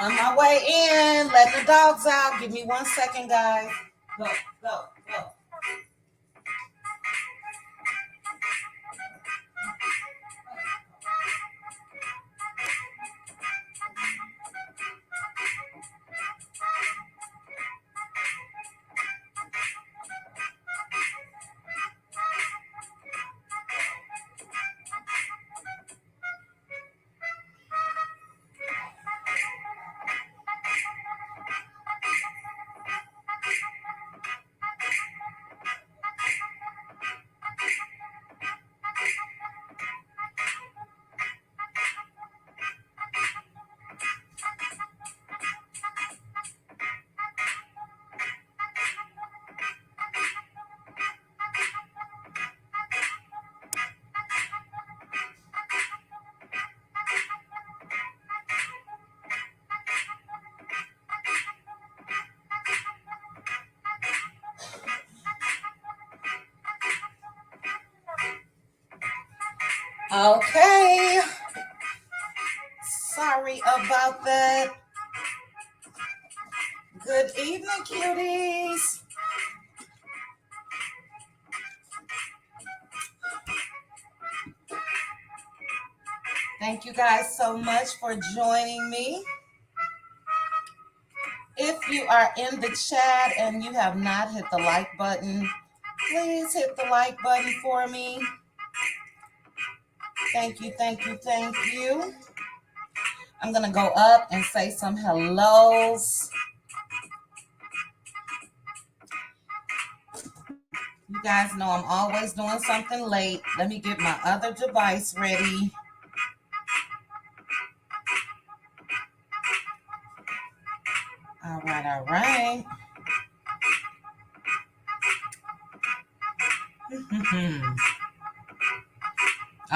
On my way in, letting the dogs out. Give me 1 second, guys. Go, go, go. Okay. Sorry about that. Good evening, cuties. Thank you guys so much for joining me. If you are in the chat and you have not hit the like button, please hit the like button for me. Thank you, thank you, thank you. I'm going to go up and say some hellos. You guys know I'm always doing something late. Let me get my other device ready. All right, all right.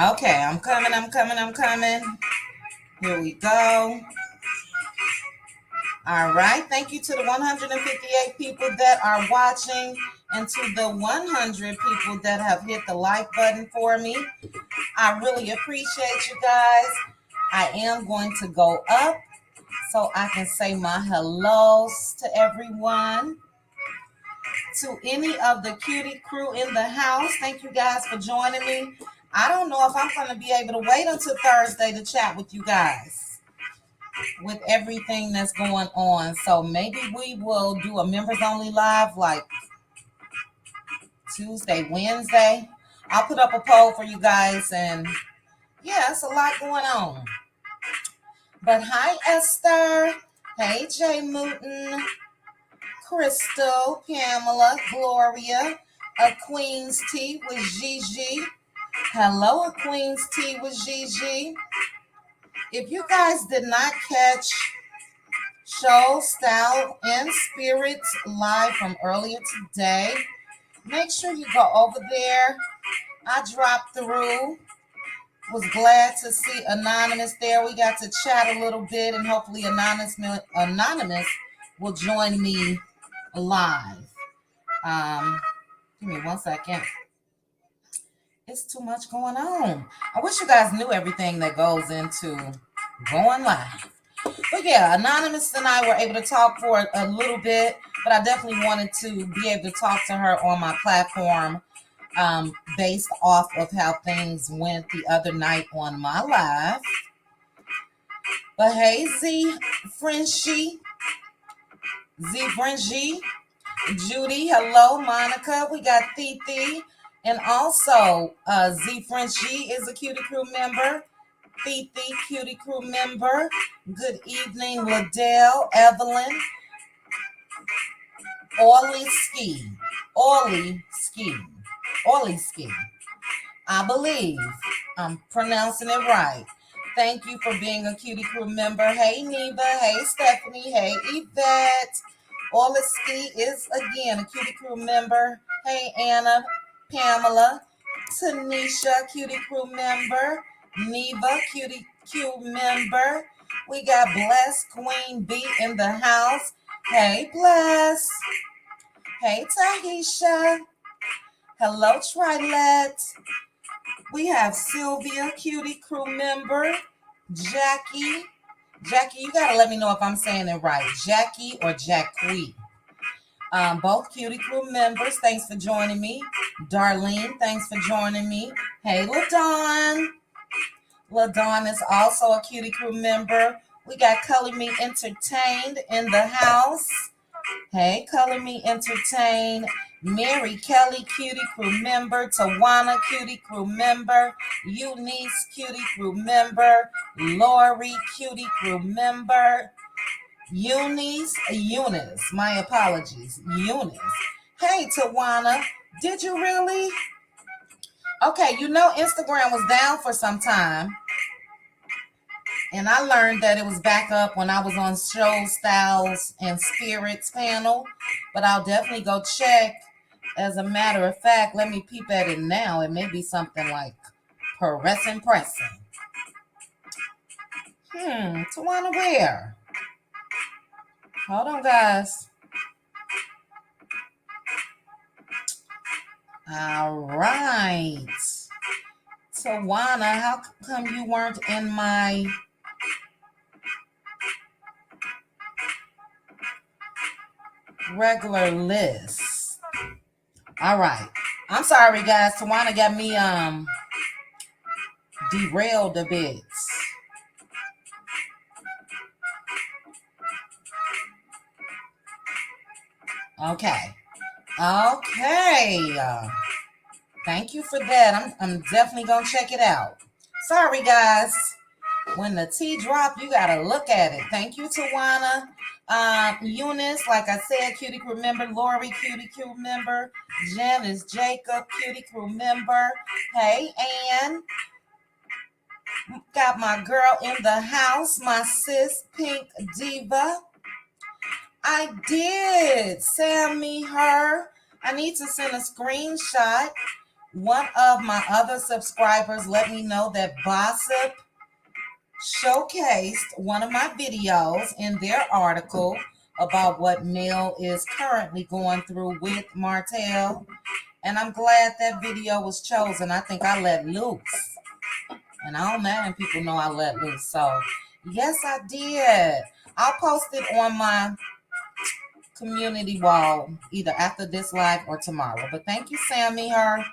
Okay, I'm coming. Here we go. All right, thank you to the 158 people that are watching and to the 100 people that have hit the like button for me. I really appreciate you guys. I am going to go up so I can say my hellos to everyone. To any of the cutie crew in the house, thank you guys for joining me. I don't know if I'm going to be able to wait until Thursday to chat with you guys with everything that's going on. So maybe we will do a members only live like Tuesday, Wednesday. I'll put up a poll for you guys, and yeah, it's a lot going on. But hi, Esther. Hey, Jay Mooten, Crystal, Pamela, Gloria, A Queen's Tea with Gigi. Hello, A Queen's Tea with Gigi. If you guys did not catch Show, Style, and Spirits live from earlier today, make sure you go over there. I dropped through. Was glad to see Anonymous there. We got to chat a little bit, and hopefully Anonymous will join me live. Give me 1 second. It's too much going on. I wish you guys knew everything that goes into going live. But yeah, Anonymous and I were able to talk for a little bit, but I definitely wanted to be able to talk to her on my platform based off of how things went the other night on my live. But hey, Z Frenchie, Judy, hello, Monica. We got Titi, and also Z Frenchie is a Cutie Crew member. Titi, Cutie Crew member. Good evening, Liddell, Evelyn, Orly Ski. I believe I'm pronouncing it right. Thank you for being a Cutie Crew member. Hey, Neva. Hey, Stephanie. Hey, Yvette. Orly Ski is, again, a Cutie Crew member. Hey, Anna, Pamela, Tanisha, Cutie Crew member. Neva, Cutie Crew member. We got Bless Queen B in the house. Hey, Bless. Hey, Tahisha. Hello, Trilette. We have Sylvia, Cutie Crew member. Jackie. Jackie, you got to let me know if I'm saying it right. Jackie or Jackie. Both Cutie Crew members, thanks for joining me. Darlene, thanks for joining me. Hey, LaDawn. LaDawn is also a Cutie Crew member. We got Color Me Entertained in the house. Hey, Color Me Entertained. Mary Kelly, Cutie Crew member. Tawana, Cutie Crew member. Eunice, Cutie Crew member. Lori, Cutie Crew member. Eunice, my apologies. Eunice. Hey, Tawana, did you really? Okay, you know Instagram was down for some time. And I learned that it was back up when I was on Show Styles and Spirits panel. But I'll definitely go check. As a matter of fact, let me peep at it now. It may be something like pressing. Tawana, where? Hold on, guys. All right. Tawana, how come you weren't in my regular list? All right. I'm sorry, guys. Tawana got me derailed a bit. Okay. Thank you for that. I'm definitely gonna check it out. Sorry, guys. When the T drop, you gotta look at it. Thank you, Tawana. Eunice, like I said, Cutie Crew member. Lori, Cutie Crew member. Janice Jacob, Cutie Crew member. Hey, Ann. Got my girl in the house, my sis, Pink Diva. I did. Sammy, her. I need to send a screenshot. One of my other subscribers let me know that Gossip showcased one of my videos in their article about what Mel is currently going through with Martel. And I'm glad that video was chosen. I think I let loose. And I don't mind people know I let loose. So, yes, I did. I'll post it on my community wall either after this live or tomorrow. But thank you, Sammy, her.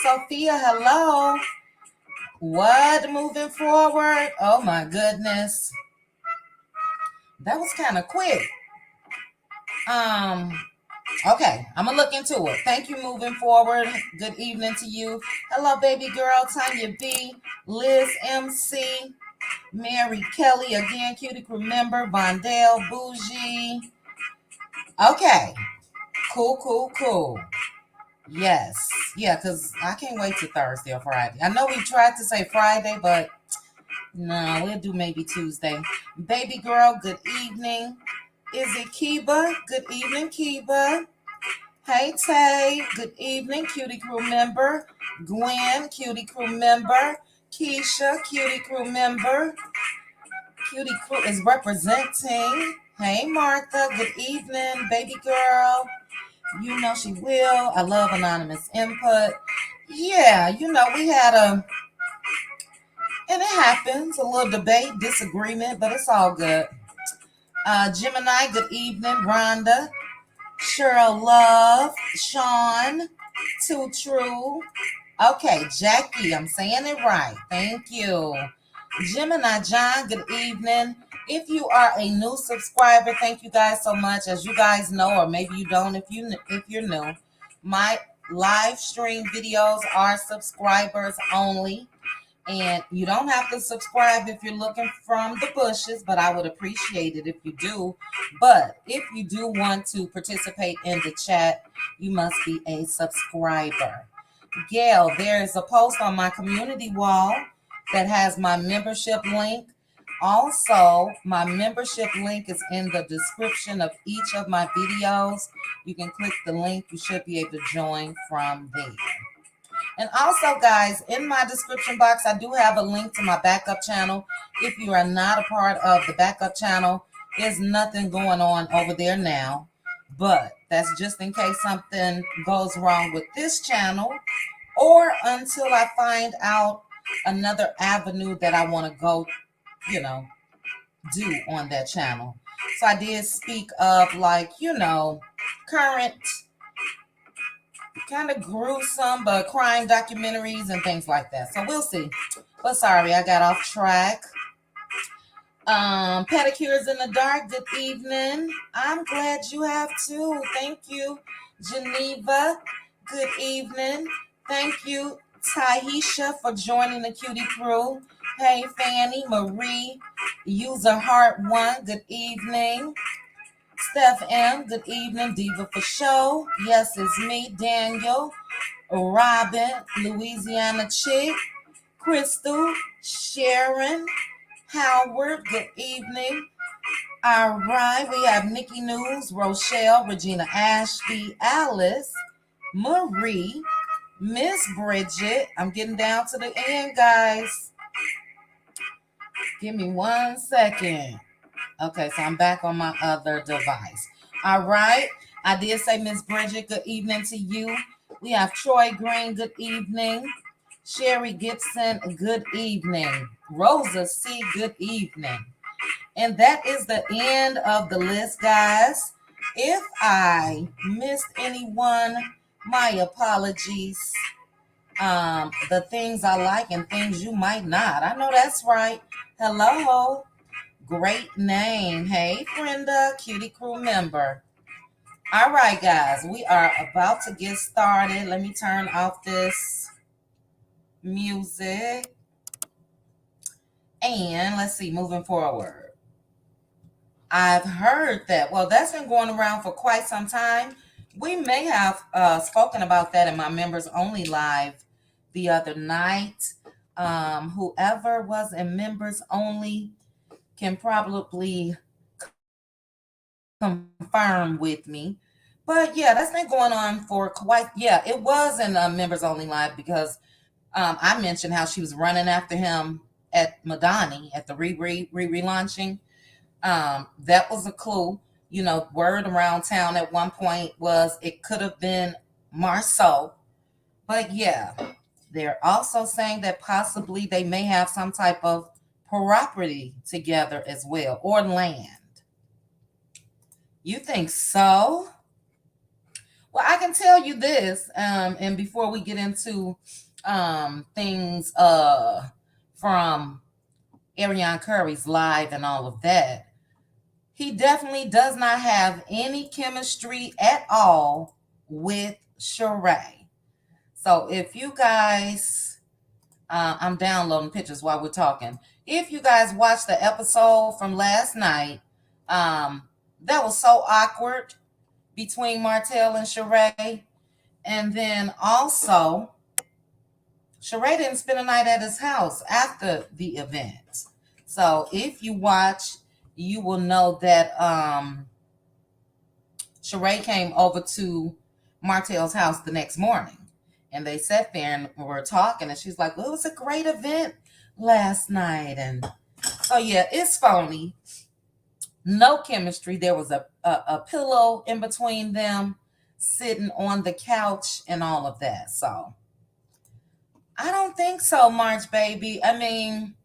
Sophia, hello. What? Moving forward? Oh, my goodness. That was kind of quick. Okay, I'm gonna look into it. Thank you, moving forward. Good evening to you. Hello, baby girl, Tanya B, Liz MC, Mary Kelly, again, Cutie Crew member, Vondell, Bougie. Okay, cool. Yes, yeah, because I can't wait till Thursday or Friday. I know we tried to say Friday, but no, we'll do maybe Tuesday. Baby girl, good evening. Is it Kiba? Good evening, Kiba. Hey, Tay. Good evening, Cutie Crew member. Gwen, Cutie Crew member. Keisha, Cutie Crew member. Cutie Crew is representing. Hey, Martha. Good evening, baby girl. You know she will. I love anonymous input. Yeah, we had and it happens, a little debate, disagreement, but it's all good. Gemini, good evening. Rhonda, Cheryl Love, Sean, Too True. Okay, Jackie, I'm saying it right. Thank you. Gemini John, good evening. If you are a new subscriber, thank you guys so much. As you guys know, or maybe you don't if you're new, my live stream videos are subscribers only. And you don't have to subscribe if you're looking from the bushes, but I would appreciate it if you do. But if you do want to participate in the chat, you must be a subscriber. Gail, there's a post on my community wall that has my membership link. Also, my membership link is in the description of each of my videos. You can click the link. You should be able to join from there. And also, guys, in my description box, I do have a link to my backup channel. If you are not a part of the backup channel, there's nothing going on over there now. But that's just in case something goes wrong with this channel or until I find out another avenue that I want to go, do on that channel. So I did speak of, like, current kind of gruesome but crime documentaries and things like that. So we'll see. But sorry, I got off track. Pedicures in the dark, good evening. I'm glad you have too. Thank you, Geneva. Good evening. Thank you, Tahisha, for joining the cutie crew. Hey, Fanny, Marie, User Heart One, good evening. Steph M, good evening. Diva for show. Yes, it's me, Daniel, Robin, Louisiana Chick, Crystal, Sharon, Howard, good evening. All right, we have Nikki News, Rochelle, Regina Ashby, Alice, Marie, Miss Bridget. I'm getting down to the end, guys. Give me 1 second. Okay, so I'm back on my other device. All right, I did say Miss Bridget, good evening to you. We have Troy Green, good evening. Sherry Gibson, good evening. Rosa C, good evening. And that is the end of the list, guys. If I missed anyone, my apologies. The things I like and things you might not. I know that's right. Hello. Great name. Hey, Brenda, cutie crew member. All right, guys, we are about to get started. Let me turn off this music. And let's see, moving forward. I've heard that, well, that's been going around for quite some time. We may have spoken about that in my members only live the other night. Whoever was in members only can probably confirm with me. But yeah, that's been going on for quite, yeah, it was in members only live because I mentioned how she was running after him at Madani at the relaunching. That was a clue. Word around town at one point was it could have been Marceau. But yeah, they're also saying that possibly they may have some type of property together as well, or land. You think so? Well, I can tell you this, and before we get into things from Ariana Curry's live and all of that, he definitely does not have any chemistry at all with Sheree. So if you guys, I'm downloading pictures while we're talking. If you guys watched the episode from last night, that was so awkward between Martel and Sheree. And then also, Sheree didn't spend the night at his house after the event. So if you watch, you will know that Sheree came over to Martel's house the next morning. And they sat there and were talking. And she's like, well, it was a great event last night. And so, yeah, it's phony. No chemistry. There was a pillow in between them, sitting on the couch and all of that. So I don't think so, March baby. I mean,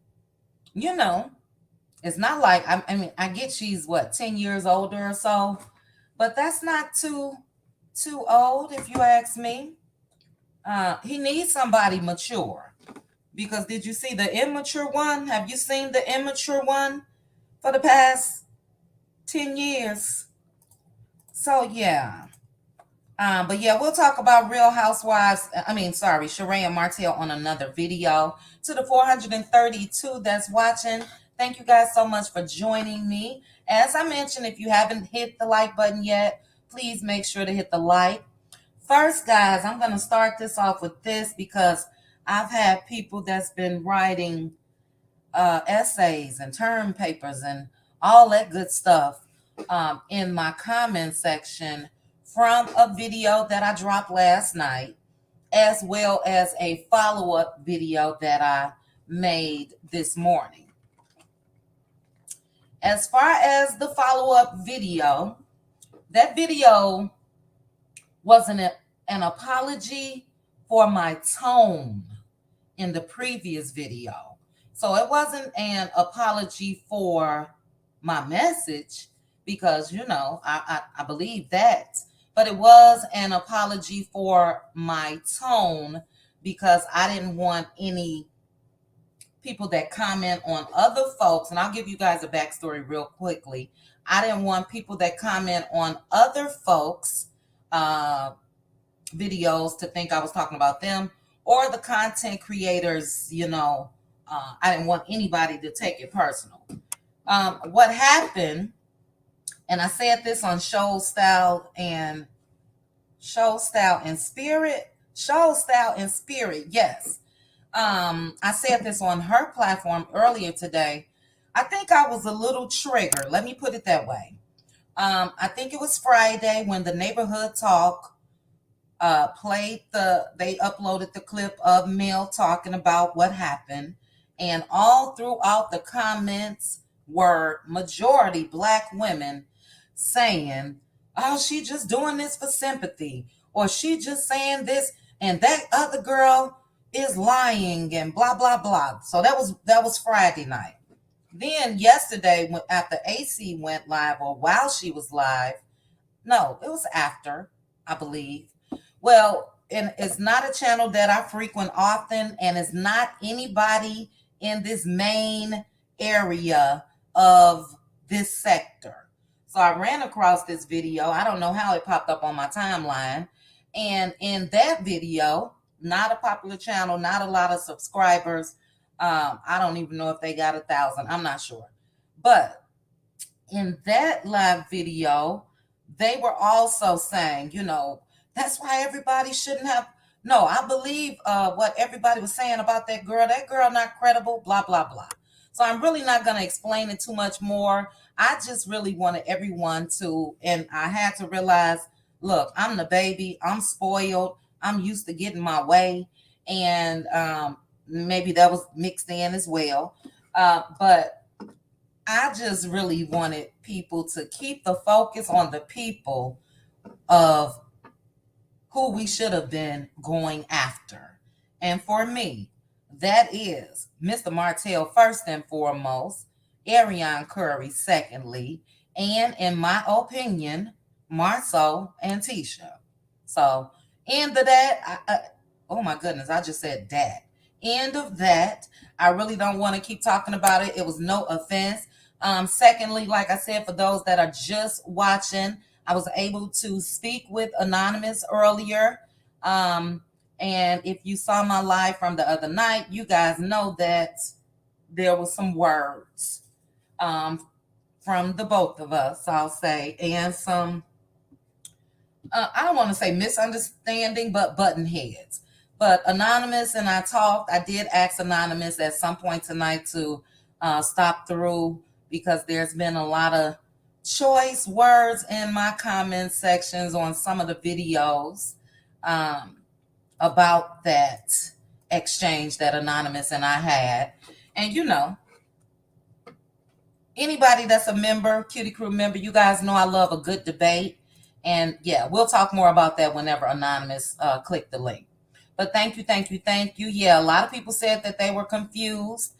it's not like, I mean, I get she's 10 years older or so, but that's not too old if you ask me. He needs somebody mature, because did you see the immature one? Have you seen the immature one for the past 10 years? So yeah. But yeah, we'll talk about Real Housewives. Sheree and Martel on another video. To the 432 that's watching, thank you guys so much for joining me. As I mentioned, if you haven't hit the like button yet, please make sure to hit the like. First, guys, I'm going to start this off with this because I've had people that's been writing essays and term papers and all that good stuff in my comment section from a video that I dropped last night, as well as a follow-up video that I made this morning. As far as the follow-up video, that video wasn't an apology for my tone in the previous video. So it wasn't an apology for my message because, I believe that. But it was an apology for my tone because I didn't want any people that comment on other folks, and I'll give you guys a backstory real quickly. I didn't want people that comment on other folks' videos to think I was talking about them or the content creators. I didn't want anybody to take it personal. What happened, and I said this on Show Style and Spirit. Show Style and Spirit, yes. I said this on her platform earlier today. I think I was a little triggered. Let me put it that way. I think it was Friday when the Neighborhood Talk they uploaded the clip of Mel talking about what happened. And all throughout the comments were majority Black women saying, oh, she just doing this for sympathy. Or she just saying this and that other girl is lying and blah, blah, blah. So that was Friday night. Then yesterday, after AC went live, or while she was live, no, it was after, I believe. Well, and it's not a channel that I frequent often, and it's not anybody in this main area of this sector. So I ran across this video. I don't know how it popped up on my timeline. And in that video, not a popular channel, not a lot of subscribers. I don't even know if they got 1,000. I'm not sure. But in that live video, they were also saying, that's why everybody shouldn't have. No, I believe what everybody was saying about that girl. That girl not credible, blah, blah, blah. So I'm really not going to explain it too much more. I just really wanted everyone to, and I had to realize, look, I'm the baby. I'm spoiled. I'm used to getting my way. And maybe that was mixed in as well. But I just really wanted people to keep the focus on the people of who we should have been going after. And for me, that is Mr. Martell first and foremost, Ariana Curry secondly, and in my opinion, Marceau and Tisha. So, end of that, oh my goodness, I just said that. End of that. I really don't want to keep talking about it. It was no offense. Secondly, like I said, for those that are just watching, I was able to speak with Anonymous earlier. And if you saw my live from the other night, you guys know that there was some words from the both of us, I'll say, and some, I don't want to say misunderstanding, but button heads. But Anonymous and I talked. I did ask Anonymous at some point tonight to stop through because there's been a lot of choice words in my comment sections on some of the videos about that exchange that Anonymous and I had. And anybody that's a member, Cutie Crew member, you guys know I love a good debate. And yeah, we'll talk more about that whenever Anonymous click the link. But thank you. Yeah, a lot of people said that they were confused.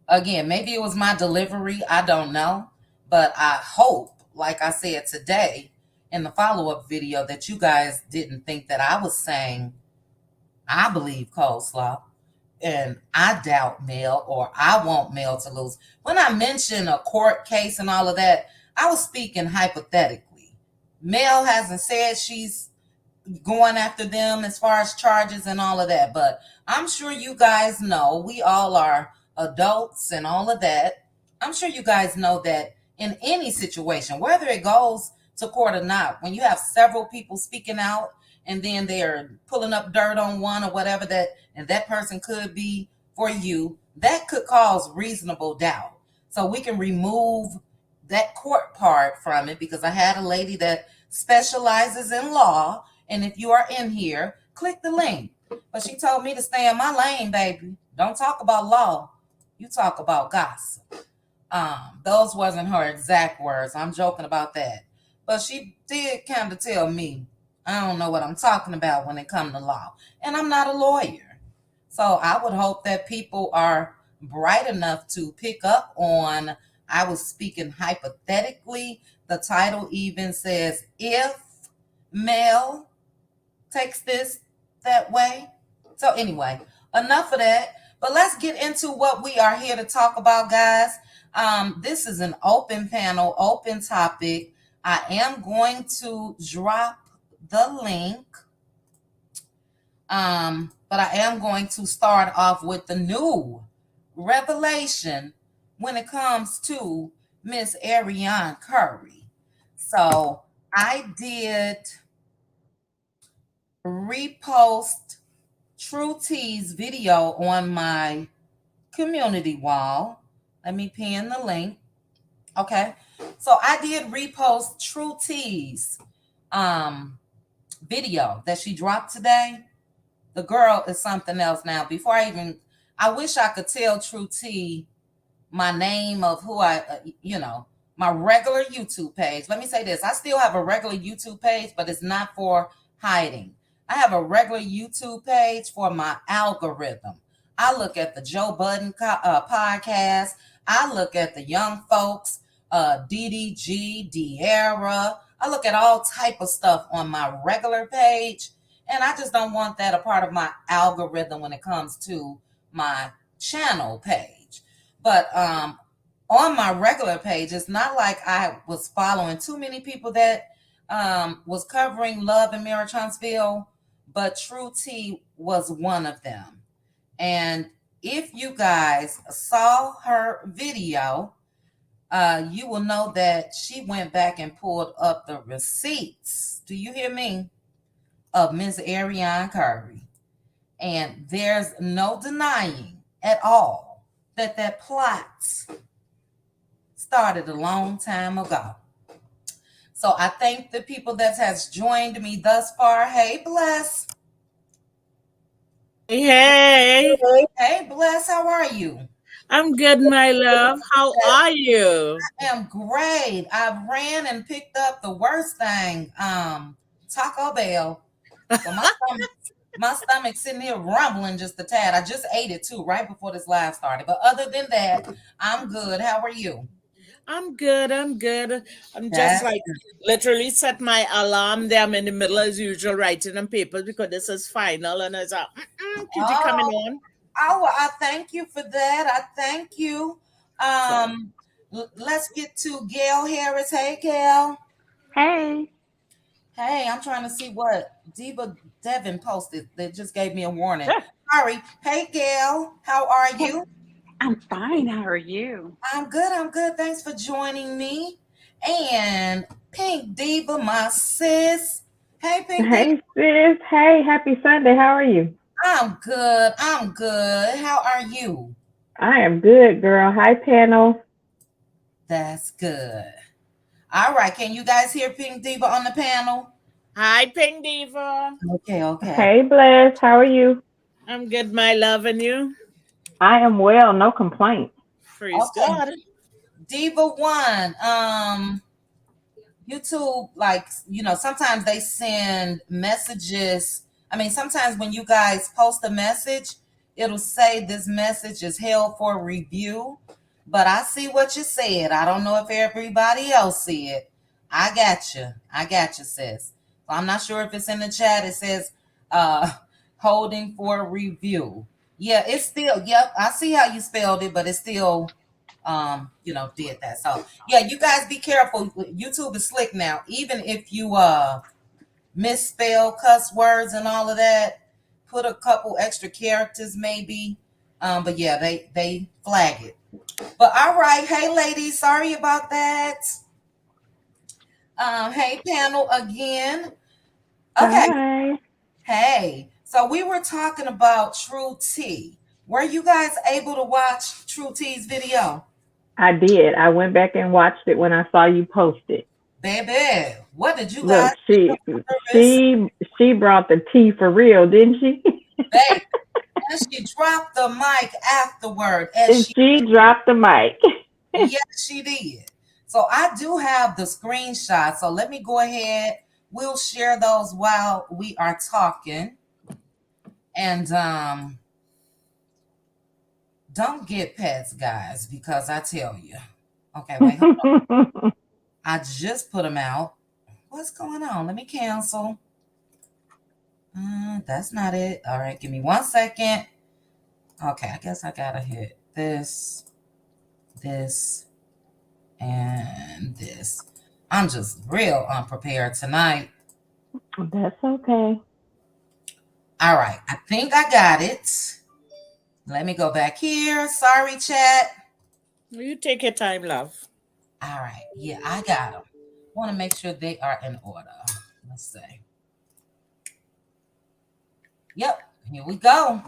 Again, maybe it was my delivery. I don't know. But I hope, like I said today in the follow-up video, that you guys didn't think that I was saying I believe coleslaw and I doubt Mel or I want Mel to lose. When I mentioned a court case and all of that, I was speaking hypothetically. Mel hasn't said she's going after them as far as charges and all of that, but I'm sure you guys know, we all are adults and all of that. I'm sure you guys know that in any situation, whether it goes to court or not, when you have several people speaking out and then they're pulling up dirt on one or whatever that, and that person could be for you, that could cause reasonable doubt. So we can remove that court part from it, because I had a lady that specializes in law, and if you are in here, click the link. But she told me to stay in my lane, baby. Don't talk about law. You talk about gossip. Those wasn't her exact words. I'm joking about that. But she did kind of tell me, I don't know what I'm talking about when it comes to law. And I'm not a lawyer. So I would hope that people are bright enough to pick up on, I was speaking hypothetically. The title even says, if Mel takes this that way. So anyway, enough of that. But let's get into what we are here to talk about, guys. This is an open panel, open topic. I am going to drop the link. But I am going to start off with the new revelation when it comes to Miss Ariana Curry. So I did repost True T's video on my community wall. Let me pin the link. Okay. So I did repost True T's video that she dropped today. The girl is something else now. Before I wish I could tell True T my name of who my regular YouTube page. Let me say this. I still have a regular YouTube page, but it's not for hiding. I have a regular YouTube page for my algorithm. I look at the Joe Budden podcast. I look at the young folks, DDG, De'Ara. I look at all type of stuff on my regular page. And I just don't want that a part of my algorithm when it comes to my channel page. But on my regular page, it's not like I was following too many people that was covering love in Marriage Huntsville, but True T was one of them. And if you guys saw her video, you will know that she went back and pulled up the receipts. Do you hear me? Of Miss Ariana Curry. And there's no denying at all that plot started a long time ago. So I thank the people that has joined me thus far. Hey, Bless. Hey. Hey, Bless, how are you? I'm good, my love. How are you? I am great. I ran and picked up the worst thing, Taco Bell. So my stomach's sitting here rumbling just a tad. I just ate it too right before this live started. But other than that, I'm good. How are you? I'm good. I'm just That's like literally set my alarm there. I'm in the middle as usual writing on papers because this is final. And I was like, Kitty coming on. Oh, I thank you for that. I thank you. Let's get to Gail Harris. Hey, Gail. Hey. Hey, I'm trying to see what Diva Devin posted that just gave me a warning. Sorry. Hey, Gail. How are you? I'm fine. How are you? I'm good. I'm good. Thanks for joining me. And Pink Diva, my sis. Hey, Pink Diva. Hey, sis. Hey, happy Sunday. How are you? I'm good. I'm good. How are you? I am good, girl. Hi, panel. That's good. All right. Can you guys hear Pink Diva on the panel? Hi, Pink Diva. Okay. Hey, Bless. How are you? I'm good, my love. And you? I am well. No complaints. Praise God. Diva One. YouTube, sometimes they send messages. I mean, sometimes when you guys post a message, it'll say this message is held for review. But I see what you said. I don't know if everybody else see it. I got you, sis. So I'm not sure if it's in the chat. It says holding for review. Yeah, it's still, yep, I see how you spelled it, but it's still did that. So yeah, you guys be careful. YouTube is slick now. Even if you misspell cuss words and all of that, put a couple extra characters maybe. But yeah, they flag it. But all right, hey ladies, sorry about that. Hey panel again. Okay. Hi. Hey, so we were talking about True T. Were you guys able to watch True T's video? I did. I went back and watched it when I saw you post it. Baby, what did you Look, guys she brought the tea for real, didn't she? Baby, and she dropped the mic afterward. And she dropped the mic. Yes, she did. So I do have the screenshot. So let me go ahead. We'll share those while we are talking. And Don't get pets, guys, because I tell you. Okay, wait, hold on. I just put them out. What's going on? Let me cancel. That's not it. All right, give me 1 second. Okay, I guess I gotta hit this, and this. I'm just real unprepared tonight. That's okay. All right, I think I got it. Let me go back here. Sorry, chat. You take your time, love. All right, yeah, I got them. Want to make sure they are in order. Let's see. Yep, here we go.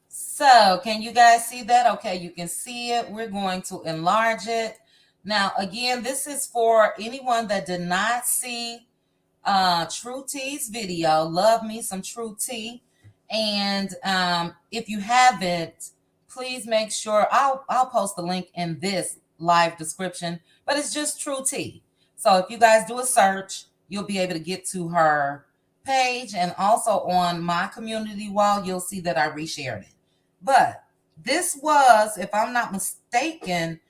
So, can you guys see that? Okay, you can see it. We're going to enlarge it. Now, again, this is for anyone that did not see True T's video. Love me some True T. And if you haven't, please make sure I'll post the link in this live description, but it's just True T. So if you guys do a search, you'll be able to get to her page, and also on my community wall, you'll see that I reshared it. But this was, if I'm not mistaken,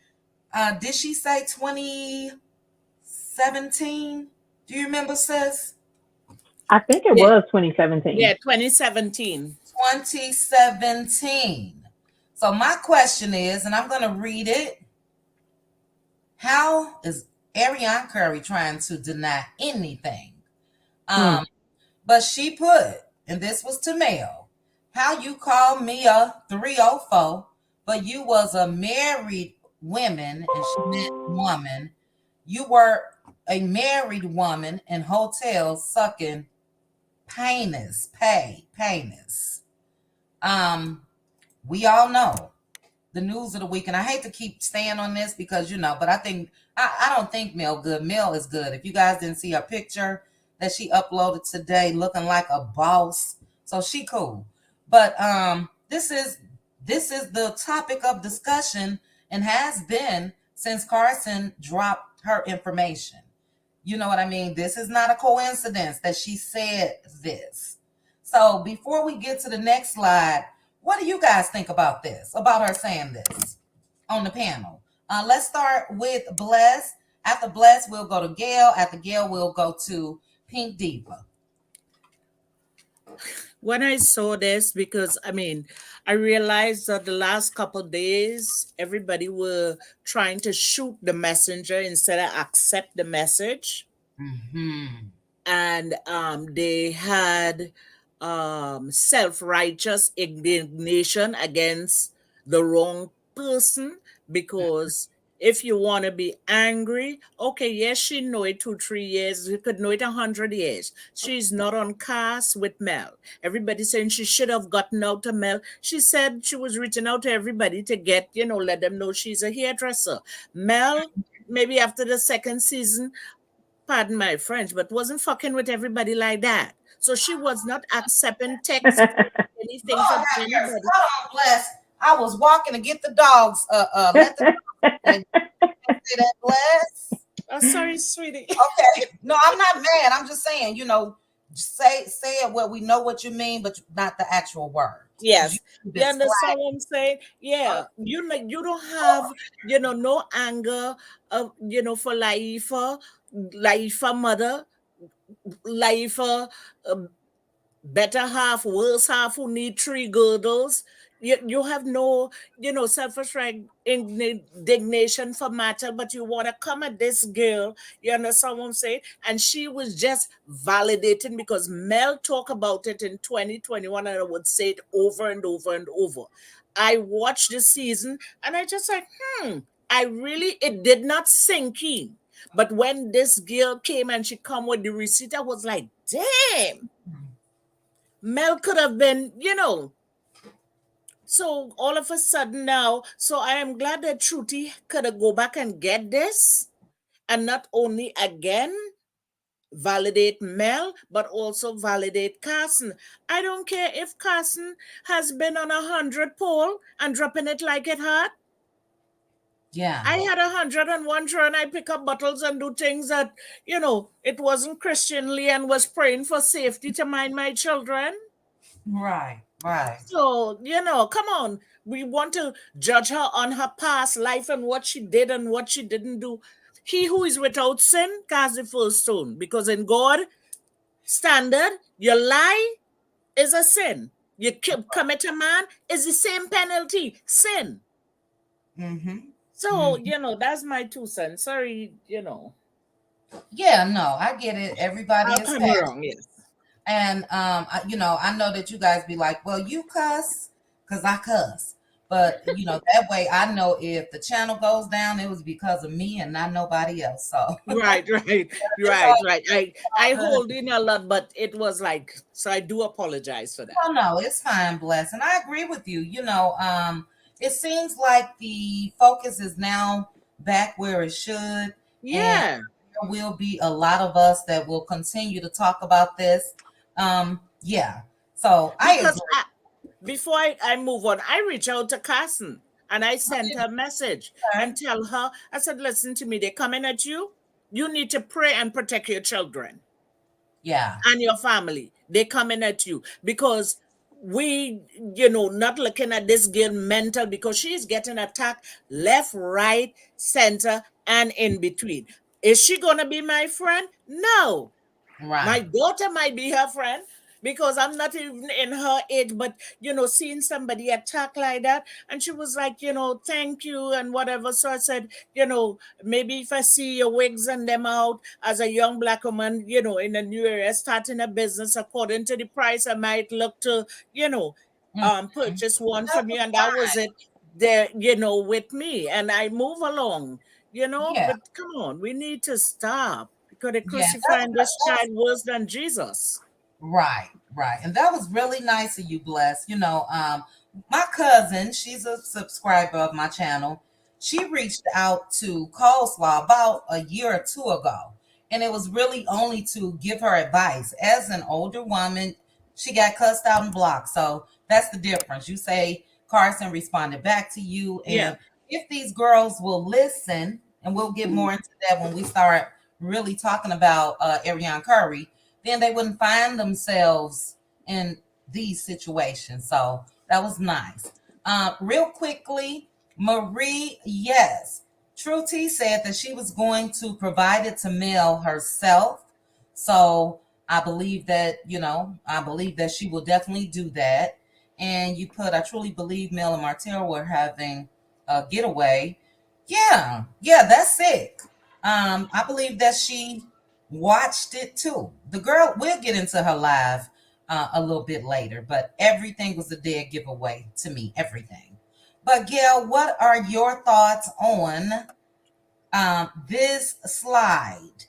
did she say 2017? Do you remember, sis? I think it was 2017. Yeah, 2017. 2017. So my question is, and I'm going to read it. How is Ariana Curry trying to deny anything? But she put, and this was to Mel, how you call me a 304, but you was a married woman, and she meant woman. You were a married woman in hotels sucking penis. We all know the news of the week, and I hate to keep staying on this because, but I think I don't think Mel good. Mel is good. If you guys didn't see her picture that she uploaded today, looking like a boss, so she cool. But this is the topic of discussion and has been since Carson dropped her information. You know what I mean? This is not a coincidence that she said this. So before we get to the next slide, what do you guys think about this? About her saying this on the panel? Let's start with Bless. After Bless, we'll go to Gail. After Gail, we'll go to Pink Diva. When I saw this, because I realized that the last couple of days, everybody were trying to shoot the messenger instead of accept the message. Mm-hmm. And they had self-righteous indignation against the wrong person, because if you want to be angry, okay, yes, she know it 2-3 years, you could know it 100 years. She's not on cast with Mel. Everybody saying she should have gotten out to Mel. She said she was reaching out to everybody to get, let them know she's a hairdresser. Mel, maybe after the second season, pardon my French, but wasn't fucking with everybody like that. So she was not accepting text anything from anybody. Hold on, Bless. I was walking to get the dogs. Let the dogs say that, Bless. Oh, sorry, sweetie. Okay. No, I'm not mad. I'm just saying, say it what we know what you mean, but not the actual word. Yes. You understand what I'm saying? Yeah. You don't have, no anger, for Laifa mother, Laifa better half, worse half who need 3 girdles. You have no, selfish indignation for Martel, but you want to come at this girl, you understand what I'm saying? And she was just validating, because Mel talked about it in 2021, and I would say it over and over and over. I watched the season, and I just like, it did not sink in. But when this girl came and she come with the receipt, I was like, damn. Mel could have been, So all of a sudden now, so I am glad that Trudy could go back and get this, and not only again validate Mel, but also validate Carson. I don't care if Carson has been on 100 poll and dropping it like it hot. Yeah. I had 101 and I pick up bottles and do things that, it wasn't Christianly, and was praying for safety to mind my children. Right. Right. So, come on. We want to judge her on her past life and what she did and what she didn't do. He who is without sin cast the first stone. Because in God standard, your lie is a sin. You commit a man is the same penalty, sin. Mm-hmm. So, that's my 2 cents. Sorry, Yeah, no, I get it. Everybody I'll is come fair. wrong, yes. And I know that you guys be like, well, you cuss because I cuss. But that way I know if the channel goes down, it was because of me and not nobody else. So Right, right, it's right. I all good. hold in a lot, but it was like, so I do apologize for that. Oh no, it's fine, Bless. And I agree with you. It seems like the focus is now back where it should. And Yeah. there will be a lot of us that will continue to talk about this. Yeah. So I Because agree. before I move on, I reach out to Carson and I sent her a message and tell her, I said, listen to me, they're coming at you. You need to pray and protect your children Yeah. and your family. They're coming at you because we, not looking at this girl mental because she's getting attacked left, right, center, and in between. Is she going to be my friend? No. My Right. daughter might be her friend because I'm not even in her age, but seeing somebody attack like that, and she was like, thank you and whatever. So I said, maybe if I see your wigs and them out as a young black woman, in a new area, starting a business according to the price, I might look to, Mhm. purchase one That from you, was and that was fine. it. There, with me, and I move along. Yeah. But come on, we need to stop because they're Yeah. That was, crucifying this that was child worse than Jesus. right. Right. And that was really nice of you, Bless. My cousin, she's a subscriber of my channel. She reached out to Coleslaw about a year or two ago. And it was really only to give her advice. As an older woman, she got cussed out and blocked. So that's the difference. You say Carson responded back to you. Yeah. And if these girls will listen, and we'll get more into that when we start really talking about Ariana Curry, then they wouldn't find themselves in these situations. So that was nice. Real quickly, Marie, yes. True T said that she was going to provide it to Mel herself. So I believe that she will definitely do that. And you put, I truly believe Mel and Martel were having a getaway. Yeah, that's sick. I believe that she watched it too. The girl, we'll get into her live a little bit later, but everything was a dead giveaway to me. Everything. But Gail, what are your thoughts on this slide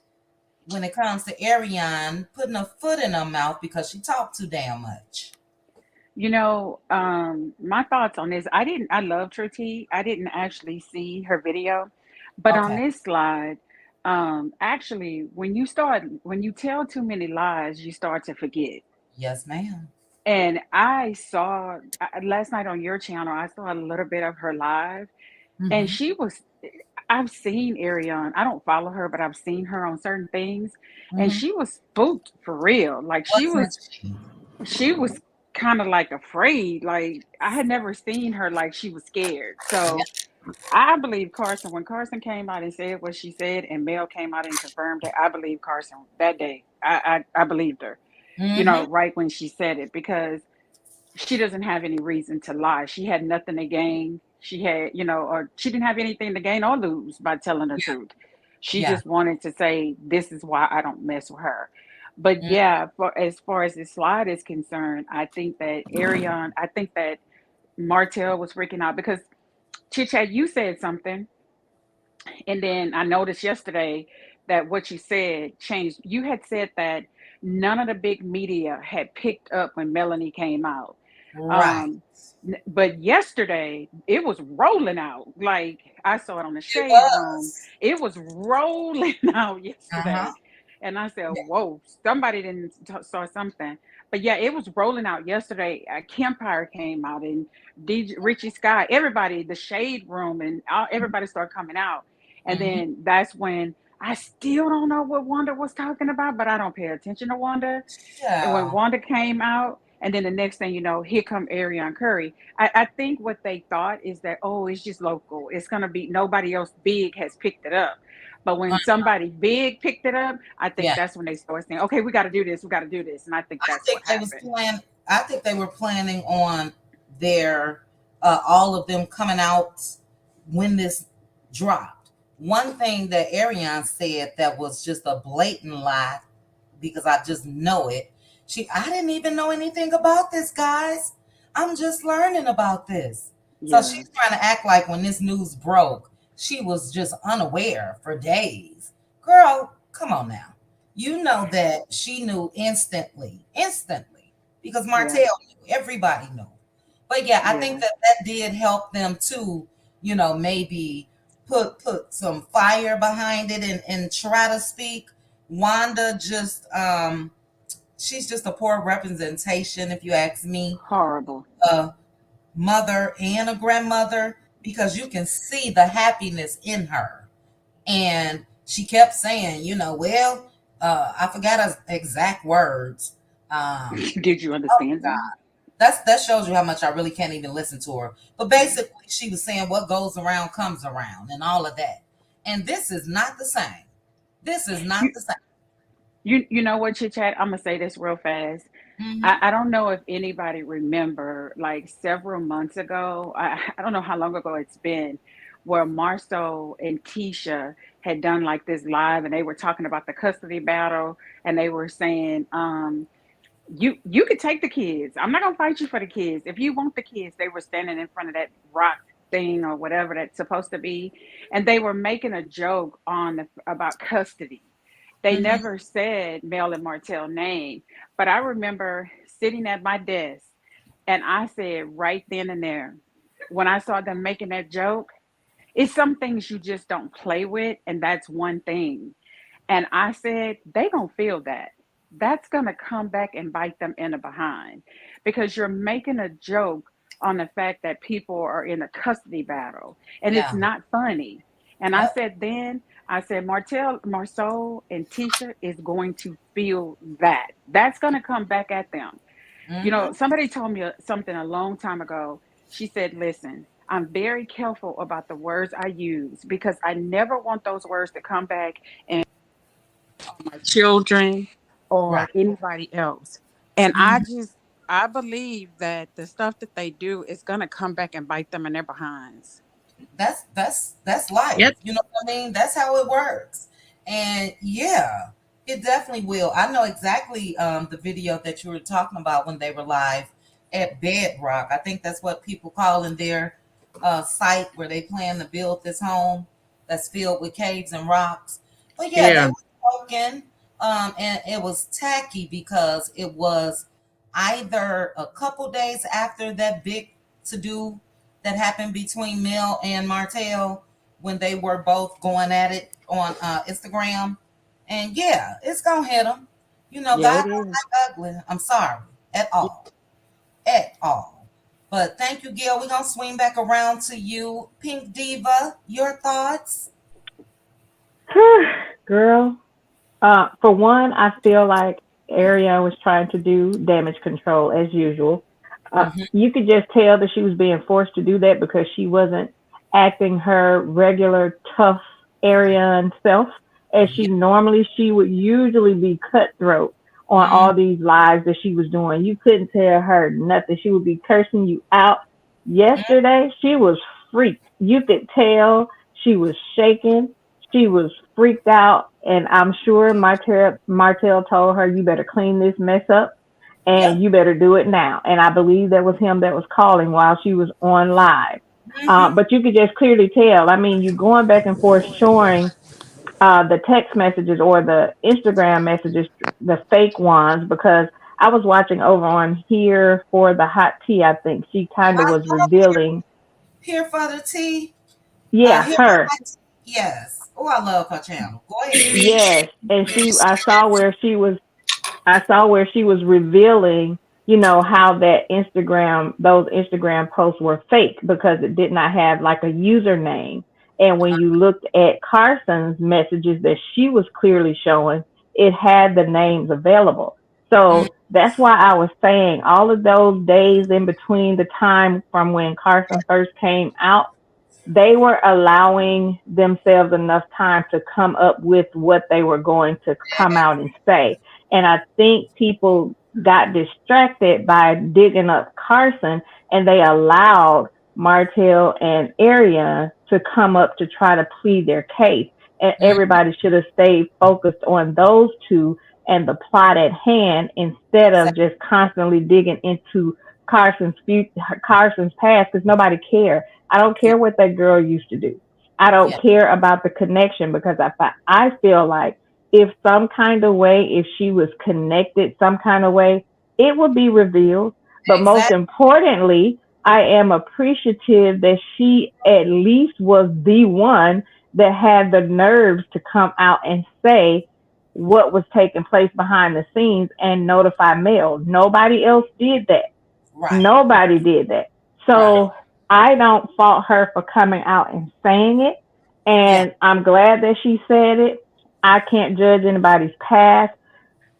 when it comes to Ariane putting a foot in her mouth because she talked too damn much? My thoughts on this, I love Triti. I didn't actually see her video, but on Okay. this slide, actually, when you tell too many lies, you start to forget. Yes, ma'am. And last night on your channel, I saw a little bit of her live, and Mm-hmm. I've seen Ariane. I don't follow her, but I've seen her on certain things, and Mm-hmm. she was spooked for real. Like Wasn't she? she was kind of like afraid. Like I had never seen her like she was scared. Yeah. So I believe Carson, when Carson came out and said what she said, and Mel came out and confirmed it, I believe Carson that day. I believed her, Mm-hmm. right when she said it, because she doesn't have any reason to lie. She had nothing to gain. She had, or she didn't have anything to gain or lose by telling the Yeah. truth. She Yeah. just wanted to say, this is why I don't mess with her. But Mm, yeah, as far as this slide is concerned, I think that Martell was freaking out because Chit Chat, you said something, and then I noticed yesterday that what you said changed. You had said that none of the big media had picked up when Melanie came out. right. Um, but yesterday it was rolling out. Like I saw it on the It Shade Room. was. It was rolling out Uh-huh. yesterday. And I said, Yeah. whoa, somebody didn't saw something. But yeah, it was rolling out yesterday. Kempire came out and DJ Richie Sky, everybody, the Shade Room, and everybody started coming out. And Mm-hmm. then that's when I still don't know what Wanda was talking about, but I don't pay attention to Wanda. And when Yeah. Wanda came out, And then the next thing you know, here come Ariana Curry. I think what they thought is that, oh, it's just local. It's gonna be nobody else big has picked it up. But when somebody big picked it up, I think Yeah. that's when they start saying, okay, we got to do this, we got to do this, and I think I that's what think they was happened. plan. I think they were planning on their all of them coming out when this dropped. One thing that Ariane said that was just a blatant lie, because I just know it. I didn't even know anything about this, guys. I'm just learning about this. So Yeah, she's trying to act like when this news broke, she was just unaware for days. Girl, come on now. You know that she knew instantly, because yeah, Martell knew, everybody knew. But yeah, I think yeah, that did help them to, maybe put some fire behind it and try to speak. Wanda just she's just a poor representation, if you ask me. horrible. A mother and a grandmother, because you can see the happiness in her. And she kept saying, well, I forgot her exact words. Did you Oh understand them? God, that shows you how much I really can't even listen to her. But basically, she was saying what goes around comes around, and all of that. And this is not the same. This is not You the same. you know what, Chit Chat? I'm gonna say this real fast. Hmm. I don't know if anybody remember, like several months ago, I don't know how long ago it's been, where Marceau and Keisha had done like this live, and they were talking about the custody battle, and they were saying, you could take the kids. I'm not gonna fight you for the kids. If you want the kids, they were standing in front of that rock thing or whatever that's supposed to be, and they were making a joke about custody. They Hmm. never said Mel and Martell name, but I remember sitting at my desk and I said right then and there, when I saw them making that joke, it's some things you just don't play with, and that's one thing. And I said, they gonna feel that. That's gonna come back and bite them in the behind, because you're making a joke on the fact that people are in a custody battle, and it's Yeah. not funny. And Yep. I said, Marceau, and Tisha is going to feel that. That's gonna come back at them. You know, Hmm. somebody told me something a long time ago. She said, listen, I'm very careful about the words I use, because I never want those words to come back and my children Right. or anybody else. And Hmm. I believe that the stuff that they do is going to come back and bite them in their behinds. That's life. Yep. You know what I mean? That's how it works. And yeah, it definitely will. I know exactly the video that you were talking about when they were live at Bedrock. I think that's what people call in their site where they plan to build this home that's filled with caves and rocks. But yeah, they Yeah. were joking. And it was tacky because it was either a couple days after that big to do that happened between Mel and Martell when they were both going at it on Instagram. And yeah, it's gonna hit them. Yeah, God it don't is. like ugly. I'm sorry, at all. But thank you, Gail. We're gonna swing back around to you, Pink Diva. Your thoughts? Girl, for one, I feel like Ariana was trying to do damage control as usual. Hmm. You could just tell that she was being forced to do that because she wasn't acting her regular tough Ariane self as Yeah. she would usually be cutthroat on Mm-hmm. all these lives that she was doing. You couldn't tell her nothing. She would be cursing you out. Yesterday, she was freaked. You could tell she was shaking. She was freaked out, and I'm sure Martell told her, "You better clean this mess up, and Yep. you better do it now." And I believe that was him that was calling while she was on live. Hmm. But you could just clearly tell. I mean, you going back and forth showing the text messages or the Instagram messages, the fake ones, because I was watching over on Here for the Hot Tea. I think she kind I of was love revealing, Here for the Tea. yeah, Here for her. my tea. Yes. Oh, I love her channel. Go ahead. Yes, and I saw where she was revealing, how those Instagram posts were fake because it did not have like a username. And when you looked at Carson's messages that she was clearly showing, it had the names available. So that's why I was saying all of those days in between the time from when Carson first came out, they were allowing themselves enough time to come up with what they were going to come out and say. And I think people got distracted by digging up Carson, and they allowed Martell and Ariana to come up to try to plead their case. And everybody should have stayed focused on those two and the plot at hand instead of just constantly digging into Carson's past, because nobody cared. I don't care what that girl used to do. I don't care about the connection, because I feel like if some kind of way, if she was connected some kind of way, it would be revealed. But most importantly, I am appreciative that she at least was the one that had the nerves to come out and say what was taking place behind the scenes and notify Mel. Nobody else did that. Right. Nobody did that. So I don't fault her for coming out and saying it. And I'm glad that she said it. I can't judge anybody's past.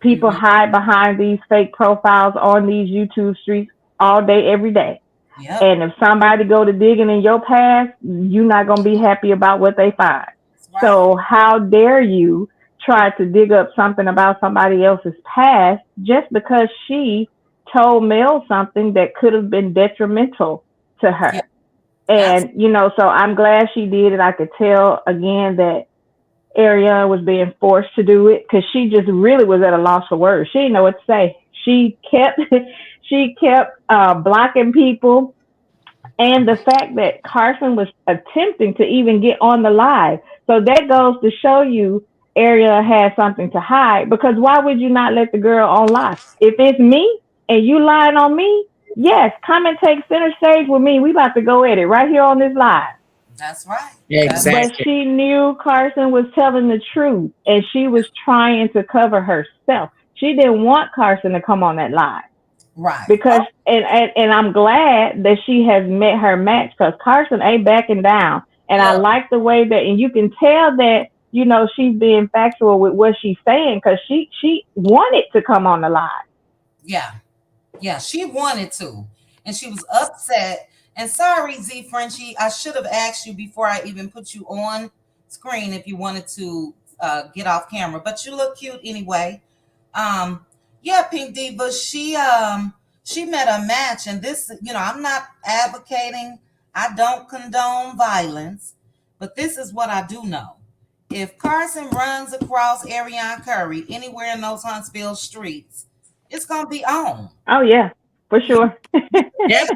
People hide behind these fake profiles on these YouTube streets all day, every day. Yep. And if somebody go to digging in your past, you're not going to be happy about what they find. Right. So how dare you try to dig up something about somebody else's past just because she told Mel something that could have been detrimental to her. Yeah. And, you know, so I'm glad she did it. I could tell again that Ariana was being forced to do it because she just really was at a loss for words. She didn't know what to say. She kept blocking people. And the fact that Carson was attempting to even get on the live. So that goes to show you Ariana had something to hide, because why would you not let the girl on live? If it's me and you lying on me, yes, come and take center stage with me. We about to go at it right here on this live. That's right. Exactly. But she knew Carson was telling the truth, and she was trying to cover herself. She didn't want Carson to come on that live. Right. Because and I'm glad that she has met her match, because Carson ain't backing down. And I like the way that, and you can tell that, you know, she's being factual with what she's saying, because she wanted to come on the live. Yeah. Yeah, she wanted to. And she was upset. And sorry, Z Frenchie, I should have asked you before I even put you on screen if you wanted to get off camera. But you look cute anyway. Yeah, Pink Diva, she met a match. And this, you know, I'm not advocating. I don't condone violence. But this is what I do know. If Carson runs across Ariana Curry anywhere in those Huntsville streets, it's going to be on. Oh, yeah, for sure. Yep.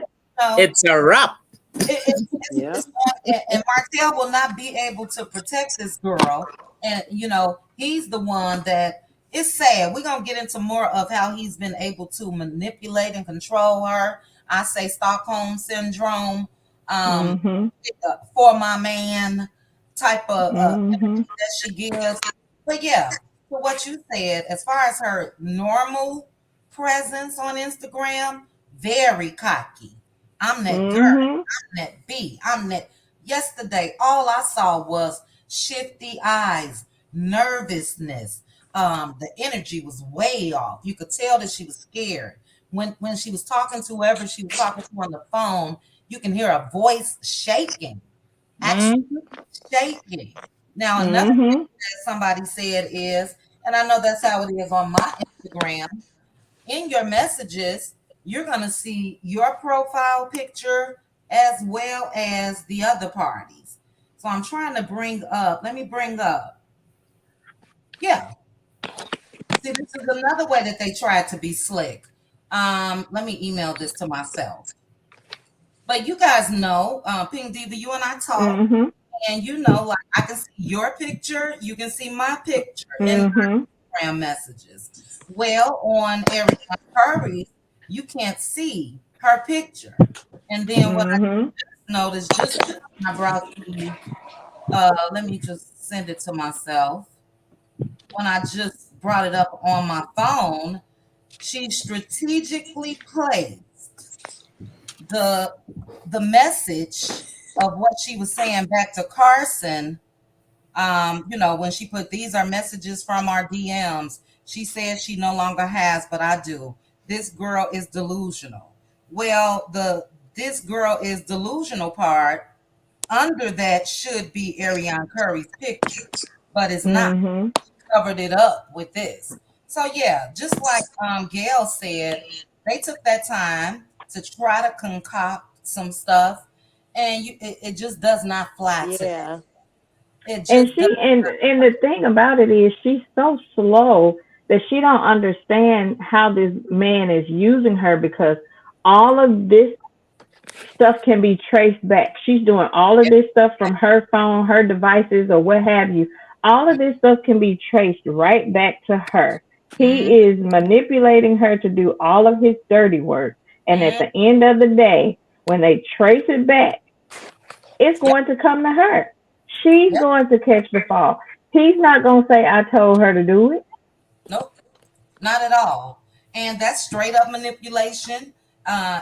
It's a wrap. And Martel will not be able to protect this girl. And, you know, he's the one that is sad. We're going to get into more of how he's been able to manipulate and control her. I say Stockholm syndrome, for my man type of that she gives. But yeah, for what you said, as far as her normal presence on Instagram, very cocky. I'm that girl. I'm that B. I'm that. Yesterday, all I saw was shifty eyes, nervousness. The energy was way off. You could tell that she was scared. When she was talking to whoever she was talking to on the phone, you can hear her voice shaking. Actually shaking. Now, another thing that somebody said is, and I know that's how it is on my Instagram, in your messages, you're going to see your profile picture as well as the other parties. So I'm trying to let me bring up. Yeah. See, this is another way that they tried to be slick. Let me email this to myself. But you guys know, Pink Diva, you and I talk, and you know, like I can see your picture, you can see my picture in Instagram messages. Well, on Ariana Curry, you can't see her picture. And then what I noticed, just when I brought you, let me just send it to myself. When I just brought it up on my phone, she strategically placed the message of what she was saying back to Carson. You know, when she put, these are messages from our DMs, She says she no longer has, but I do. This girl is delusional. Well, the this girl is delusional part under that should be Ariana Curry's picture, but it's not. Mm-hmm. Covered it up with this. So yeah, just like Gail said, they took that time to try to concoct some stuff, and it just does not fly today. Yeah. It And just does. she and the thing about it is she's so slow that she don't understand how this man is using her because all of this stuff can be traced back. She's doing all of this stuff from her phone, her devices, or what have you. All of this stuff can be traced right back to her. He is manipulating her to do all of his dirty work. And at Mhm. the end of the day, when they trace it back, it's Yep, going to come to her. She's yep, going to catch the fall. He's not going to say, I told her to do it. nope, not at all. And that's straight up manipulation.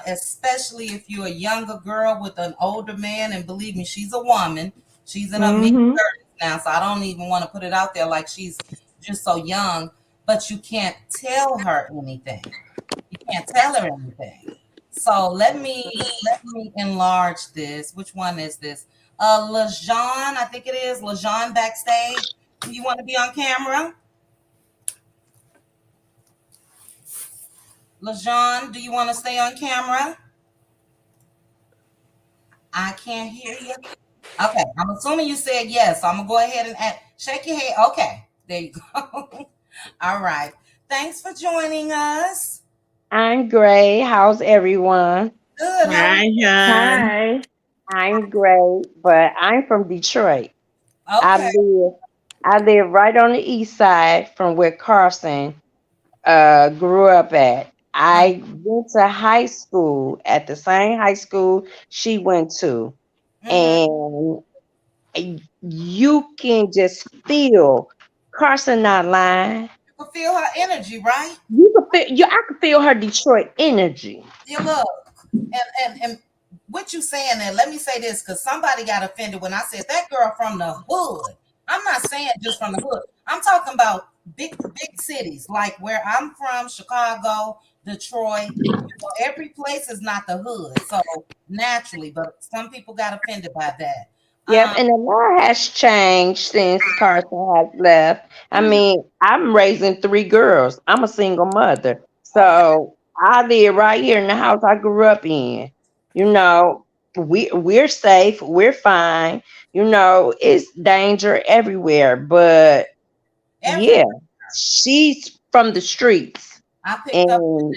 Especially if you're a younger girl with an older man, and believe me, she's a woman. She's in her mid Mm-hmm. 30s now, so I don't even want to put it out there like she's just so young. But you can't tell her anything. You can't tell her anything. So let me enlarge this. Which one is this? LaJean, I think it is LaJean backstage. Do you want to be on camera? LaJean, do you want to stay on camera? I can't hear you. Okay, I'm assuming you said yes. So I'm gonna go ahead and shake your head. Okay, there you go. All right. Thanks for joining us. I'm great. How's everyone? Good. How are Hi, John. Hi. I'm great, but I'm from Detroit. you? I Okay. live I live right on the east side from where Carson grew up at. Mm, I went to high school at the same high school she went to, mm-hmm. and you can just feel Carson not lying. You can feel her energy, right? I could feel her Detroit energy. You look. And what you saying there, let me say this, because somebody got offended when I said that girl from the hood. I'm not saying just from the hood. I'm talking about big cities like where I'm from, Chicago, Detroit. Every place is not the hood. So naturally, but some people got offended by that. Yep, Um, and a lot has changed since Carson has left. I mhm, mean, I'm raising three girls. I'm a single mother. okay. So I live right here in the house I grew up in. You know, we're safe, we're fine. You know, it's danger everywhere. But yeah, Everywhere. she's from the streets. I picked up And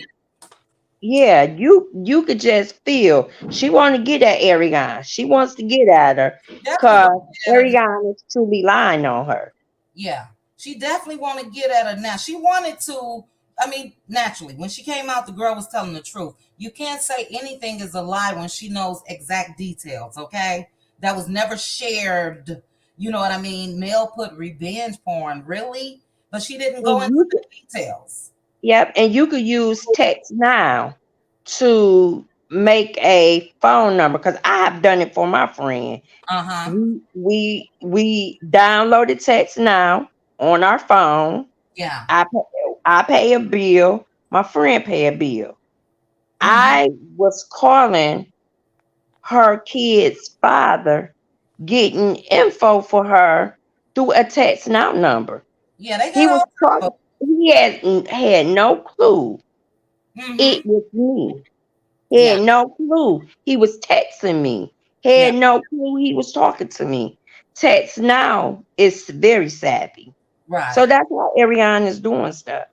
yeah, you could just feel she want to get at Ariane. She wants to get at her definitely because want to get at her. Ariane is truly lying on her. Yeah, she definitely want to get at her now. She wanted to. I mean, naturally, when she came out, the girl was telling the truth. You can't say anything is a lie when she knows exact details. Okay, that was never shared. You know what I mean? Mel put revenge porn, really, but she didn't go And into you the could, details. yep, and you could use text now to make a phone number because I have done it for my friend. Uh huh. We downloaded text now on our phone. Yeah. I pay, I pay a bill. My friend pay a bill. Mm-hmm. I was calling her kid's father, getting info for her through a text now number. Yeah, they He got was all type of. talking. He had no clue Mm-hmm. it was me. He Yeah. had no clue he was texting me. He Yeah. had no clue he was talking to me. Text now is very savvy. So Right. that's why Ariane is doing stuff.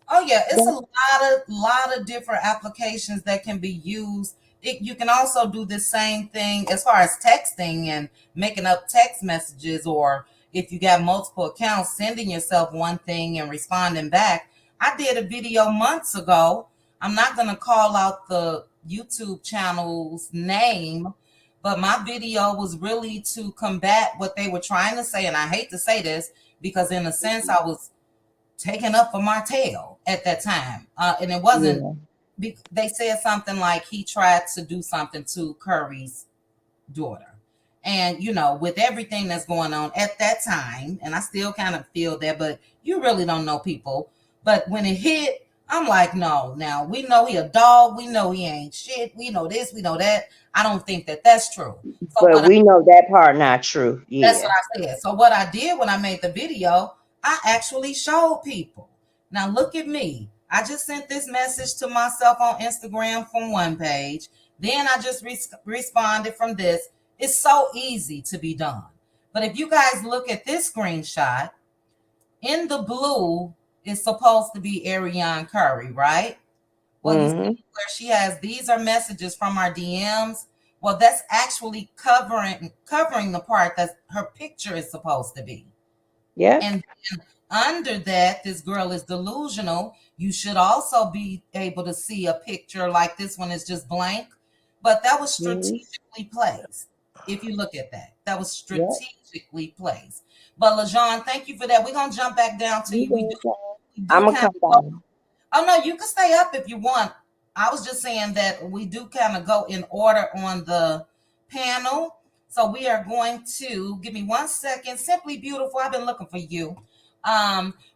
Oh yeah, it's a That- lot of different applications that can be used. You can also do the same thing as far as texting and making up text messages, or if you got multiple accounts, sending yourself one thing and responding back. I did a video months ago. I'm not gonna call out the YouTube channel's name, but my video was really to combat what they were trying to say, and I hate to say this because in a sense I was taken up for Martell at that time. And it wasn't, yeah. they said something like he tried to do something to Curry's daughter. And, with everything that's going on at that time, and I still kind of feel that, but you really don't know people. But when it hit, I'm like, no, now we know he a dog. We know he ain't shit. We know this, we know that. I don't think that that's true. So But we know that part not true. that's Yeah. what I said. So what I did when I made the video, I actually showed people. Now look at me. I just sent this message to myself on Instagram from one page. Then I just responded from this. It's so easy to be done. But if you guys look at this screenshot, in the blue is supposed to be Ariana Curry, right? Well, you see where she has, these are messages from our DMs. Well, that's actually covering the part that her picture is supposed to be. Yeah. And under that, this girl is delusional. You should also be able to see a picture like this one is just blank. But that was strategically placed. If you look at that, that was strategically placed. But LaJean, thank you for that. We're gonna jump back down to you. We do I'm gonna come down. Oh no, you can stay up if you want. I was just saying that we do kind of go in order on the panel. So we are going to, give me 1 second. Simply Beautiful, I've been looking for you.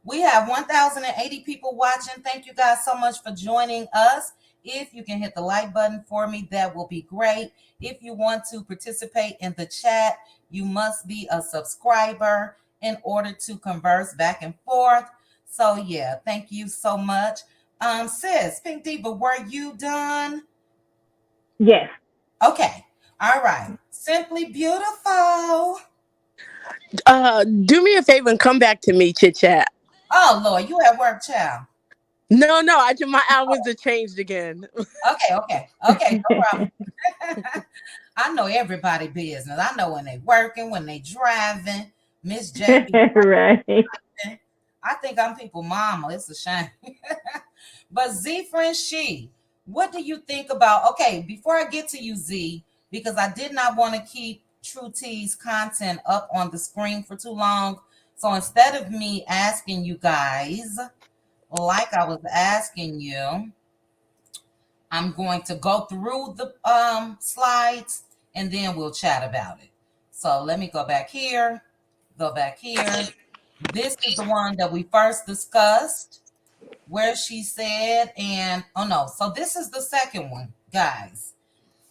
We have 1,080 people watching. Thank you guys so much for joining us. If you can hit the like button for me, that will be great. If you want to participate in the chat, you must be a subscriber in order to converse back and forth. So yeah, thank you so much. Sis, Pink Diva, were you done? Yes. Okay. All right. Simply Beautiful. Do me a favor and come back to me, Chit Chat. Oh Lord, you at work, child. No, my hours have changed again. Okay, no problem. I know everybody business. I know when they working, when they driving. Miss J. Right. I think I'm people mama. It's a shame. But Z friend she, what do you think about? Okay, before I get to you, Z, because I did not want to keep True T's content up on the screen for too long. So instead of me asking you guys, like I was asking you, I'm going to go through the slides and then we'll chat about it. So let me go back here. This is the one that we first discussed where she said, and oh no, so this is the second one, guys.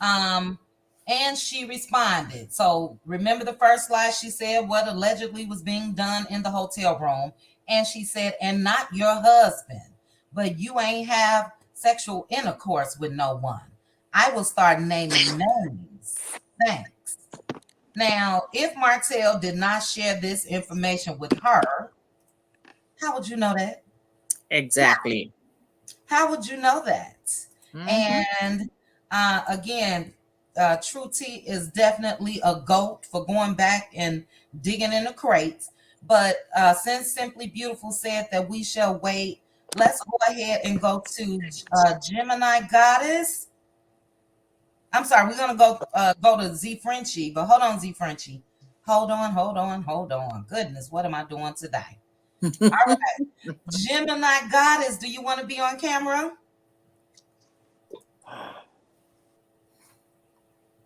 And she responded. So remember the first slide, she said what allegedly was being done in the hotel room. And she said, and not your husband, but you ain't have sexual intercourse with no one. I will start naming names. Thanks. Now, if Martel did not share this information with her, how would you know that? Exactly. How would you know that? Mhm. And again, True T is definitely a goat for going back and digging in the crates. But since Simply Beautiful said that we shall wait, let's go ahead and go to Gemini Goddess. I'm sorry, we're gonna go to Z Frenchie, but hold on, Z Frenchie. Hold on. Goodness, what am I doing today? All right. Gemini Goddess, do you want to be on camera?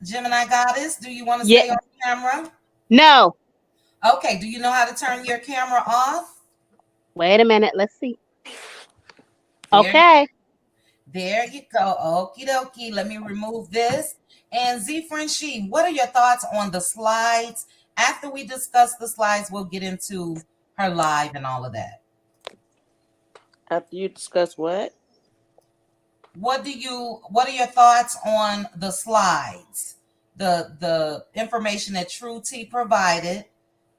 Gemini Goddess, do you want to stay on camera? No. Okay, do you know how to turn your camera off? Wait a minute. Let's see. Okay. There you go. Okie dokie. Let me remove this. And Z Frenchie, what are your thoughts on the slides? After we discuss the slides, we'll get into her live and all of that. After you discuss what? What are your thoughts on the slides? The information that True T provided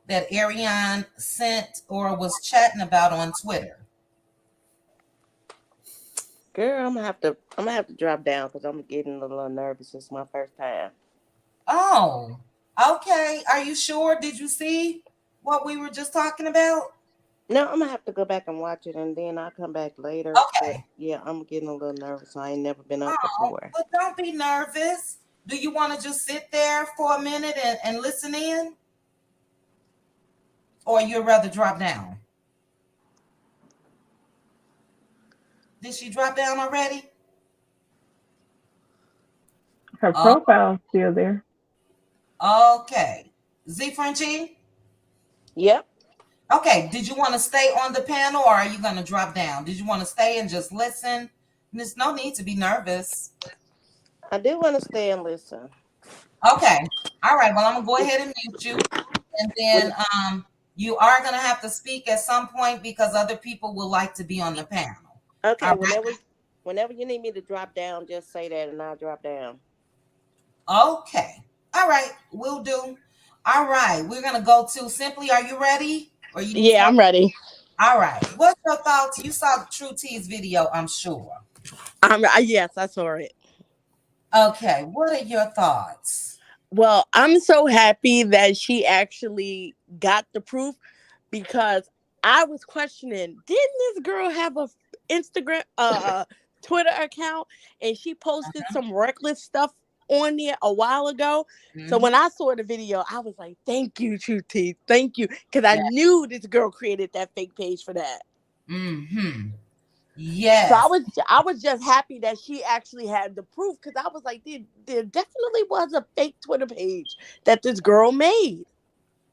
that Arionne sent or was chatting about on Twitter. Girl, I'm gonna have to drop down because I'm getting a little nervous. It's my first time. Oh, okay. Are you sure? Did you see what we were just talking about? No, I'm gonna have to go back and watch it, and then I'll come back later. Okay. But yeah, I'm getting a little nervous. I ain't never been up Oh, before. but don't be nervous. Do you want to just sit there for a minute and listen in? Or you'd rather drop down? Did she drop down already? Her profile's still there. Okay. Z Frenchie? Yep. Okay, did you want to stay on the panel or are you going to drop down? Did you want to stay and just listen? There's no need to be nervous. I do want to stay and listen. Okay. All right. Well, I'm going to go ahead and mute you. And then you are going to have to speak at some point because other people would like to be on the panel. Okay, All right. whenever you need me to drop down, just say that and I'll drop down. Okay. All right. We'll do. All right. We're going to go to Simply. Are you ready? Or you need Yeah, I'm ready. All right. What's your thoughts? You saw True T's video, I'm sure. Yes, I saw it. Okay. What are your thoughts? Well, I'm so happy that she actually got the proof because I was questioning, didn't this girl have a Instagram, Twitter account, and she posted some reckless stuff on there a while ago? So when I saw the video, I was like, thank you, True T. Thank you. Because I knew this girl created that fake page for that. Mm-hmm. Yes. So I was just happy that she actually had the proof because I was like, there definitely was a fake Twitter page that this girl made.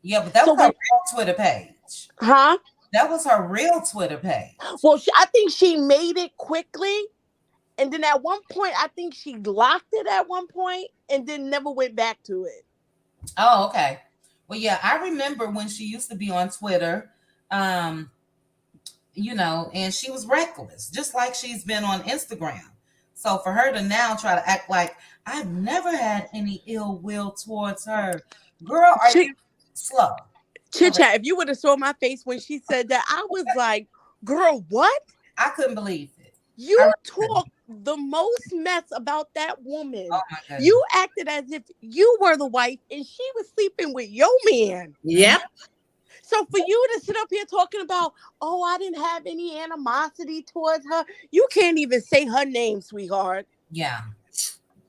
Yeah, but that was her real Twitter page. Huh? That was her real Twitter page. Well, I think she made it quickly. And then at one point, I think she locked it at one point and then never went back to it. Oh, okay. Well, yeah, I remember when she used to be on Twitter, you know, and she was reckless, just like she's been on Instagram. So for her to now try to act like I've never had any ill will towards her, girl, are you slow? Chit Chat, if you would have saw my face when she said that, I was like, girl, what? I couldn't believe it. You talk the most mess about that woman. Oh my goodness. You acted as if you were the wife and she was sleeping with your man. Yep. So for you to sit up here talking about, oh, I didn't have any animosity towards her. You can't even say her name, sweetheart. Yeah.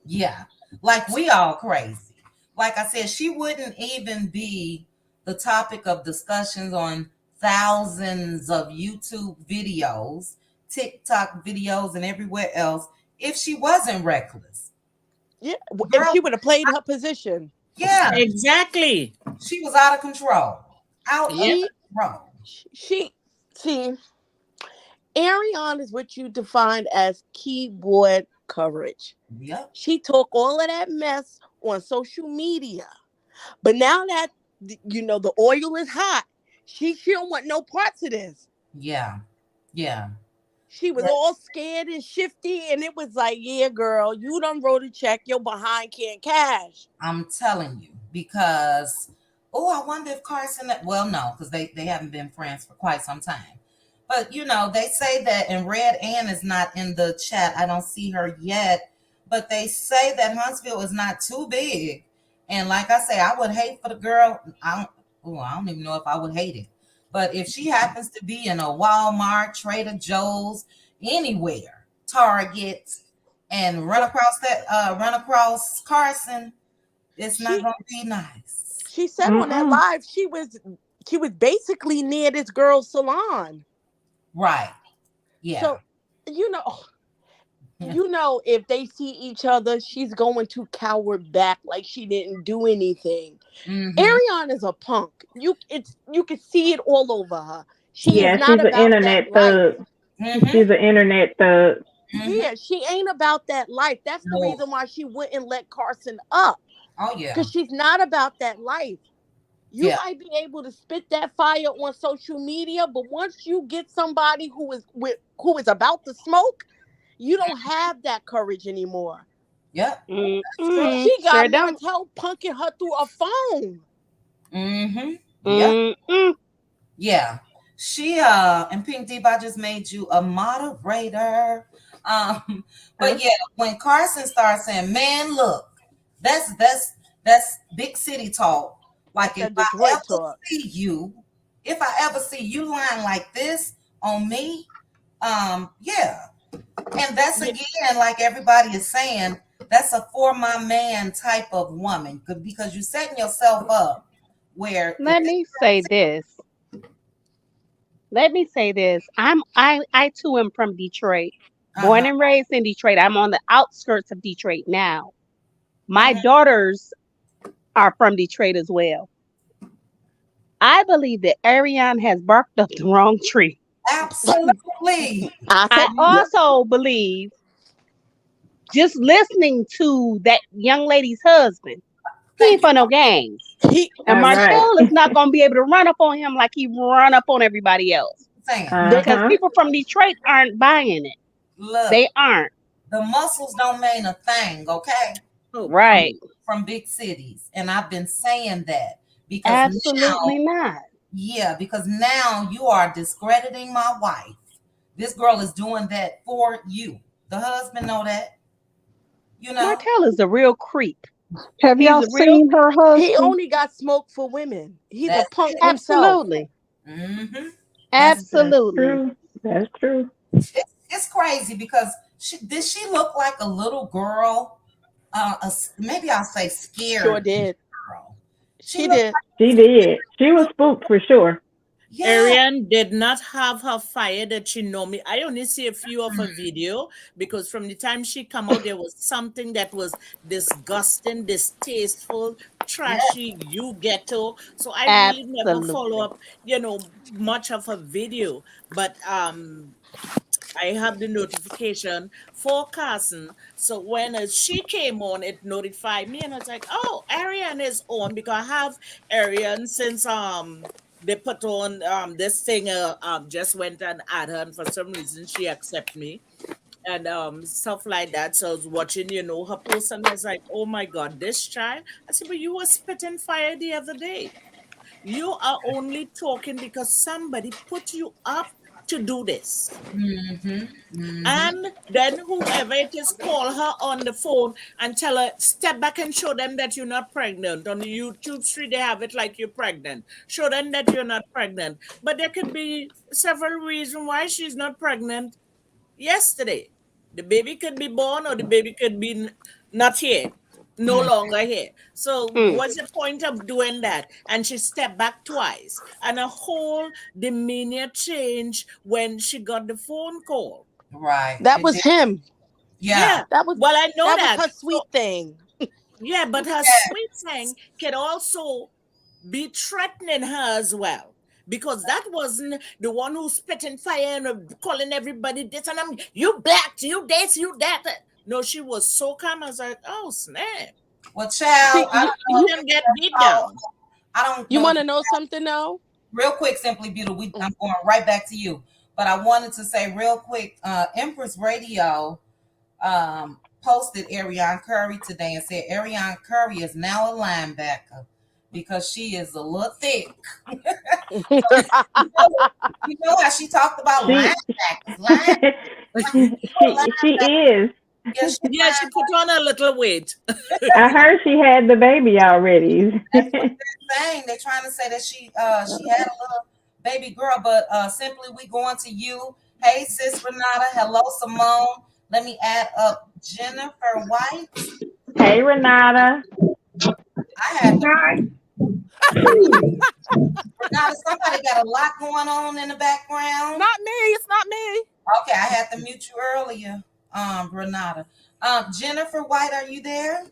Yeah. Like we all crazy. Like I said, she wouldn't even be the topic of discussions on thousands of YouTube videos, TikTok videos, and everywhere else if she wasn't reckless. Yeah. Girl, if she would have played her position. Yeah. Exactly. She was out of control. Out of control. See, Ariane is what you defined as keyboard coverage. Yep. She took all of that mess on social media. But now that, you know, the oil is hot, she don't want no parts of this. Yeah. Yeah. She was all scared and shifty, and it was like, yeah, girl, you done wrote a check. Your behind can't cash. I'm telling you, because, I wonder if Carson, well, no, because they haven't been friends for quite some time. But, you know, they say that, and Red Ann is not in the chat. I don't see her yet. But they say that Huntsville is not too big. And like I say, I would hate for the girl. I don't even know if I would hate it. But if she happens to be in a Walmart, Trader Joe's, anywhere, Target, and run across Carson, it's not gonna be nice. She said on that live she was basically near this girl's salon. Right. Yeah. So you know, if they see each other, she's going to cower back like she didn't do anything. Ariane is a punk. You can see it all over her. She's an internet thug. She's an internet thug. Yeah, she ain't about that life. That's the reason why she wouldn't let Carson up. Oh yeah. Because she's not about that life. You might be able to spit that fire on social media, but once you get somebody who is about to smoke, you don't have that courage anymore. Yep. She got Martel punking her through a phone. Yep. Yeah. She and Pink Deep, I just made you a moderator. But yeah, when Carson starts saying, "Man, look, that's big city talk." Like if I ever see you lying like this on me, yeah. And that's again, like everybody is saying, that's a for my man type of woman, because you're setting yourself up where. Let me say this. I too am from Detroit, born and raised in Detroit. I'm on the outskirts of Detroit now. My daughters are from Detroit as well. I believe that Ariane has barked up the wrong tree. Absolutely. I Mhm. also believe, just listening to that young lady's husband, he ain't Thank you. for no games. He And All right. Martell is not going to be able to run up on him like he run up on everybody else. Saying, they Because Uh-huh. people from Detroit aren't buying it. look, They aren't. the muscles don't mean a thing, okay? Oh, Right. please. From big cities. And I've been saying that because now, Absolutely not. yeah, because now you are discrediting my wife. This girl is doing that for you. The husband know that, you know. Martell is a real creep. Have He's y'all a real, seen her he husband? only got smoke for women. He's a That's punk it. himself. absolutely. Mm-hmm. That's That's Absolutely. true. That's true. it's crazy because she look like a little girl? Maybe I'll say Sure scared did. girl. She She looked did. like She did. She was spooked for sure. yeah. Ariane did not have her fire that she normally. I only see a few of her video because from the time she come out, there was something that was disgusting, distasteful, Yeah. trashy, you ghetto. So I really never follow Absolutely. up, much of her video. But I have the notification for Carson. So when she came on, it notified me, and I was like, "Oh, Ariane is on," because I have Ariane since they put on this thing. Just went and add her, and for some reason she accept me and stuff like that. So I was watching, her post, and I was like, "Oh my God, this child!" I said, "But you were spitting fire the other day. You are only talking because somebody put you up to do this." Mm-hmm. Mm-hmm. And then whoever it is, call her on the phone and tell her, step back and show them that you're not pregnant. On the YouTube street, they have it like you're pregnant. Show them that you're not pregnant. But there could be several reasons why she's not pregnant yesterday. The baby could be born or the baby could be not here, no Mm. longer here. So Mm. what's the point of doing that? And she stepped back twice. And a whole demeanor change when she got the phone call. Right. That It was did. him. Yeah. Yeah. That was Well, I know that was that. her So sweet thing. yeah, but her sweet thing can also be threatening her as well. Because that wasn't the one who spitting fire and calling everybody this and you black, you this, you that. No, she was so calm. I was like, oh snap. Well, child, See, I you don't know She if you you didn't get beat saw. down. I don't you know if want to know something though? real quick, Simply Beautiful. I'm going right back to you. But I wanted to say real quick, Empress Radio posted Ariana Curry today and said Ariana Curry is now a linebacker because she is a little thick. You know, you know how she talked about She linebackers, she is. yeah, she Yeah, she put on a little weight. I heard she had the baby already. that's what they're saying. They're trying to say that she had a little baby girl, but simply we going to you. Hey sis Renata, hello Simone. Let me add up Jennifer White. Hey Renata. I had to Renata, somebody got a lot going on in the background. Not me. It's not me. Okay, I had to mute you earlier, Renata. Jennifer White, are you there?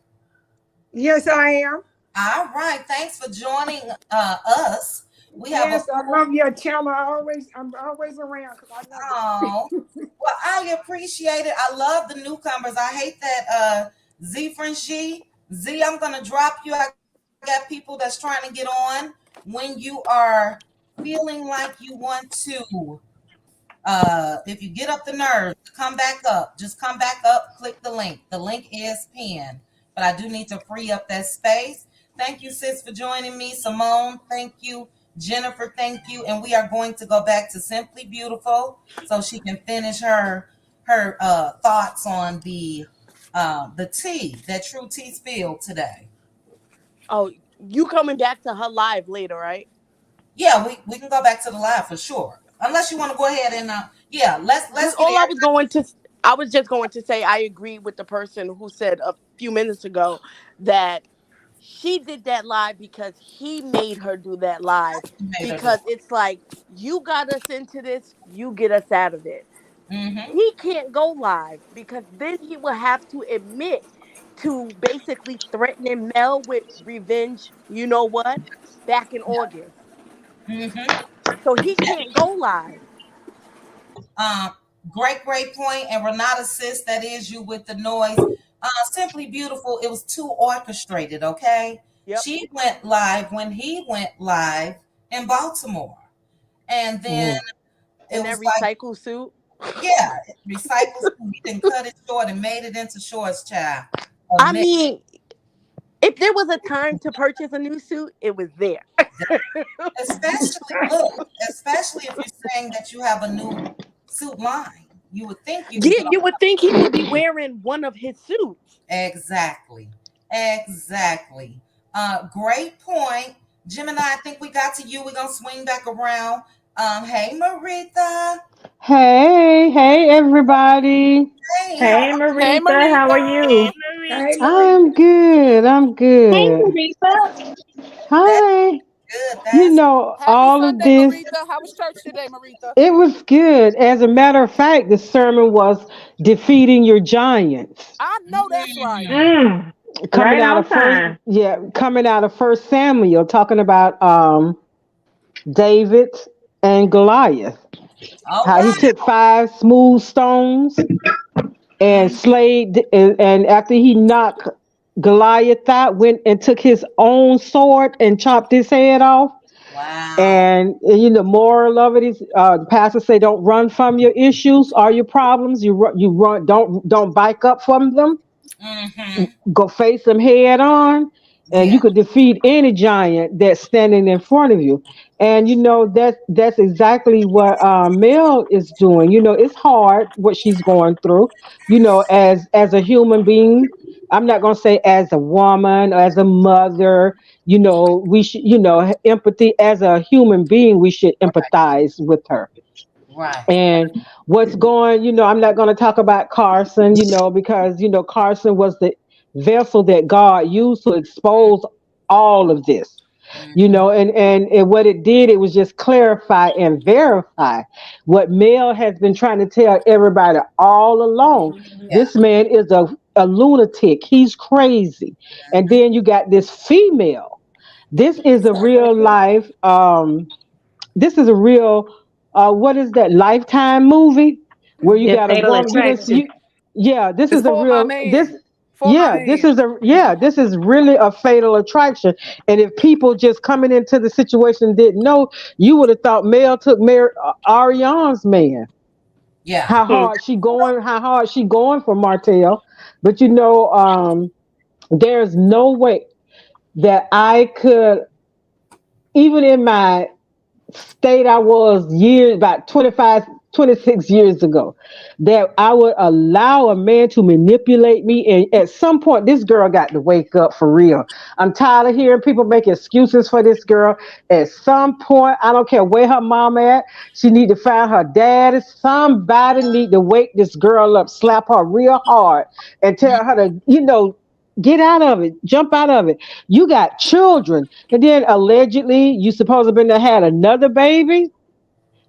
Yes, I am. All right, thanks for joining us. We have a Yes, I love your channel. I'm always around because I love oh, well, I appreciate it. I love the newcomers. I hate that Z French Z, I'm gonna drop you. I got people that's trying to get on. When you are feeling like you want to if you get up the nerves, come back up. Just come back up, click the link. The link is pinned. But I do need to free up that space. Thank you, sis, for joining me. Simone, thank you. Jennifer, thank you. And we are going to go back to Simply Beautiful so she can finish her thoughts on the tea that True Tea spilled today. Oh, you coming back to her live later, right? Yeah, we can go back to the live for sure. Unless you want to go ahead and yeah, let's Just get all I everybody. was going to I was just going to say I agree with the person who said a few minutes ago that she did that live because he made her do that live, Made her do because it's like, you got us into this, you get us out of it. it. Mm-hmm. He can't go live because then he will have to admit to basically threatening Mel with revenge, you know what, back in August. Mm-hmm. So he can't go live. Um, great point. And Renata sis, that is you with the noise. Simply beautiful. It was too orchestrated. Okay, Yep. she went live when he went live in Baltimore, and then Mm. it In that was like, recycle suit. yeah, recycles. We didn't cut it short and made it into shorts, child. A I mix. mean, if there was a time to purchase a new suit, it was there. Especially look, especially if you're saying that you have a new suit line, you would think you could Yeah, go. you would think he would be wearing one of his suits. Exactly. Exactly. Great point. Gemini, I think we got to you. We're gonna swing back around. Hey Maritha. Hey, everybody. Hey, how Hey, are Hey, Marita, how are Marita. you? Hey, Hey, Marita. Marie. I'm good. I'm Hey, good. Marisa. that's Hi. good? You That's know, Happy all of Sunday, this, Marita. How was church today, Marita? it was good. As a matter of fact, the sermon was defeating your giants. I know that's right. mm, Mm, Coming right out on of first, time. yeah, coming out of First Samuel, talking about David and Goliath. all How he right. took 5 smooth stones and Mm, slayed, and after he knocked Goliath out, went and took his own sword and chopped his head off. wow. And you know, moral of it is, the pastor say, don't run from your issues or your problems. You run. Don't bike up from them. Mm-hmm. Go face them head on, and you Yeah. could defeat any giant that's standing in front of you. And you know that's exactly what Mel is doing. You know, it's hard what she's going through. You know, as a human being, I'm not gonna say as a woman or as a mother. You know, we should, you know, empathy as a human being. We should empathize with her. Right. And what's going, you know, I'm not going to talk about Carson, you know, because, you know, Carson was the vessel that God used to expose all of this, you Mm-hmm. know, and what it did, it was just clarify and verify what Mel has been trying to tell everybody all along. Yeah. This man is a lunatic. He's crazy. And then you got this female. This is a real life. This is a real what is that Lifetime movie where you Mm-hmm. Yeah, got a fatal woman you didn't attraction. you yeah this It's is a for my real this man. For my yeah this man. is a yeah this is really a fatal attraction. And if people just coming into the situation didn't know, you would have thought Mel took Arionne's man. Yeah. Hmm. How hard she going for Martell. But you know, there's no way that I could, even in my state I was years, about 25, 26 years ago, that I would allow a man to manipulate me. And at some point, this girl got to wake up for real. I'm tired of hearing people make excuses for this girl. At some point, I don't care where her mom at, she need to find her dad. Somebody need to wake this girl up, slap her real hard, and tell her to, you know, get out of it, jump out of it. You got children, and then allegedly you supposed to been to had another baby.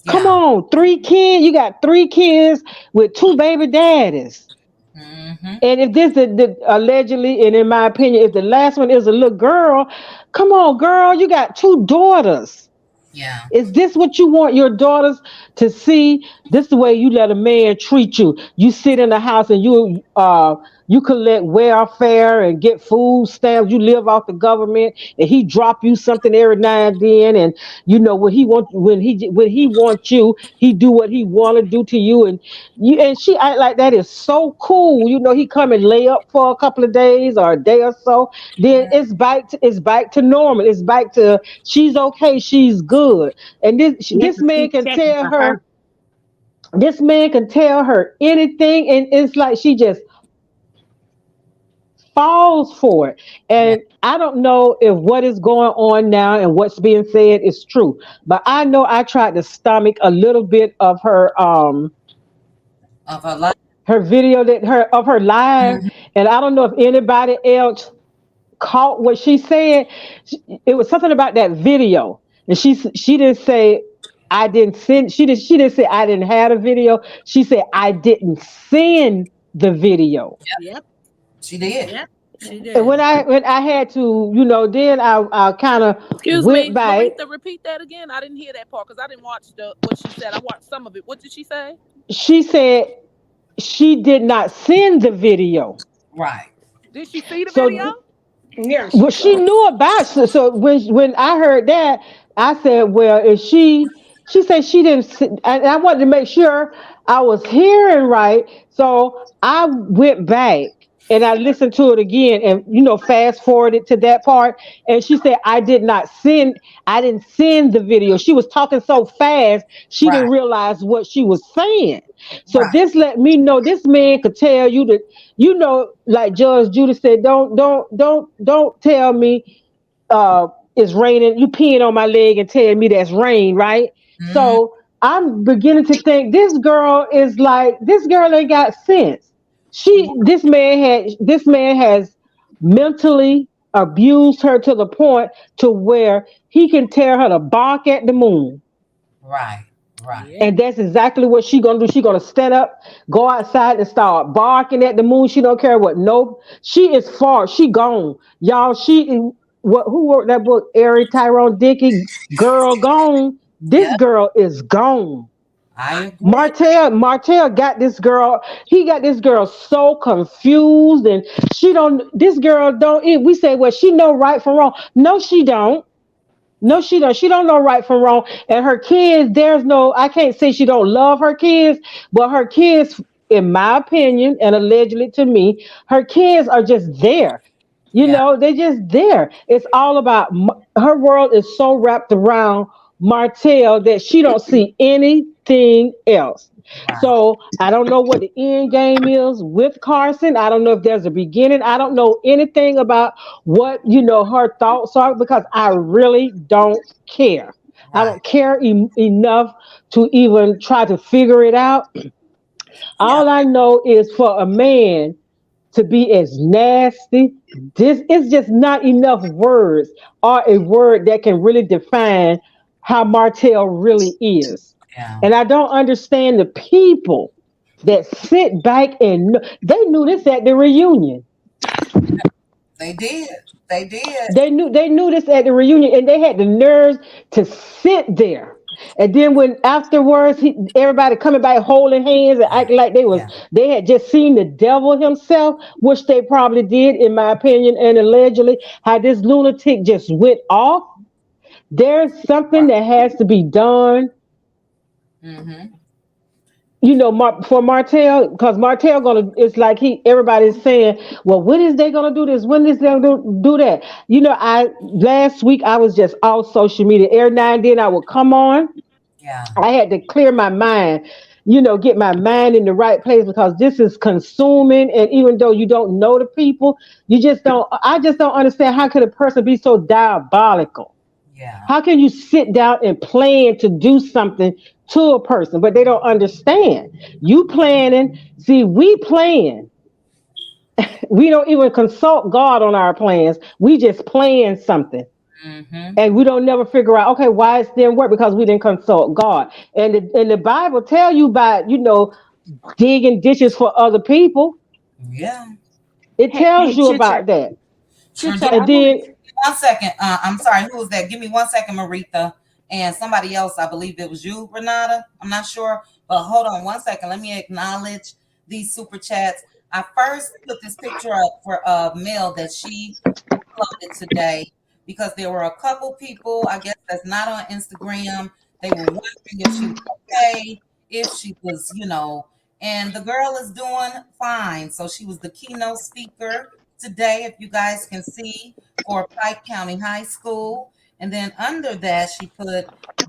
Come Yeah. on, 3 kids. You got 3 kids with 2 baby daddies. Mm-hmm. And if this is allegedly, and in my opinion, if the last one is a little girl, come on, girl, you got 2 daughters. Yeah. Is this what you want your daughters to see? This the way you let a man treat you. You sit in the house and you collect welfare and get food stamps. You live off the government, and he drop you something every now and then. And you know when he wants you, he do what he want to do to you. And she act like that is so cool. You know, he come and lay up for a couple of days or a day or so. Then it's back to normal. It's back to she's okay, she's good. And You have this to man keep can checking tell for her. her, this man can tell her anything, and it's like she just falls for it. Yeah. And I don't know if what is going on now and what's being said is true, but I know I tried to stomach a little bit of Of her life. her video, that her of her live. Mhm. And I don't know if anybody else caught what she said. It was something about that video, and she didn't say I didn't send. She didn't say I didn't have a video. She said I didn't send the video. Yep. Yep. She did. Yep. She And when did. I had to, then I kind of Excuse went me, back. Maritha, repeat that again. I didn't hear that part because I didn't watch the what she said. I watched some of it. What did she say? She said she did not send the video. Right. Did she see the video? So Yeah, she well, she said. knew about. So when I heard that, I said, "Well, if she said she didn't," and I wanted to make sure I was hearing right. So I went back and I listened to it again, and fast forwarded to that part. And she said, I didn't send the video. She was talking so fast, she didn't Right. realize what she was saying. So Right. this let me know this man could tell you that, like Judge Judy said, don't tell me uh it's raining. You peeing on my leg and telling me that's rain, right? Mm-hmm. So I'm beginning to think this girl ain't got sense. This man has mentally abused her to the point to where he can tear her to bark at the moon. Right. Right. Yeah. And that's exactly what she gonna do. She gonna stand up, go outside, and start barking at the moon. She don't care what. Nope. She is far. She gone, y'all. What? Who wrote that book? Ari Tyrone Dickey. Girl gone. This Yep. girl is gone. I agree. Martell got this girl. He got this girl so confused, and she don't. This girl don't. We say, well, she know right from wrong. No, she don't. No, she don't. She don't know right from wrong. And her kids, there's no. I can't say she don't love her kids, but her kids, in my opinion, and allegedly to me, her kids are just there. Yeah. They're just there. It's all about her world is so wrapped around Martell that she don't see anything else. Right. So I don't know what the end game is with Carson. I don't know if there's a beginning. I don't know anything about what her thoughts are because I really don't care. I Right. don't care enough to even try to figure it out. Yeah. All I know is for a man to be as nasty. This is just not enough words or a word that can really define how Martell really is. Yeah. And I don't understand the people that sit back and they knew this at the reunion. They did. They did. They knew this at the reunion, and they had the nerves to sit there. And then when afterwards, everybody coming back holding hands and acting like Yeah. they had just seen the devil himself, which they probably did, in my opinion, and allegedly, how this lunatic just went off. There's something Right. that has to be done, Mm-hmm. for Martell, because Martell gonna. It's like everybody's saying, well, when is they gonna do this? When is they gonna do that? I last week I was just off social media. Every now and then I would come on. Yeah. I had to clear my mind, get my mind in the right place because this is consuming. And even though you don't know the people, you just don't. I just don't understand how could a person be so diabolical. Yeah. How can you sit down and plan to do something to a person, but they don't understand? You planning, see, we plan. We don't even consult God on our plans. We just plan something. Mm-hmm. And we don't never figure out, okay, why it didn't work because we didn't consult God. And the Bible tell you about, digging ditches for other people. Yeah. It Hey, tells you Chit about Chat. that. Sure Chit do. Chat, And I wanted then to. 1 second. I'm sorry. Who was that? Give me 1 second, Maritha. And somebody else, I believe it was you, Renata. I'm not sure. But hold on 1 second. Let me acknowledge these super chats. I first put this picture up for a mail that she uploaded today because there were a couple people, I guess, that's not on Instagram. They were wondering if she was okay, if she was, and the girl is doing fine. So she was the keynote speaker today, if you guys can see, for Pike County High School. And then under that, she put,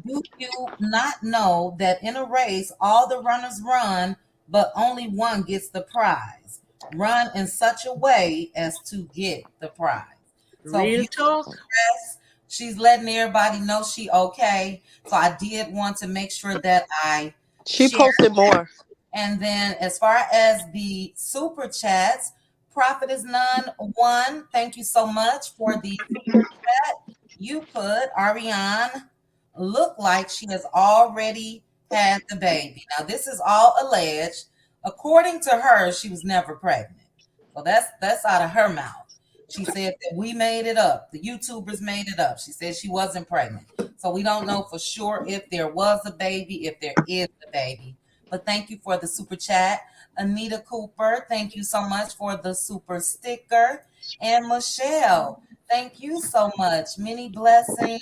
do you not know that in a race, all the runners run, but only one gets the prize? Run in such a way as to get the prize. So Real beautiful talk. dress. She's letting everybody know she okay. So I did want to make sure that I She share. posted more. And then as far as the super chats, Profit is none one. Thank you so much for the super chat. You put Ariane look like she has already had the baby. Now this is all alleged. According to her, she was never pregnant. So that's out of her mouth. She said that we made it up. The YouTubers made it up. She said she wasn't pregnant. So we don't know for sure if there was a baby, if there is a baby. But thank you for the super chat. Anita Cooper, thank you so much for the super sticker. And Michelle, thank you so much. Many blessings,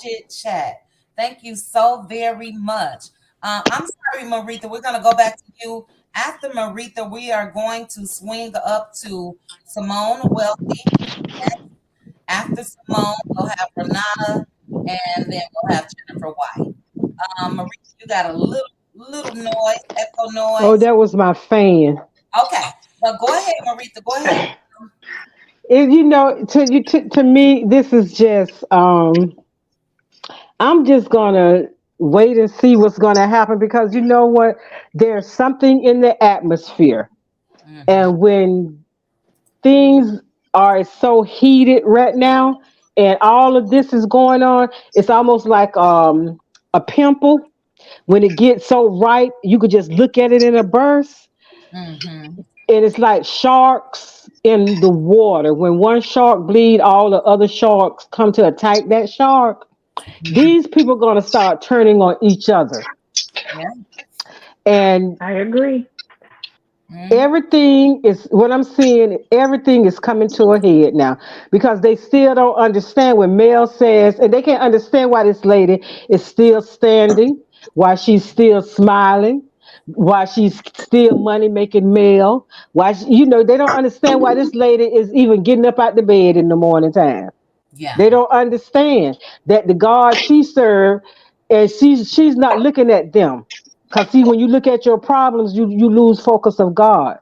Chit Chat. Thank you so very much. I'm sorry, Maritha. We're going to go back to you. After Maritha, we are going to swing up to Simone Wealthy. After Simone, we'll have Renata, and then we'll have Jennifer White. Maritha, you got a little noise, echo Oh, noise. that was my fan. Okay, but go ahead, Maritha. Go ahead. To me, this is just I'm just gonna wait and see what's gonna happen, because you know what? There's something in the atmosphere. Mm-hmm. And when things are so heated right now and all of this is going on, it's almost like a pimple. When it gets so ripe, you could just look at it in a burst. Mm-hmm. And it's like sharks in the water. When one shark bleed, all the other sharks come to attack that shark. Mm-hmm. These people are going to start turning on each other. Yeah. And I agree. Mm-hmm. everything is what I'm seeing, everything is coming to a head now, because they still don't understand when Mel says, and they can't understand why this lady is still standing, why she's still smiling, why she's still money making Mel, they don't understand why this lady is even getting up out the bed in the morning time. Yeah. They don't understand that the God she served, and she's not looking at them. Cause see, when you look at your problems, you lose focus of God.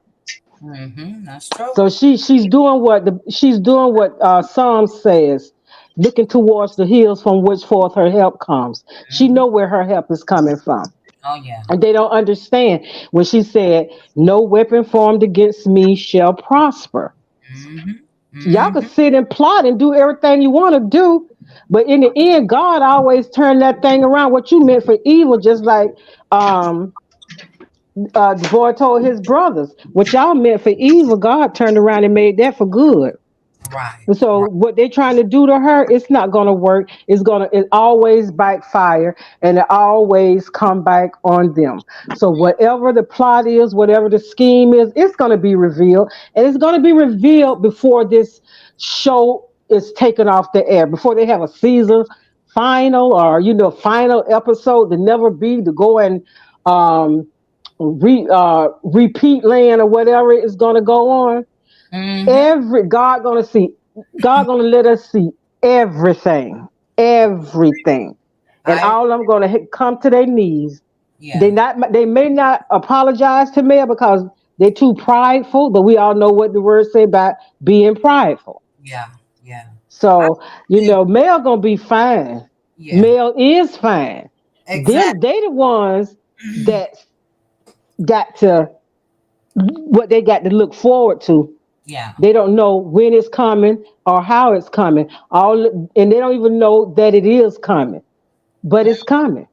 Mm-hmm. That's true. So she's doing what Psalm says, looking towards the hills from which forth her help comes. She Mm-hmm. know where her help is coming from. Oh yeah. And they don't understand when she said, "No weapon formed against me shall prosper." Mm-hmm. Y'all can Mm-hmm. sit and plot and do everything you want to do, but in the end, God always turned that thing around. What you meant for evil, just like um, the boy told his brothers, what y'all meant for evil, God turned around and made that for good. Right. And so Right. what they're trying to do to her, it's not gonna work. It always backfire, and it always come back on them. So whatever the plot is, whatever the scheme is, it's gonna be revealed. And it's gonna be revealed before this show is taken off the air, before they have a season final, or final episode to never be, to go and um repeat land or whatever is gonna go on. Mm-hmm. God gonna let us see everything, and I all I'm gonna come to their knees. yeah. They may not apologize to me because they're too prideful, but we all know what the words say about being prideful. Yeah. Yeah. I So do. Mel gonna be fine. Yeah. Mel is fine. Exactly. They the ones that got to what they got to look forward to. Yeah. They don't know when it's coming or how it's coming. And they don't even know that it is coming, but it's coming.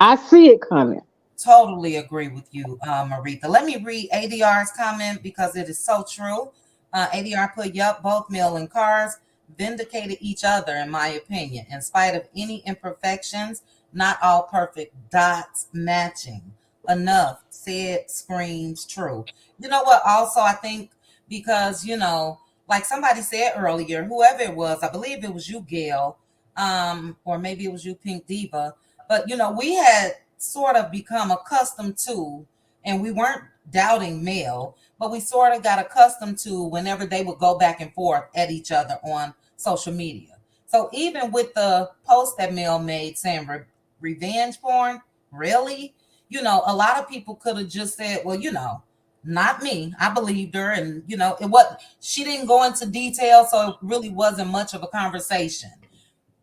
I see it coming. Totally agree with you, Maritha. Let me read ADR's comment because it is so true. ADR put, yup, both Mill and Cars vindicated each other, in my opinion, in spite of any imperfections, not all perfect dots matching. Enough said screams true. You know what? Also, I think because, like somebody said earlier, whoever it was, I believe it was you, Gail, or maybe it was you, Pink Diva, but we had sort of become accustomed to, and we weren't doubting Mel, but we sort of got accustomed to whenever they would go back and forth at each other on social media. So even with the post that Mel made saying revenge porn, really, a lot of people could have just said, well, not me. I believed her, and she didn't go into detail, so it really wasn't much of a conversation.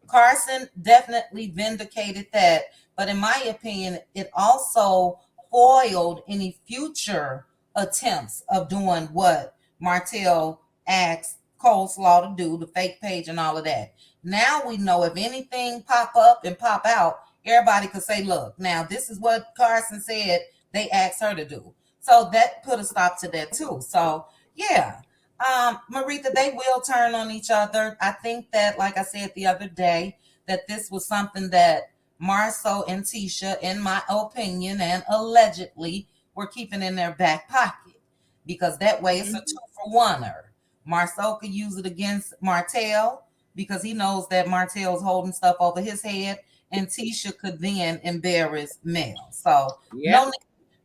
Carson definitely vindicated that, but in my opinion, it also foiled any future attempts of doing what Martell asked Coleslaw to do, the fake page and all of that. Now we know if anything pop up and pop out, everybody could say, look, now this is what Carson said they asked her to do. So that put a stop to that too. So yeah. Marita, they will turn on each other. I think that, like I said the other day, that this was something that Marceau and Tisha, in my opinion, and allegedly, were keeping in their back pocket, because that way it's a 2-for-1er. Marceau could use it against Martel because he knows that Martel's holding stuff over his head, and Tisha could then embarrass Mel. So Yeah.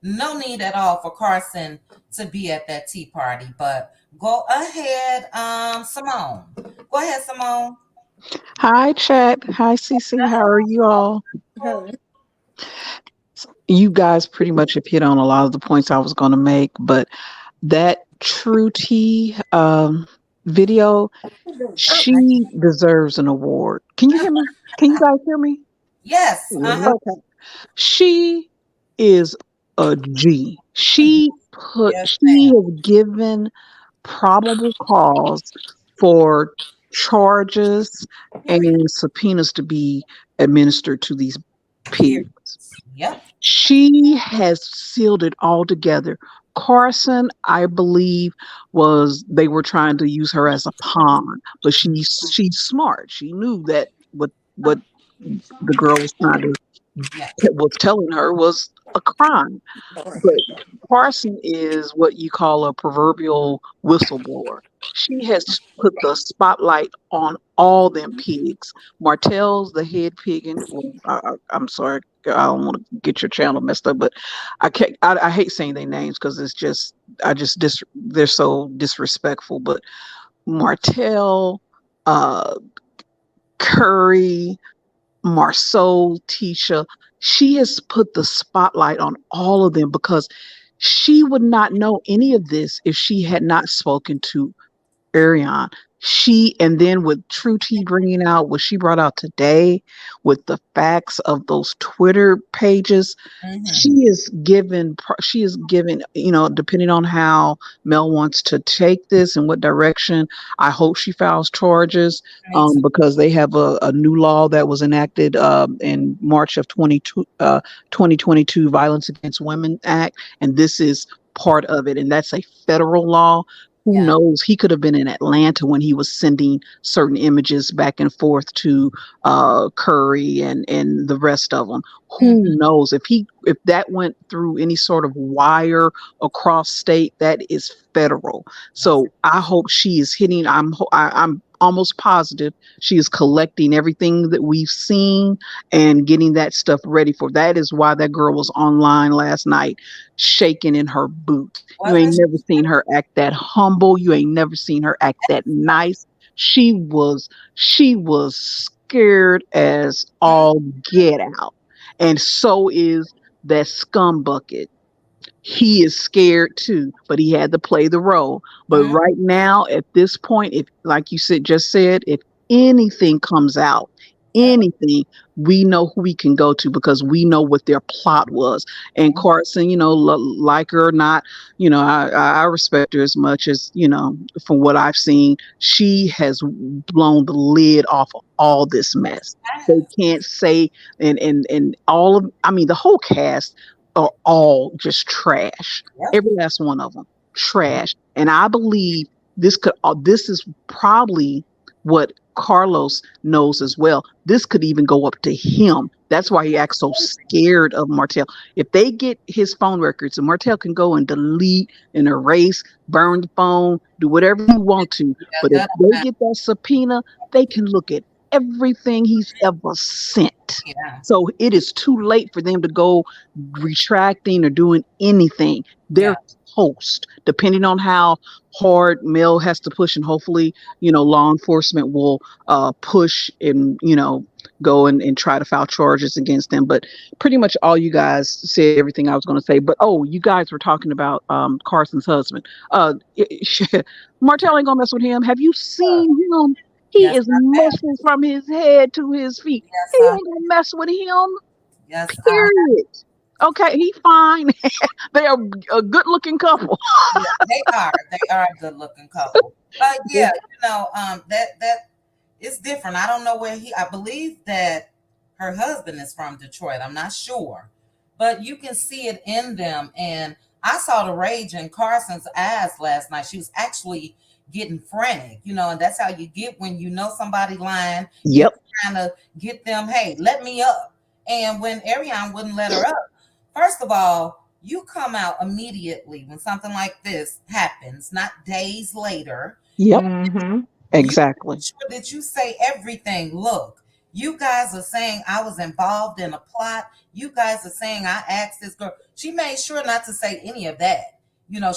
no need at all for Carson to be at that tea party. But go ahead, Simone. Go ahead, Simone. Hi, Chat. Hi, Cece. How are you all? You guys pretty much have hit on a lot of the points I was going to make, but that True Tea video, she deserves an award. Can you hear me? Can you guys hear me? Yes. Okay. She is a G. She Yes, has given probable cause for charges and subpoenas to be administered to these pigs. Yep. She has sealed it all together. Carson, I believe, they were trying to use her as a pawn, but she's smart. She knew that what the girl was telling her was a crime. But Carson is what you call a proverbial whistleblower. She has put the spotlight on all them pigs. Martell's the head pig, and well, I'm sorry, I don't want to get your channel messed up, but I can't. I hate saying their names because it's just they're so disrespectful. But Martell, uh, Curry, Marceau, Tisha, she has put the spotlight on all of them because she would not know any of this if she had not spoken to Ariane. And then with True Tea bringing out what she brought out today with the facts of those Twitter pages, she is given, depending on how Mel wants to take this and what direction, I hope she files charges because they have a new law that was enacted in March of 2022, Violence Against Women Act, and this is part of it, and that's a federal law. Who knows? He could have been in Atlanta when he was sending certain images back and forth to Curry and the rest of them. Who knows? If that went through any sort of wire across state, that is federal. So I hope she is hitting. I'm almost positive she is collecting everything that we've seen and getting that stuff ready for. That is why that girl was online last night shaking in her boots. You ain't never seen her act that humble. You ain't never seen her act that nice. She was scared as all get out. And so is that scum bucket. He is scared too, but he had to play the role. But right now, at this point, if, like you just said, if anything comes out, anything, we know who we can go to because we know what their plot was. And Carson, like her or not, I respect her as much as, from what I've seen, she has blown the lid off of all this mess. They can't say, and all of, the whole cast are all just trash. Every last one of them, trash. And I believe this is probably what Carlos knows as well. This could even go up to him. That's why he acts so scared of Martel. If they get his phone records, and Martel can go and delete and erase, burn the phone, do whatever he want to. But if they get that subpoena, they can look at everything he's ever sent. So it is too late for them to go retracting or doing anything. They're toast, depending on how hard Mel has to push, and hopefully, law enforcement will push and, go and try to file charges against them. But pretty much all you guys said everything I was going to say. But you guys were talking about Carson's husband. Martell ain't gonna mess with him. Have you seen him? He is muscle from his head to his feet. He ain't gonna mess with him. Yes. Period. Okay, he's fine. They are a good-looking couple. They are a good-looking couple. But that it's different. I don't know where I believe that her husband is from Detroit. I'm not sure, but you can see it in them. And I saw the rage in Carson's eyes last night. She was actually getting frantic, and that's how you get when you know somebody lying. Yep. You're trying to get them, hey, let me up. And when Ariane wouldn't let her up, first of all, you come out immediately when something like this happens, not days later. Yep. Mm-hmm. Exactly. Sure that you say everything. Look, you guys are saying I was involved in a plot. You guys are saying I asked this girl. She made sure not to say any of that.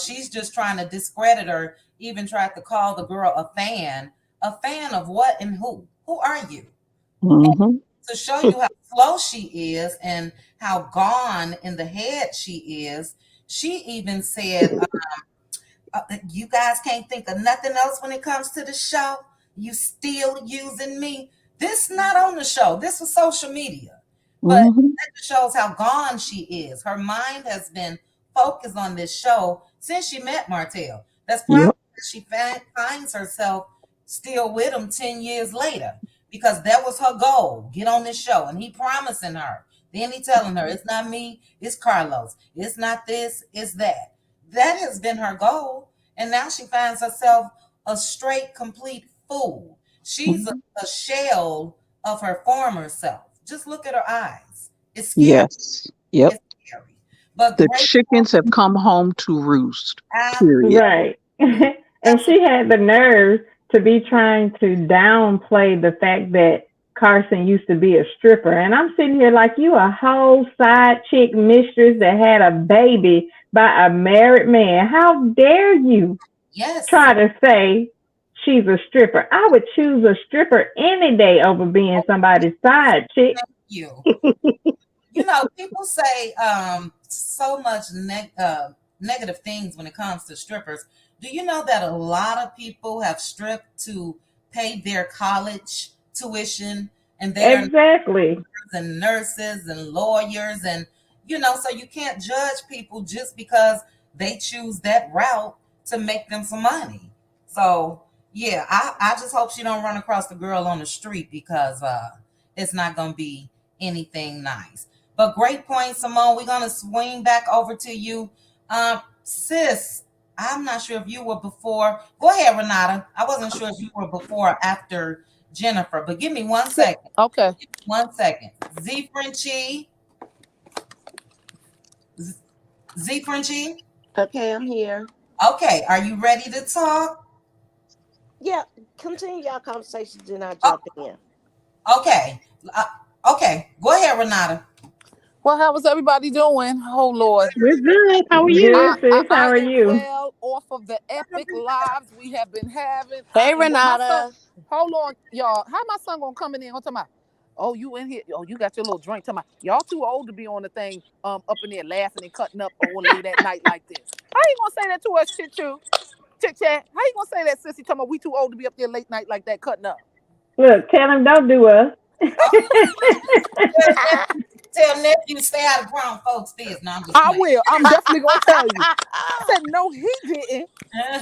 She's just trying to discredit her, even tried to call the girl a fan. A fan of what and who? Who are you? Mm-hmm. To show you how slow she is and how gone in the head she is, she even said, you guys can't think of nothing else when it comes to the show. You still using me. This not on the show. This was social media. But Mm-hmm. that just shows how gone she is. Her mind has been focused on this show since she met Martel. That's probably Yep. she finds herself still with him 10 years later, because that was her goal. Get on this show. And he promising her. Then he telling her, it's not me, it's Carlos. It's not this, it's that. That has been her goal. And now she finds herself a straight, complete fool. She's a shell of her former self. Just look at her eyes. It's scary. Yes. Yep. It's scary. But The great chickens have come home to roost. Ab- Period. Right. And she had the nerve to be trying to downplay the fact that Carson used to be a stripper. And I'm sitting here like, you a whole side chick mistress that had a baby by a married man. How dare you Yes. try to say she's a stripper? I would choose a stripper any day over being somebody's side chick. You. People say so much negative things when it comes to strippers. Do you know that a lot of people have stripped to pay their college tuition, and they're Exactly. and nurses and lawyers, and so you can't judge people just because they choose that route to make them some money. So yeah, I just hope she don't run across the girl on the street, because it's not gonna be anything nice. But great point, Simone. We're gonna swing back over to you. Sis, I'm not sure if you were before. Go ahead, Renata. I wasn't sure if you were before or after Jennifer, but give me 1 second. Okay. 1 second. Z Frenchie. Z Frenchie. Okay, I'm here. Okay, are you ready to talk? Yeah, continue y'all conversations and I'll jump in. Okay. Okay, go ahead, Renata. Well, how was everybody doing? Oh Lord. We're good. How are you? Good, sis. How are am you? well off of the epic lives we have been having. Hey, My son, Renata. hold on, y'all. How my son gonna come in here and talk about, oh, you in here? Oh, you got your little drink. Talking about, y'all too old to be on the thing up in there laughing and cutting up on late at night like this. How you gonna say that to us, Chit Chat? How you gonna say that, sissy? Talking about we too old to be up there late night like that cutting up. Look, tell him don't do us. Tell nephew stay out of grown folks' business. No, I'm just I playing. will. I'm definitely gonna tell you. I said no, he didn't.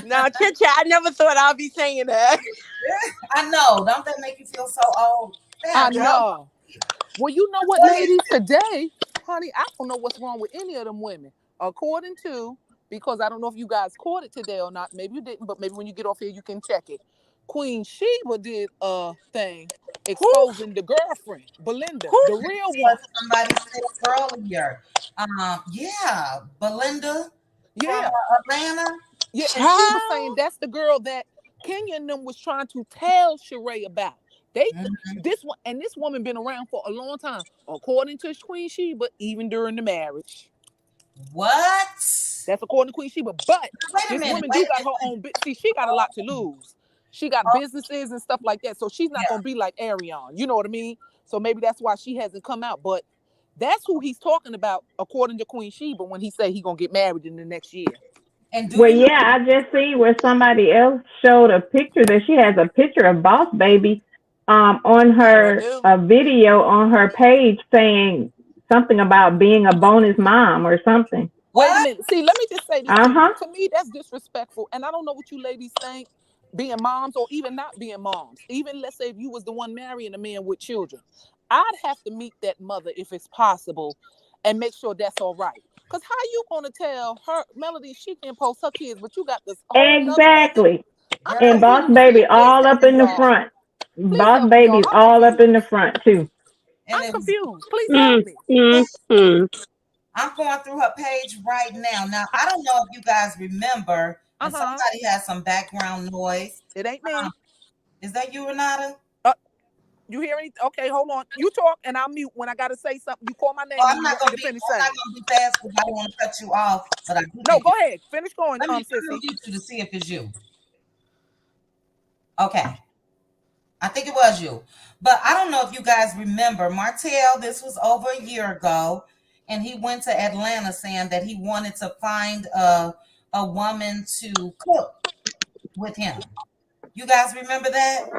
No, Chit Chat, I never thought I'd be saying that. I know. Don't that make you feel so old? I know. Well, you know what, ladies, today, honey, I don't know what's wrong with any of them women. According to, because I don't know if you guys caught it today or not. Maybe you didn't, but maybe when you get off here, you can check it. Queen Sheba did a thing exposing the girlfriend, Belinda, the real one. Somebody said earlier. Yeah, Belinda. Yeah. From Atlanta. Yeah, and she was saying that's the girl that Kenya and them was trying to tell Sheree about. This woman been around for a long time, according to Queen Sheba, even during the marriage. What? That's according to Queen Sheba. But this woman do got her own. See, she got a lot to lose. She got businesses and stuff like that, so she's not gonna be like Ariane. You know what I mean? So maybe that's why she hasn't come out. But that's who he's talking about, according to Queen Sheba, when he say he gonna get married in the next year. Well, yeah, I just see where somebody else showed a picture that she has a picture of Boss Baby on her video on her page saying something about being a bonus mom or something. Wait a minute. See, let me just say this. Uh-huh. To me, that's disrespectful. And I don't know what you ladies think, being moms or even not being moms. Even let's say if you was the one marrying a man with children. I'd have to meet that mother if it's possible and make sure that's all right. Because how you going to tell her, Melody, she can post her kids, but you got this whole Exactly. I'm And Boss confused. Baby Please all help up me, in the y'all. front. Please Boss help me, y'all. Baby's I'm all up in confused. the front too. And I'm it was confused. Please help Mm, me. mm, mm. I'm going through her page right now. Now, I don't know if you guys remember, and Uh-huh. somebody has some background noise. It ain't me. Is that you, Renata? You hear anything? Okay, hold on. You talk and I'll mute when I gotta say something. You call my Oh, name when you want me to finish I'm not saying. gonna be fast because I don't want to cut you off, but I do No, think go ahead. Finish going, let me sissy. mute you to see if it's you. Okay. I think it was you. But I don't know if you guys remember Martell, this was over a year ago, and he went to Atlanta saying that he wanted to find a woman to cook with him. You guys remember that?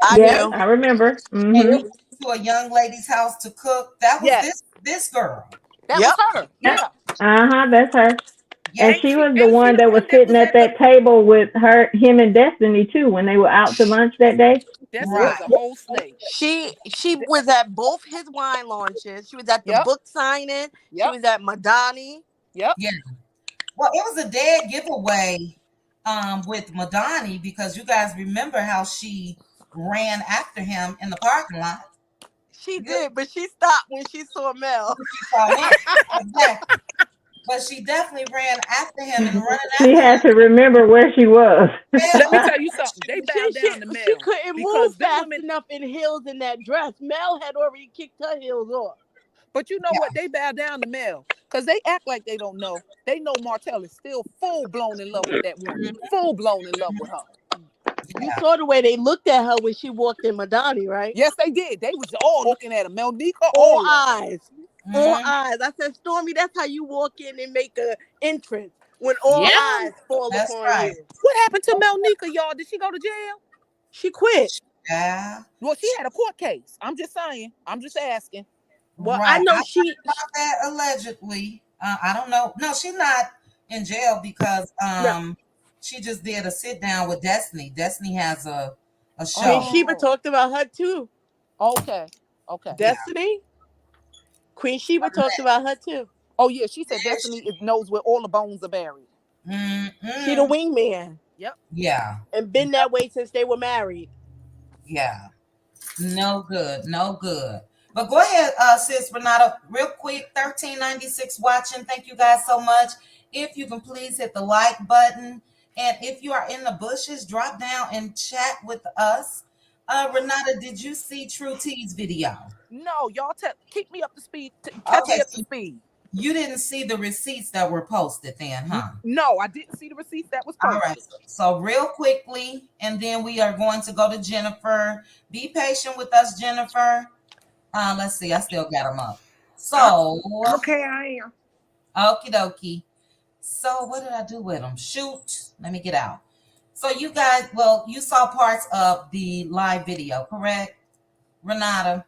I Yeah, do. I remember. And he Mm-hmm. went to a young lady's house to cook. That was Yes, this girl. that was Yep. her. Yeah. Uh-huh, that's her. And Yep. Ain't she she was the ain't she one the that was one that sitting was at at the that table with him and Destiny too when they were out to lunch that day. Destiny's Right. a whole snake. She was at both his wine launches. She was at the Yep. book signing. She Yep. was at Madani. Yep. Yeah. Well, it was a dead giveaway with Madani because you guys remember how she ran after him in the parking lot. She You did, but she stopped when she saw Mel. she saw him. Exactly. But she definitely ran after him and running She after had him. to remember where she was. Let me Yeah. tell you something. They bow down to She Mel couldn't move because them fast women. enough in heels in that dress. Mel had already kicked her heels off. But you know Yeah. what? They bow down to Mel because they act like they don't know. They know Martell is still full blown in love with that woman. Full blown in love with her. You Yeah. saw the way they looked at her when she walked in Madani, right? Yes, they did. They was all All, looking at him. Melnika, all all of them. eyes. All Mhm. eyes. I said, Stormy, that's how you walk in and make a entrance when all Yeah. eyes fall That's upon right. you. What happened to Melnika, y'all? Did she go to jail? She quit. Yeah. Well, she had a court case. I'm just saying. I'm just asking. Well, I Right. I know heard about that allegedly. I don't know. No, she's not in jail because no, she just did a sit down with Destiny. Destiny has a Queen show. Sheba Oh, talked about her too. okay. Okay. Yeah. Destiny? Queen Sheba talked about her too. Oh, yeah. She said Destiny knows where all the bones are buried. She the Mm-hmm. wingman Yep. Yeah. and been that way since they were married. Yeah. No good. No good. But go ahead, sis Renata, real quick. 1396 watching. Thank you guys so much. If you can please hit the like button. And if you are in the bushes, drop down and chat with us. Renata, did you see True T's video? No, y'all keep me up to speed. Catch Okay, me up to so speed. you didn't see the receipts that were posted then, huh? No, I didn't see the receipts that was All right. posted. So real quickly, and then we are going to go to Jennifer. Be patient with us, Jennifer. Let's see. I still got them up. I, So, okay, I am. okie dokie. So, what did I do with them? Shoot. Let me get out. So, you guys, well, you saw parts of the live video, correct, Renata?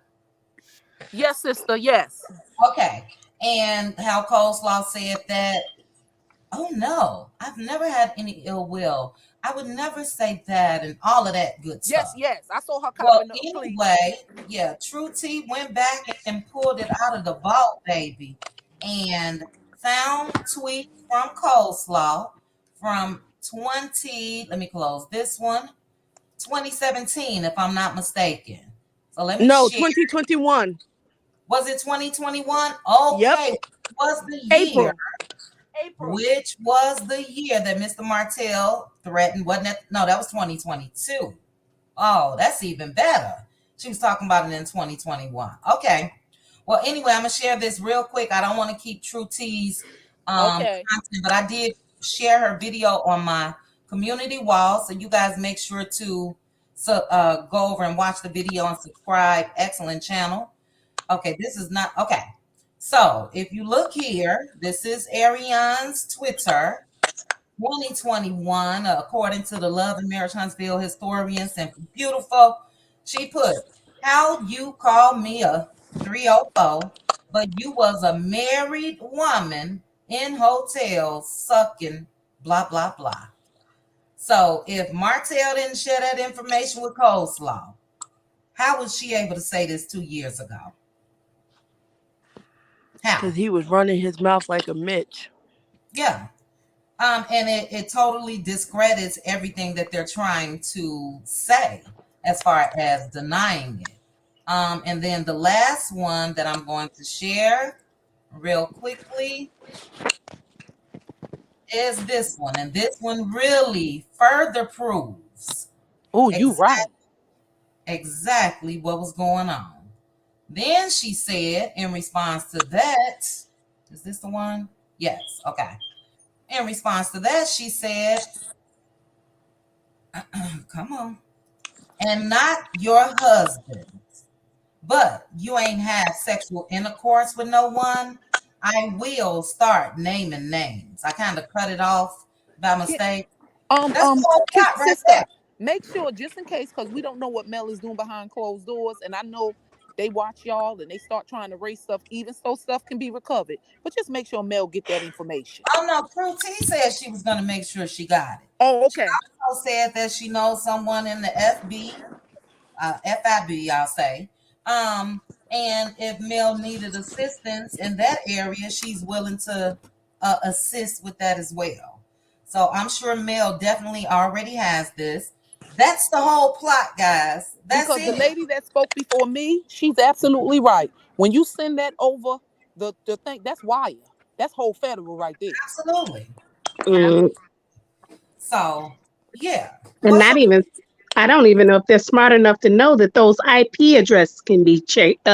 Yes, sister. Yes. Okay. And how Coleslaw said that, oh no, I've never had any ill will. I would never say that and all of that good Yes, stuff. yes. I saw her cut up Well, in the plea. anyway, yeah, True T went back and pulled it out of the vault, baby, and found tweets from Coleslaw from 20, let me close this one, 2017, if I'm not mistaken. So let me No, share. 2021. Was it 2021? Yep. Okay, was the year? April. April. Which was the year that Mr. Martell threatened? Wasn't it? No, that was 2022. Oh, that's even better. She was talking about it in 2021. Okay. Well, anyway, I'm gonna share this real quick. I don't want to keep True T's Okay. content, but I did share her video on my community wall. So you guys make sure to go over and watch the video and subscribe. Excellent channel. Okay, this is not okay. So if you look here, this is Arionne's Twitter. 2021, according to the Love and Marriage Huntsville historian, Simply Beautiful. She put, how you call me a 304, but you was a married woman in hotels sucking blah, blah, blah. So if Martell didn't share that information with Coleslaw, how was she able to say this 2 years ago? How? Because he was running his mouth like a Mitch. Yeah. And it totally discredits everything that they're trying to say as far as denying it. And then the last one that I'm going to share real quickly is this one. And this one really further proves Oh, you right. exactly what was going on. Then she said, in response to that, is this the one? Yes. Okay. In response to that, she said, come on, and not your husband, but you ain't had sexual intercourse with no one, I will start naming names. I kind of cut it off by mistake. That's the whole plot right Sister, there. make sure just in case, because we don't know what Mel is doing behind closed doors, and I know they watch y'all and they start trying to raise stuff, even so stuff can be recovered. But just make sure Mel get that information. Oh no, Crew T said she was going to make sure she got it. Oh, She okay. also said that she knows someone in the FB, FIB, I'll say. And if Mel needed assistance in that area, she's willing to assist with that as well. So I'm sure Mel definitely already has this. That's the whole plot, guys. That's Because the it. lady that spoke before me, she's absolutely right. When you send that over the thing, that's wire. That's whole federal right there. Absolutely. Mm. So, yeah. And What's not your even, I don't even know if they're smart enough to know that those IP addresses can be checked.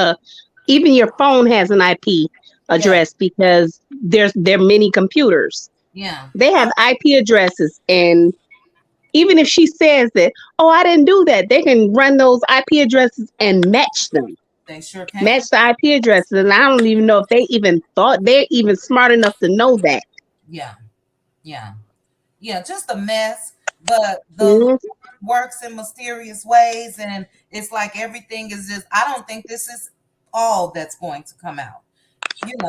Even your phone has an IP yeah, address because there are many computers. yeah. They have IP addresses, and even if she says that, oh, I didn't do that, they can run those IP addresses and match them, They sure match can. the IP addresses. And I don't even know if they even thought they're even smart enough to know that. Yeah, yeah. Yeah, just a mess. But the Lord Mhm. works in mysterious ways, and it's like everything is just. I don't think this is all that's going to come out.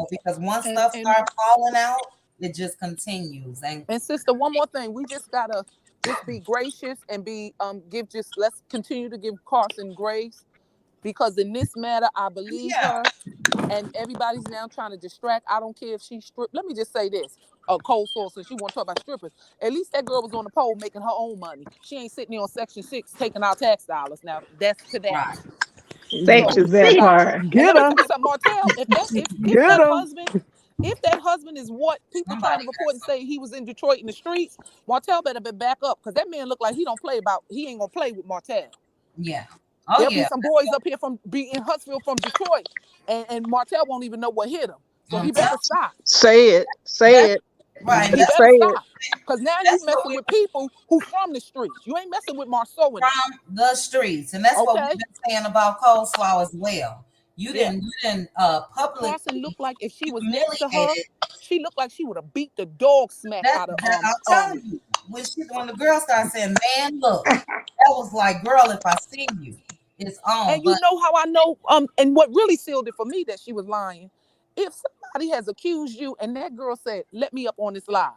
Because once And stuff and starts falling out, it just continues. And and sister, one more thing, we just gotta just be gracious and be give just let's continue to give Carson grace because in this matter I believe yeah, her and everybody's now trying to distract. I don't care if she strip. Let me just say this. A cold source, since you want to talk about strippers. At least that girl was on the pole making her own money. She ain't sitting there on Section 6 taking our tax dollars. Now that's to that. right. So Section That six. now, part. and Get let me her. tell you something, Martell. Get her. If that husband is what people trying Somebody to got report and say he was in Detroit in the streets, Martell better be back up because that man look like he don't play about. He ain't gonna play with Martell. yeah. Oh There'll be yeah. some boys up here from be in Huntsville from Detroit, and Martell won't even know what hit him. So I'm he telling better stop. Say it. Say that's it. right. And He that's Say better it. stop. Cause now you that's what messing we with people who from the streets. You ain't messing with Marceau and them. from the streets, and that's what we've Okay? been saying about coleslaw as well. You Yeah. didn't you didn't Carson publicly looked like if she was next to her, humiliated. she looked like she would have beat the dog smack out of That I'm telling you, when the girl started saying, "Man, look," that was like, "Girl, if I see you, it's on." and you But know how I know and what really sealed it for me that she was lying. If somebody has accused you and that girl said, "Let me up on this live,"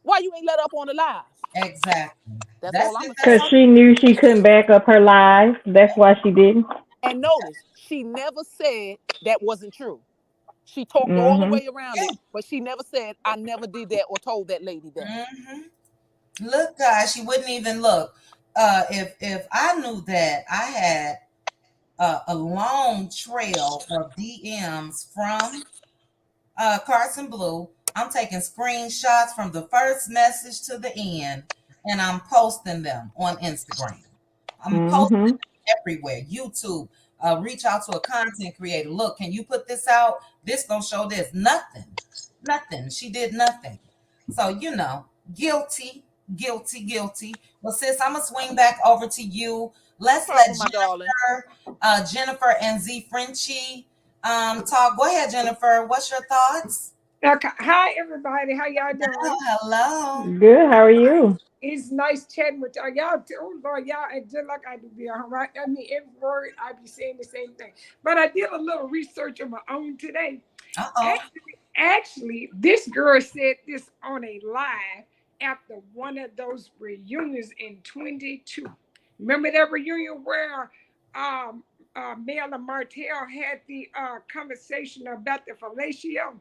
why you ain't let up on the live? exactly, That's that's all I'm it. gonna That's say. Because all. she knew she couldn't back up her lies. That's why she didn't. And notice, she never said that wasn't true. She talked all the Hmm. way around it, but she never said, I never did that or told that lady that. Hmm. Look, guys, she wouldn't even look. If I knew that I had a long trail of DMs from Carson Blue. I'm taking screenshots from the first message to the end, and I'm posting them on Instagram. I'm posting Hmm. them everywhere. YouTube. Reach out to a content creator. Look, can you put this out? This gonna show this. Nothing. Nothing. She did nothing. So guilty, guilty, guilty. Well, sis, I'm gonna swing back over to you. No Let's let problem, my darling. Jennifer and Z Frenchie talk. Go ahead, Jennifer. What's your thoughts? Okay. Hi, everybody. How y'all doing? Hello. Good. How are you? It's nice chatting with y'all. Y'all, oh Lord, y'all act just like I do be all right. I mean, every word I be saying the same thing. But I did a little research of my own today. Uh-oh. Actually, this girl said this on a live after one of those reunions in 22. Remember that reunion where Mel and Martell had the conversation about the fellatio?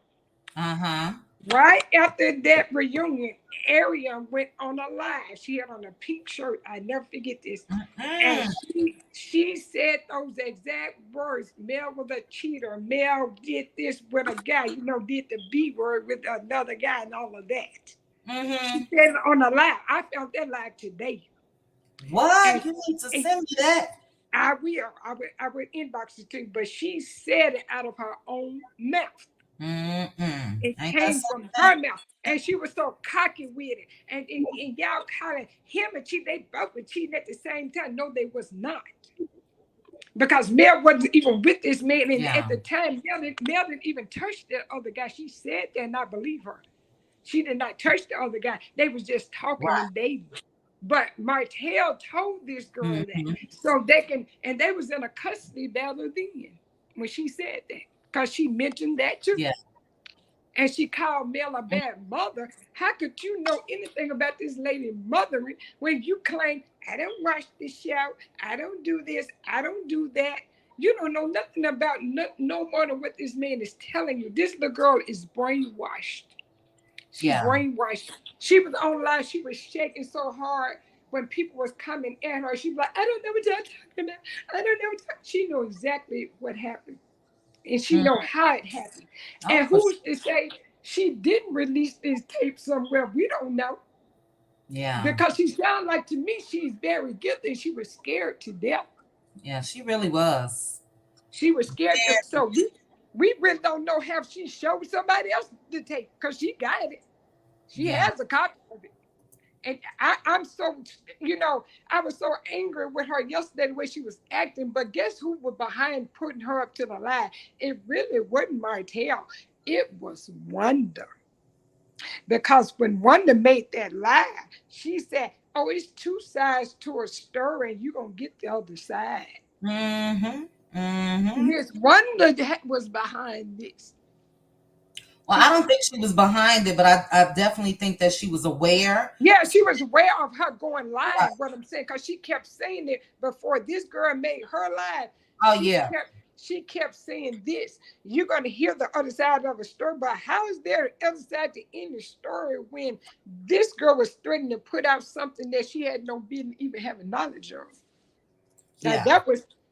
Uh-huh. Right after that reunion, Ariana went on a live. She had on a pink shirt. I never forget this. And she said those exact words. Mel was a cheater. Mel did this with a guy, did the B word with another guy and all of that. She said it on a live. I found that live today. What? And You need to send me that. I will. I will inbox it to you. But she said it out of her own mouth. It came from her mouth. And she was so cocky with it. And y'all kind of, him and Chit, they both were cheating at the same time. No, they was not. Because Mel wasn't even with this man. And at the time, Mel didn't even touch the other guy. She said that, and I believe her. She did not touch the other guy. They was just talking and dating. But Martell told this girl that. So they was in a custody battle then when she said that. Because she mentioned that too. Yeah. And she called Mel a bad mother. How could you know anything about this lady mothering when you claim, I don't wash the shower, I don't do this, I don't do that. You don't know nothing about no more than what this man is telling you. This little girl is brainwashed. She's brainwashed. She was online. She was shaking so hard when people was coming at her. She was like, I don't know what y'all talking about. I don't know what she knew exactly what happened. And she know how it happened. And who's to say she didn't release this tape somewhere? We don't know. Yeah. Because she sounded like, to me, she's very guilty. She was scared to death. Yeah, she really was. She was scared. So we really don't know how she showed somebody else the tape because she got it. She has a copy of it. And I'm so, I was so angry with her yesterday the way she was acting. But guess who was behind putting her up to the line? It really wasn't Martell. It was Wanda. Because when Wanda made that lie, she said, oh, it's two sides to a story and you're going to get the other side. Miss Wanda was behind this. Well, I don't think she was behind it, but I definitely think that she was aware. Yeah, she was aware of her going live, what I'm saying, because she kept saying it before this girl made her live. She kept saying this. You're going to hear the other side of the story, but how is there the other side to end the story when this girl was threatening to put out something that she had no business even having knowledge of? Now,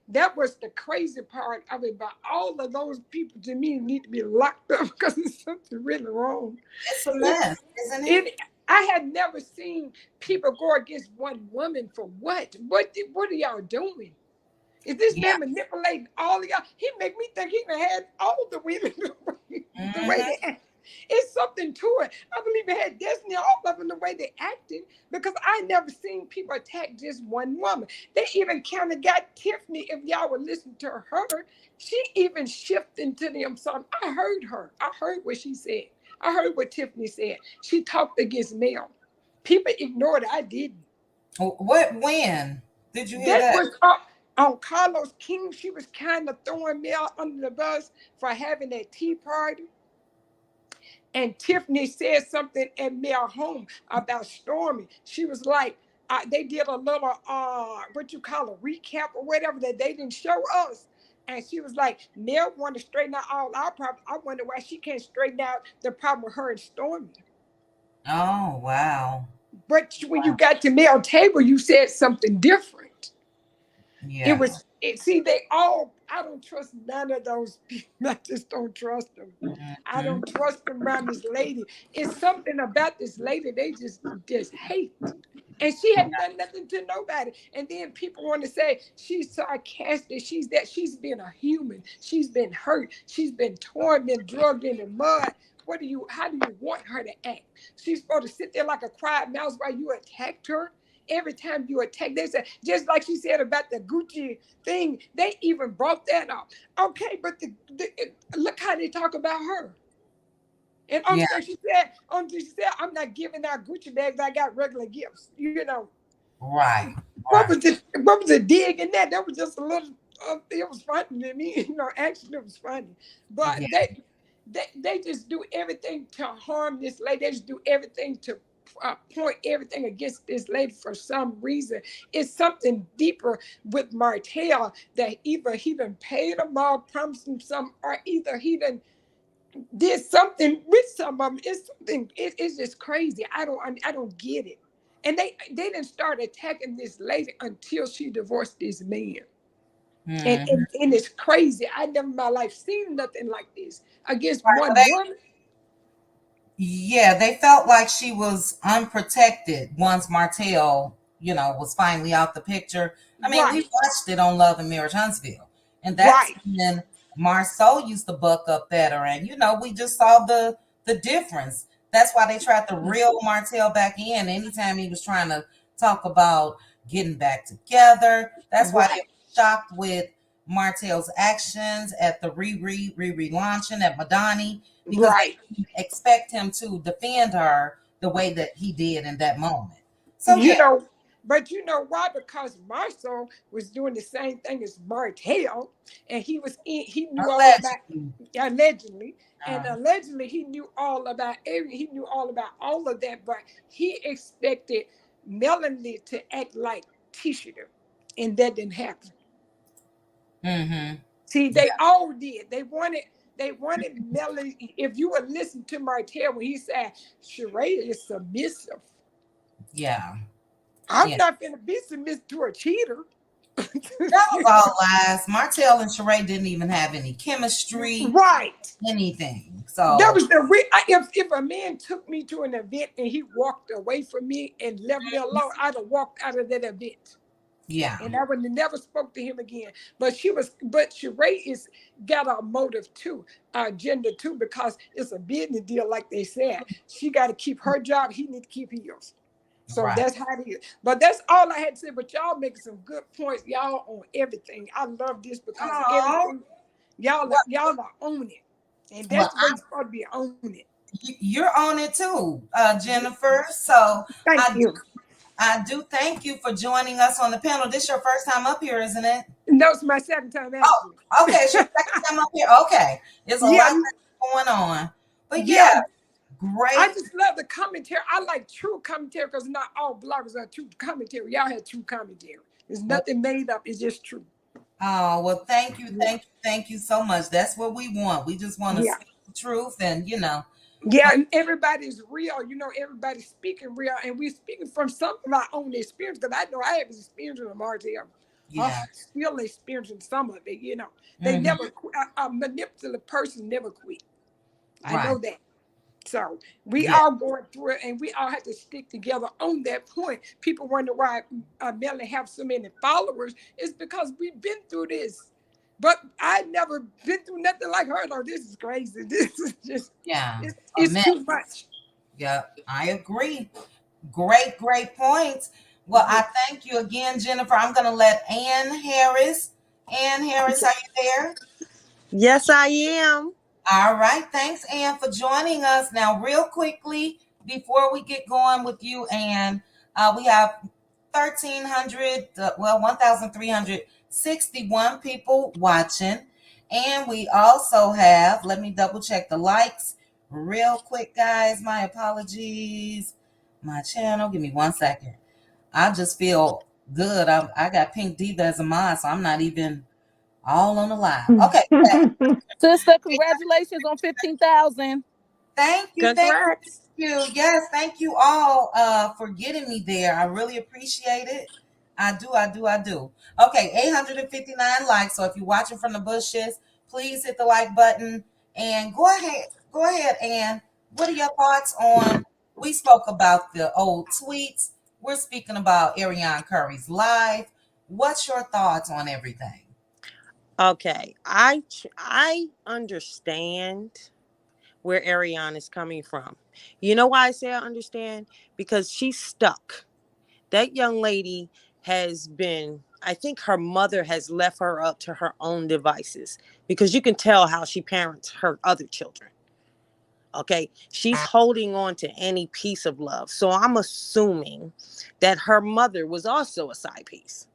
that was the crazy part of it. But all of those people, to me, need to be locked up because there's something really wrong. It's a mess, isn't it? I had never seen people go against one woman for what? What are y'all doing? Is this man manipulating all of y'all? He make me think he had all the women the way they act. It's something to it. I believe it had Destiny, all of them, the way they acted, because I never seen people attack just one woman. They even kind of got Tiffany, if y'all would listen to her, she even shifted to them something. I heard her. I heard what she said. I heard what Tiffany said. She talked against Mel. People ignored it. I didn't. When? Did you hear that? Was on Carlos King. She was kind of throwing Mel under the bus for having that tea party. And Tiffany said something at Mel home about Stormy. She was like, they did a little, what you call a recap or whatever that they didn't show us. And she was like, Mel wanted to straighten out all our problems. I wonder why she can't straighten out the problem with her and Stormy. Oh, wow. But when you got to Mel table, you said something different. Yeah. I don't trust none of those people. I just don't trust them. I don't trust them around this lady. It's something about this lady they just hate. And she had done nothing to nobody. And then people want to say she's sarcastic. She's been a human. She's been hurt. She's been torn, been drugged in the mud. How do you want her to act? She's supposed to sit there like a quiet mouse while you attacked her. Every time you attack, they said, just like she said about the Gucci thing, they even brought that up. Okay, but look how they talk about her. And she said, I'm not giving out Gucci bags. I got regular gifts. Right. What was the dig in that? That was just a little. It was funny to me. Actually, it was funny. But they just do everything to harm this lady. They just do everything to point everything against this lady for some reason. It's something deeper with Martell that either he done paid them all, promised them some, or either he done there's something with some of them. It's something. It's just crazy. I don't get it. And they didn't start attacking this lady until she divorced this man. And, Mhm. and and it's crazy. I never in my life seen nothing like this against Right. Well, one woman. yeah, they felt like she was unprotected once Martell, was finally out the picture. I mean, we Right, watched it on Love and Marriage Huntsville, and that's right, when Marceau used to buck up better, and we just saw the difference. That's why they tried to reel Martell back in anytime he was trying to talk about getting back together. That's why they right, were shocked with Martell's actions at the Riri launching at Madani because right. expect him to defend her the way that he did in that moment. So You yeah, know, but you know why? Because Marceau was doing the same thing as Martell, and he knew all about allegedly. allegedly, and Uh, allegedly he knew all about he knew all about all of that, but he expected Melanie to act like Tisha, and that didn't happen. mm-hmm. See, Yeah, they all did. They wanted Melanie. If you would listen to Martell when he said Sheree is submissive, yeah, I'm yeah. not gonna be submissive to a cheater. That was all lies. Martell and Sheree didn't even have any chemistry, Right. anything. That So was if a man took me to an event and he walked away from me and left me alone, I'd have walked out of that event. yeah, And I would have never spoke to him again. But Sheree is got a motive too, agenda too, because it's a business deal, like they said. She got to keep her job. He need to keep his. So right. that's how it is. But that's all I had to say. But y'all making some good points, y'all, on everything. I love this because Oh, everything y'all are on it, and well, that's the way you're supposed to be on it. you're on it too, Yeah. Jennifer. So Thank I you. I do thank you for joining us on the panel. This your first time up here, isn't it? That was my second time Oh, actually. okay. It's your second time up here. Okay. There's a Yeah, lot going on. But yeah. yeah, I great. just love the commentary. I like true commentary because not all bloggers are true commentary. Y'all had true commentary. There's Well, nothing made up. It's just true. oh, well, thank you, Yeah, thank you, thank you so much. That's what we want. We just want to yeah, speak the truth and yeah. And everybody's real. Everybody's speaking real, and we're speaking from some of our own experience. Because I know I have experience with Martell. Oh, yeah. still experiencing some of it. They Hmm. never. A manipulative person never quit. I Right. know that. So we Yeah. all going through it, and we all have to stick together on that point. People wonder why Melly have so many followers. It's because we've been through this. But I never been through nothing like her. Though this is crazy. This is just Yeah. A it's mess. too much. Yeah. I agree. Great, great points. Well, Yeah. I thank you again, Jennifer. I'm going to let Ann Harris. Ann Harris, are you there? Yes, I am. All right. Thanks, Ann, for joining us. Now, real quickly, before we get going with you, Ann, we have 1,300, 1,361 people watching. And we also have, let me double check the likes real quick, guys. My apologies. My channel, give me 1 second. I just feel good. I got Pink Diva as a mod, so I'm not even all on the live. Okay. Sister, congratulations on 15,000. Thank you. Thank Congrats. you. Yes, thank you all for getting me there. I really appreciate it. I do. Okay, 859 likes. So if you're watching from the bushes, please hit the like button and go ahead and what are your thoughts on we spoke about the old tweets. We're speaking about Ariana Curry's live. What's your thoughts on everything? Okay, I understand where Ariane is coming from. You know why I say I understand? Because she's stuck. That young lady has been, I think her mother has left her up to her own devices because you can tell how she parents her other children. Okay. She's holding on to any piece of love. So I'm assuming that her mother was also a side piece.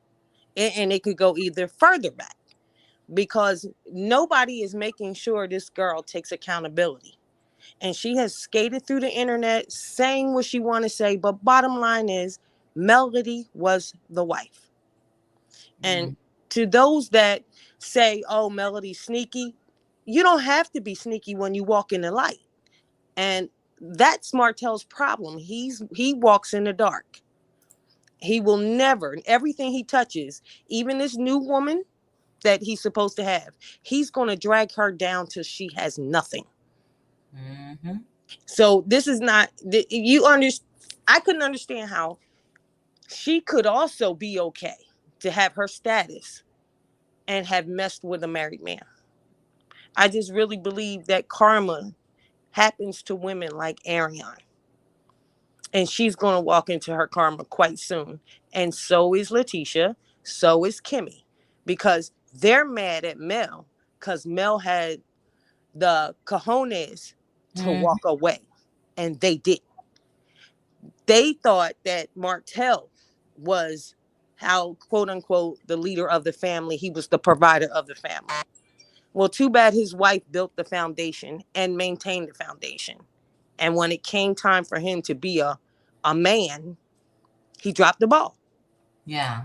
And it could go either further back because nobody is making sure this girl takes accountability. And she has skated through the internet saying what she want to say, but bottom line is Melody was the wife. And Mm, to those that say, oh, Melody's sneaky, You don't have to be sneaky when you walk in the light. And that's Martell's problem. He walks in the dark. He will never, everything he touches, even this new woman that he's supposed to have, he's going to drag her down till she has nothing. Mm-hmm. So this is not, you understand. I couldn't understand how she could also be okay to have her status and have messed with a married man. I just really believe that karma happens to women like Ariane. And she's going to walk into her karma quite soon. And so is Letitia. So is Kimmy. Because they're mad at Mel because Mel had the cojones to Mm-hmm. walk away. And they did. They thought that Martel was how, quote unquote, the leader of the family. He was the provider of the family. Well, too bad his wife built the foundation and maintained the foundation. And when it came time for him to be a man, he dropped the ball. Yeah.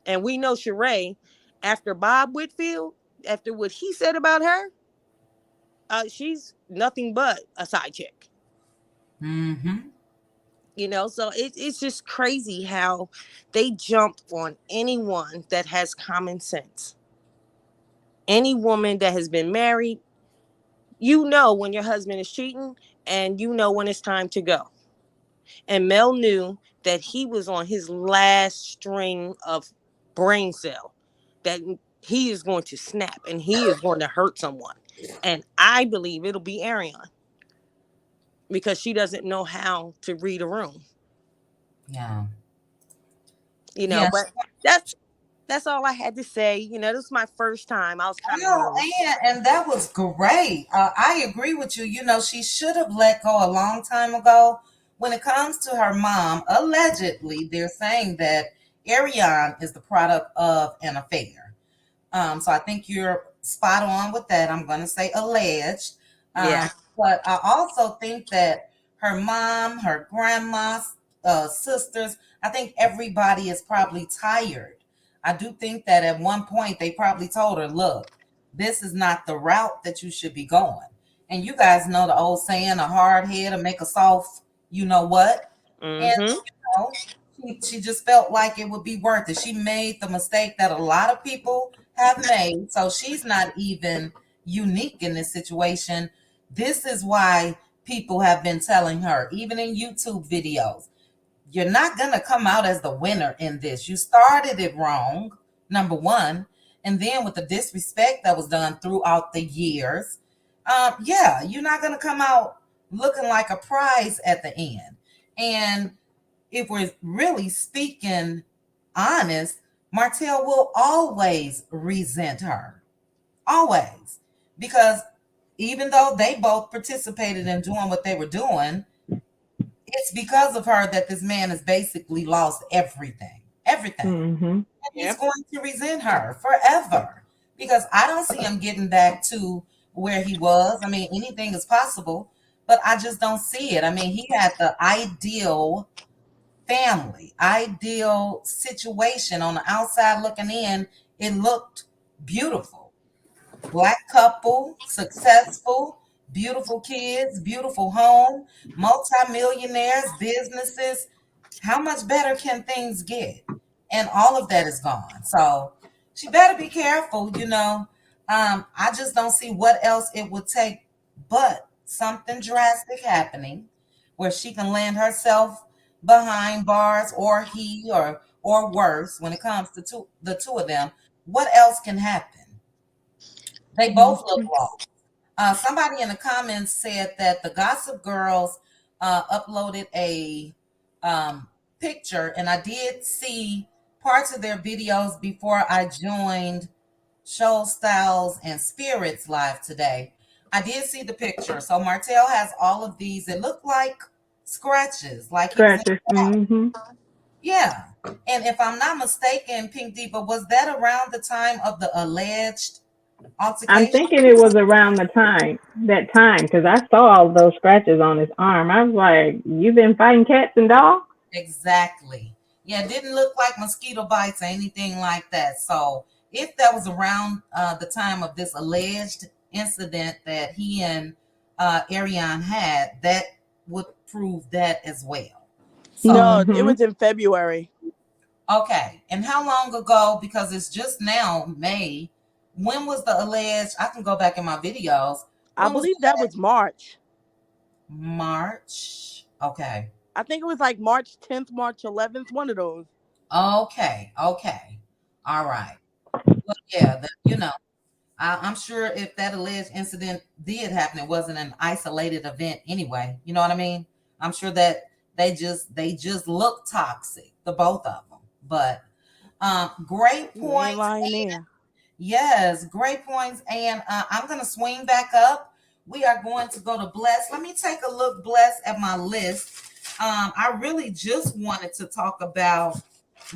And we know Sheree, after Bob Whitfield, after what he said about her, she's nothing but a side chick. Mm-hmm. You know, so it's just crazy how they jump on anyone that has common sense. Any woman that has been married, you know when your husband is cheating and you know when it's time to go. And Mel knew that he was on his last string of brain cell, that he is going to snap and he is going to hurt someone. And I believe it'll be Ariane because she doesn't know how to read a room. Yeah. You know, Yeah. but that's all I had to say. You know, this is my first time. I was kind of No, nervous. and that was great. I agree with you. You know, she should have let go a long time ago. When it comes to her mom, allegedly, they're saying that Ariane is the product of an affair. So I think you're spot on with that. I'm going to say alleged. Yeah. But I also think that her mom, her grandma, sisters, I think everybody is probably tired. I do think that at one point they probably told her, look, this is not the route that you should be going. And you guys know the old saying, a hard head to make a soft, you know what? And Mm-hmm. know, she just felt like it would be worth it. She made the mistake that a lot of people have made. So she's not even unique in this situation. This is why people have been telling her, even in YouTube videos, you're not going to come out as the winner in this. You started it wrong, number one. And then with the disrespect that was done throughout the years, yeah, you're not going to come out looking like a prize at the end. And if we're really speaking honest, Martell will always resent her. Always. Because even though they both participated in doing what they were doing, it's because of her that this man has basically lost everything. Everything. Mm-hmm. And he's Yep. going to resent her forever. Because I don't see him getting back to where he was. I mean, anything is possible, but I just don't see it. I mean, he had the ideal family, ideal situation on the outside looking in. It looked beautiful. Black couple, successful, beautiful kids, beautiful home, multimillionaires, businesses. How much better can things get? And all of that is gone. So she better be careful, you know. I just don't see what else it would take but something drastic happening where she can land herself behind bars, or he, or worse when it comes to the two of them. What else can happen? They both look lost. Somebody in the comments said that the Gossip Girls uploaded a picture, and I did see parts of their videos before I joined Show Styles and Spirits live today. I did see the picture. So Martell has all of these. It looked like scratches, like he was in Scratches. Mm-hmm. yeah. And if I'm not mistaken, Pink Diva, was that around the time of the alleged I'm altercation? thinking it was around that time, because I saw all those scratches on his arm. I was like, "You've been fighting cats and dogs?" Exactly. Yeah, it didn't look like mosquito bites or anything like that. So if that was around the time of this alleged incident that he and Ariane had, that would prove that as well. So, No, it Mm-hmm. was in February. okay. And how long ago? Because it's just now May. When was the alleged? I can go back in my videos. I When was believe that was March. March? Okay. I think it was like March 10th, March 11th, one of those. Okay. Okay. All right. Well, yeah, I'm sure if that alleged incident did happen, it wasn't an isolated event anyway. You know what I mean? I'm sure that they just look toxic, the both of them. But great You ain't points. lying there. Yes, great points. And I'm gonna swing back up. We are going to go to Bless. Let me take a look, Bless, at my list. I really just wanted to talk about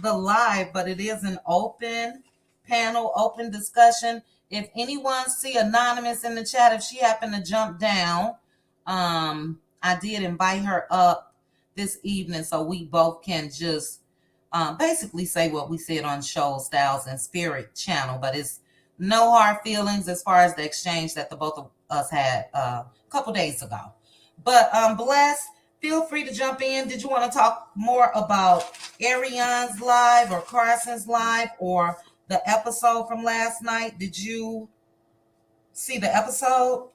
the live, but it is an open panel, open discussion. If anyone see Anonymous in the chat, if she happened to jump down, I did invite her up this evening so we both can just basically say what we said on Show Styles and Spirit channel, but it's no hard feelings as far as the exchange that the both of us had a couple days ago. But Bless, feel free to jump in. Did you want to talk more about Arionne's live or Carson's live or the episode from last night? Did you see the episode?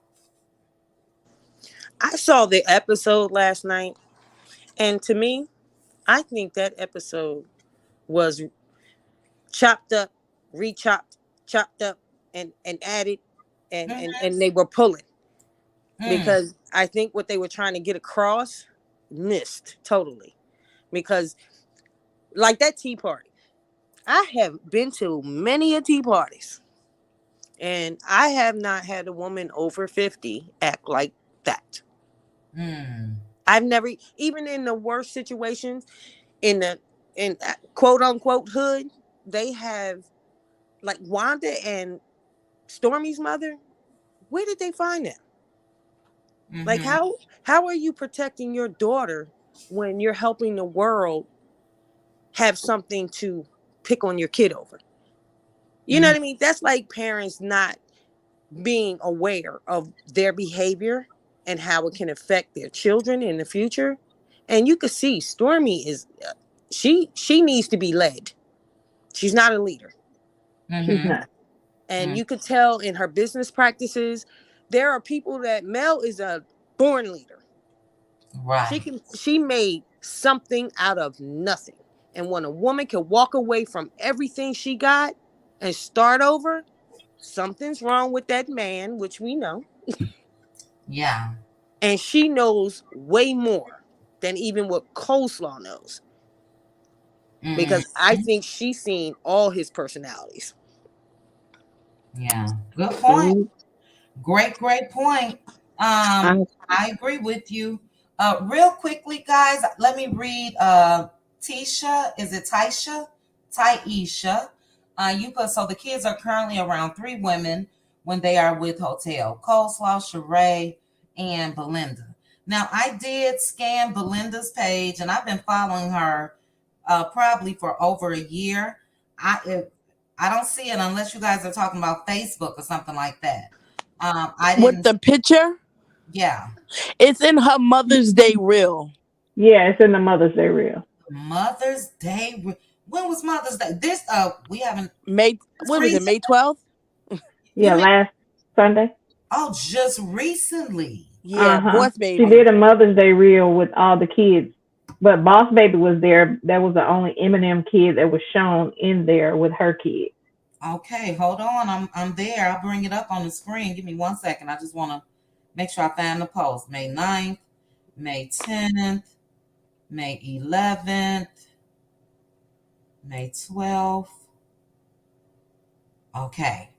I saw the episode last night, and to me, I think that episode was chopped up, rechopped, chopped up, and added, and they were pulling because I think what they were trying to get across missed totally. Because like that tea party, I have been to many a tea parties, and I have not had a woman over 50 act like that. I've never, even in the worst situations, in quote unquote hood, they have, like Wanda and Stormy's mother. Where did they find them? Like how are you protecting your daughter when you're helping the world have something to pick on your kid over? You know what I mean? That's like parents not being aware of their behavior and how it can affect their children in the future. And you could see Stormy is she needs to be led. She's not a leader. She's not. And you could tell in her business practices, there are people that Mel is a born leader. Right. She made something out of nothing. And when a woman can walk away from everything she got and start over, something's wrong with that man, which we know. Yeah. And she knows way more than even what Coleslaw knows. Because I think she's seen all his personalities. Yeah. Good point. Great point. I agree with you. Real quickly, guys, let me read Tisha. Is it Taisha? Taisha. You put, so the kids are currently around 3 women when they are with Hotel. Coleslaw, Sheree, and Belinda. Now, I did scan Belinda's page, and I've been following her probably for over a year. I don't see it unless you guys are talking about Facebook or something like that. I didn't. With the picture? Yeah. It's in her Mother's Day reel. Yeah, it's in the Mother's Day reel. Mother's Day. When was Mother's Day? This we haven't. May. What was it? May 12th. Yeah, last Sunday. Oh, just recently. Yeah, Boss Baby. She did a Mother's Day reel with all the kids, but Boss Baby was there. That was the only Eminem kid that was shown in there with her kid. Okay, hold on. I'm there. I'll bring it up on the screen. Give me 1 second. I just want to make sure I find the post. May 9th, May 10th, May 11th, May 12th. Okay.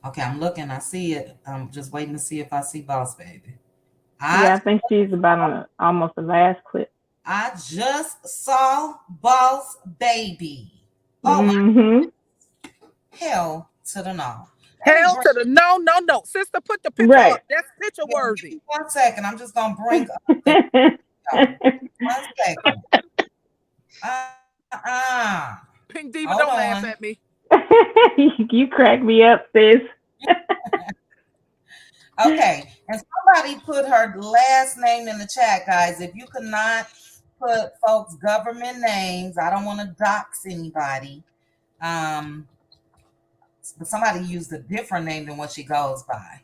Okay, I'm looking. I see it. I'm just waiting to see if I see Boss Baby. I think she's about on almost the last clip. I just saw Boss Baby. Oh my! Hell to the no. Hell to the no. Sister, put the picture up. That's picture worthy. Give me 1 second. I'm just gonna bring up. 1 second. Pink Diva, Hold don't laugh on. at me. You crack me up, sis. Okay, and somebody put her last name in the chat, guys. If you could not put folks' government names, I don't want to dox anybody. But somebody used a different name than what she goes by.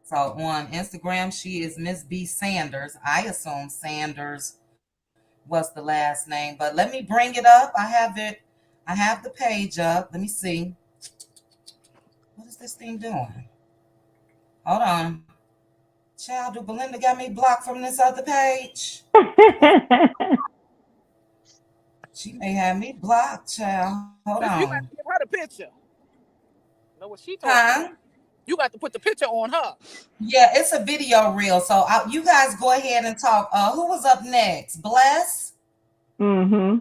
So on Instagram, she is Miss B Sanders. I assume Sanders was the last name, but let me bring it up. I have it. I have the page up. Let me see. What is this thing doing? Hold on. Child, do Belinda got me blocked from this other page? She may have me blocked, child. Hold Listen, you got on. to give her the picture. Know what she talking Huh? about? You got to put the picture on her. Yeah, it's a video reel. So you guys go ahead and talk. Who was up next? Bless? Mm-hmm.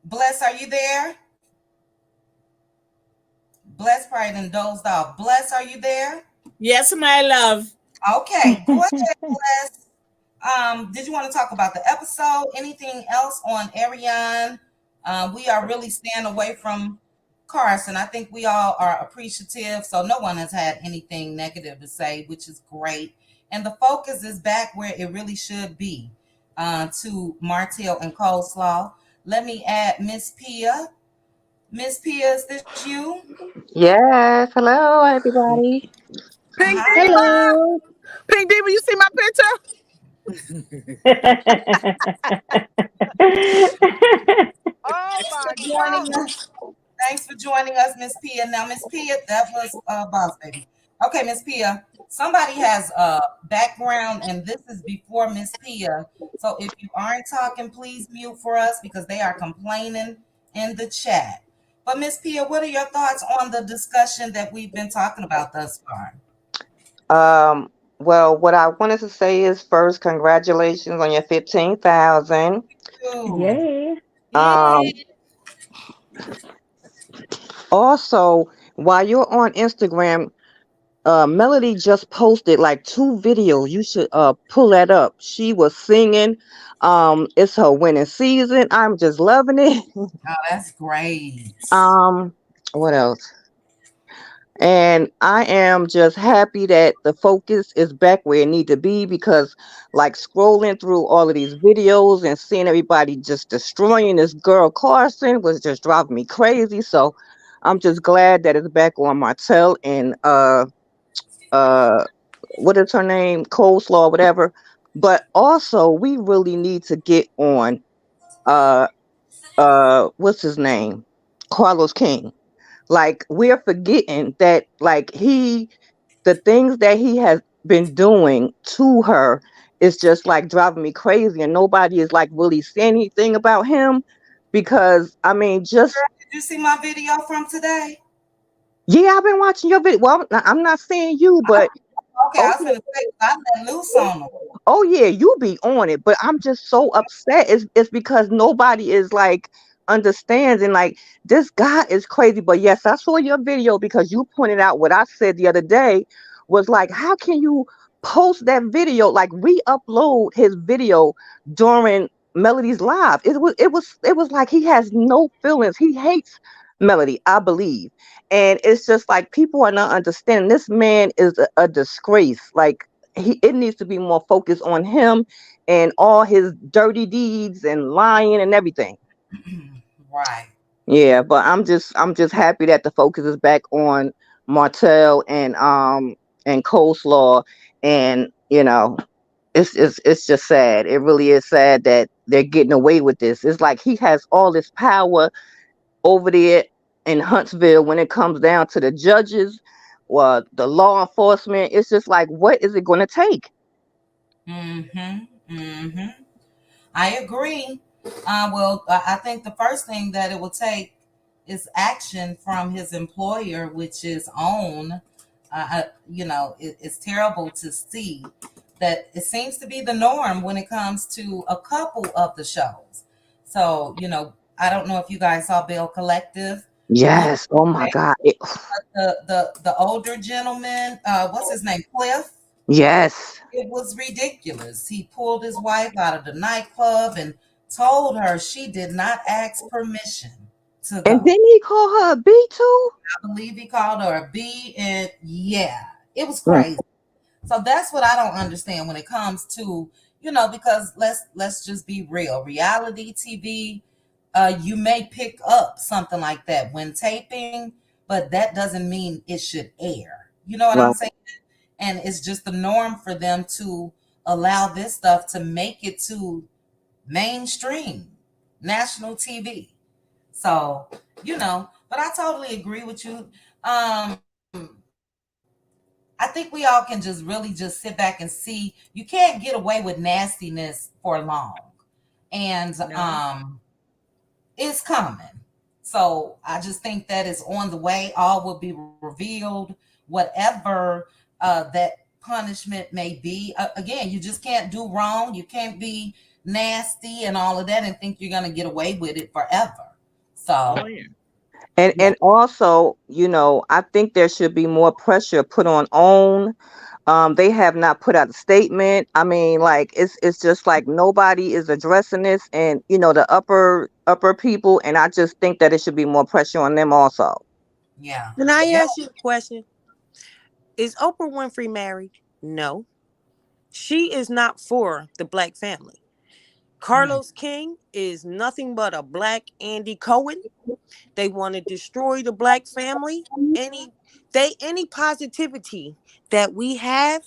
Bless, are you there? Bless probably done dozed off. Bless, are you there? Yes, my love. Okay, go ahead, Bless. Did you want to talk about the episode? Anything else on Ariane? We are really staying away from Carson. I think we all are appreciative, so no one has had anything negative to say, which is great. And the focus is back where it really should be, to Martell and Coleslaw. Let me add Miss Pia. Miss Pia, is this you? Yes, hello everybody. Pink Hi. Diva. Hello. Pink Diva, you see my picture? Oh Thanks my for joining God. us. Thanks for joining us, Miss Pia. Now, Miss Pia, that was Boss Baby. Okay, Miss Pia, somebody has a background, and this is before Miss Pia. So if you aren't talking, please mute for us because they are complaining in the chat. But Miss Pia, what are your thoughts on the discussion that we've been talking about thus far? Well, what I wanted to say is first, congratulations on your 15,000. Ooh. Yeah. Um, Yay. Also, while you're on Instagram, Melody just posted like two videos. You should pull that up. She was singing. It's her winning season. I'm just loving it. Oh, that's great. Um, what else? And I am just happy that the focus is back where it need to be because like scrolling through all of these videos and seeing everybody just destroying this girl Carson was just driving me crazy. So I'm just glad that it's back on Martell and uh what is her name? Coleslaw, whatever. But also we really need to get on uh what's his name? Carlos King. Like we're forgetting that like the things that he has been doing to her is just like driving me crazy and nobody is like really saying anything about him because I mean just Did you see my video from today? yeah, I've been watching your video. Well, I'm not saying you, but Okay, I oh was yeah, gonna say I let loose on them. oh yeah, you be on it, but I'm just so upset. It's because nobody is like understands and like this guy is crazy. But yes, I saw your video because you pointed out what I said the other day was like, how can you post that video? Like re-upload his video during Melody's live. It was like he has no feelings. He hates Melody, I believe. And it's just like people are not understanding. This man is a disgrace. Like it needs to be more focused on him and all his dirty deeds and lying and everything. Right. Yeah, but I'm just happy that the focus is back on Martell and Coleslaw and it's just sad. It really is sad that they're getting away with this. It's like he has all this power over there in Huntsville when it comes down to the judges or the law enforcement. It's just like what is it going to take? Mm-hmm. Mm-hmm. I agree. Well, I think the first thing that it will take is action from his employer, which is OWN. It's terrible to see that it seems to be the norm when it comes to a couple of the shows. So, I don't know if you guys saw Bill Collective Yes. Oh my yesterday. God. The older gentleman, what's his name, Cliff? Yes. It was ridiculous. He pulled his wife out of the nightclub and told her she did not ask permission to And go. didn't he call her a B too? I believe he called her a B, and yeah, it was Mm. crazy. So that's what I don't understand when it comes to, because let's just be real. Reality TV, you may pick up something like that when taping, but that doesn't mean it should air. You know what I'm Right. saying? And it's just the norm for them to allow this stuff to make it to mainstream national TV. So, but I totally agree with you. I think we all can just really just sit back and see you can't get away with nastiness for long. And No. it's coming. So I just think that is on the way. All will be revealed, whatever that punishment may be. Again, you just can't do wrong. You can't be nasty and all of that and think you're going to get away with it forever. Oh So, yeah. And yeah. and also, I think there should be more pressure put on OWN. They have not put out a statement. I mean, like it's just like nobody is addressing this, and the upper people, and I just think that it should be more pressure on them also. Yeah. Can I Yeah. ask you a question? Is Oprah Winfrey married? No. She is not for the black family. Mm. Carlos King is nothing but a black Andy Cohen. They want to destroy the black family. Any positivity that we have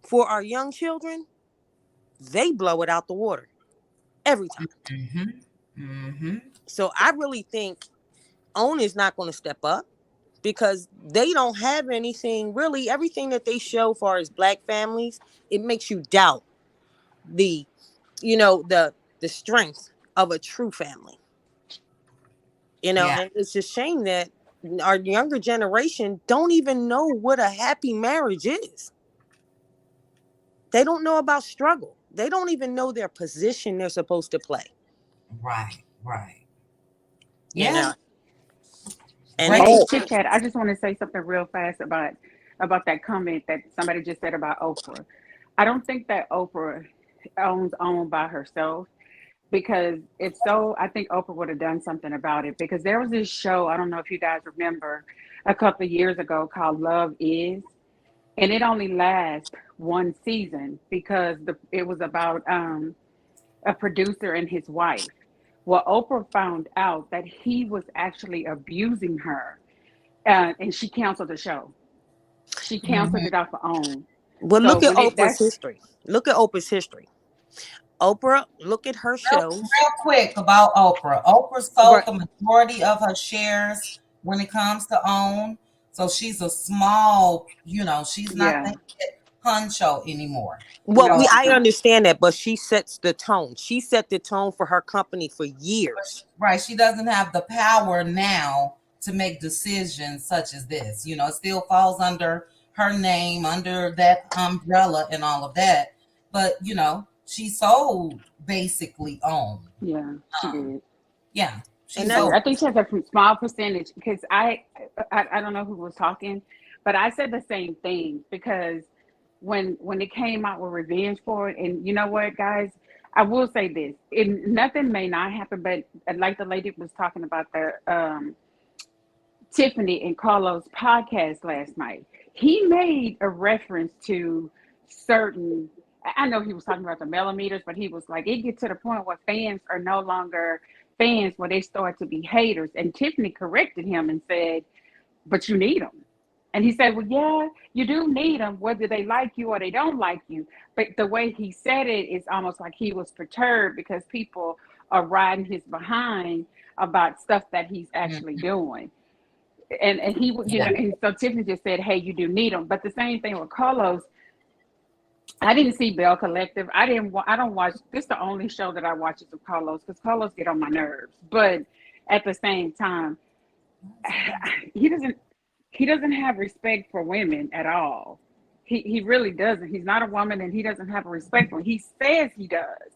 for our young children, they blow it out the water every time. Mhm. Mhm. So I really think OWN is not going to step up because they don't have anything really. Everything that they show far as black families, it makes you doubt the the strength of a true family. Yeah. And it's a shame that our younger generation don't even know what a happy marriage is. They don't know about struggle. They don't even know their position they're supposed to play. Right. Right. You Yeah. know, and Great. Hey, it's Oh, Chit Chat, I just want to say something real fast about that comment that somebody just said about Oprah. I don't think that Oprah owns OWN by herself, because if so, I think Oprah would have done something about it, because there was this show, I don't know if you guys remember, a couple of years ago called Love Is, and it only lasts one season because it was about a producer and his wife. Well, Oprah found out that he was actually abusing her, and she canceled the show. She canceled Mhm. it off her own. well, So look at when it Oprah's that's history. Look at Oprah's history. Oprah, look at her shows. Real quick about Oprah. Oprah sold Right. the majority of her shares when it comes to OWN. So she's a small, she's not Yeah, the honcho anymore. Well, no, So she's I not. understand that, but she sets the tone. She set the tone for her company for years. right, she doesn't have the power now to make decisions such as this. It still falls under her name, under that umbrella and all of that. But she sold basically OWN. Yeah, she Um, did. yeah, she And that's Yeah, sold. I think she has a small percentage, because I don't know who was talking, but I said the same thing, because when it came out with Revenge for It, and you know what, guys, I will say this: nothing may not happen, but like the lady was talking about the Tiffany and Carlos podcast last night, he made a reference to certain. I know he was talking about the millimeters, but he was like, it gets to the point where fans are no longer fans, where they start to be haters. And Tiffany corrected him and said, but you need them. And he said, well, yeah, you do need them, whether they like you or they don't like you. But the way he said it is almost like he was perturbed because people are riding his behind about stuff that he's Mhm. actually doing. And he would, Yeah. and so Tiffany just said, hey, you do need them. But the same thing with Carlos. I didn't see Bell Collective. I don't watch, this is the only show that I watch is of Carlos, because Carlos get on my nerves. But at the same time, he doesn't he doesn't have respect for women at all. He really doesn't. He's not a woman, and he doesn't have a respect for them. He says he does,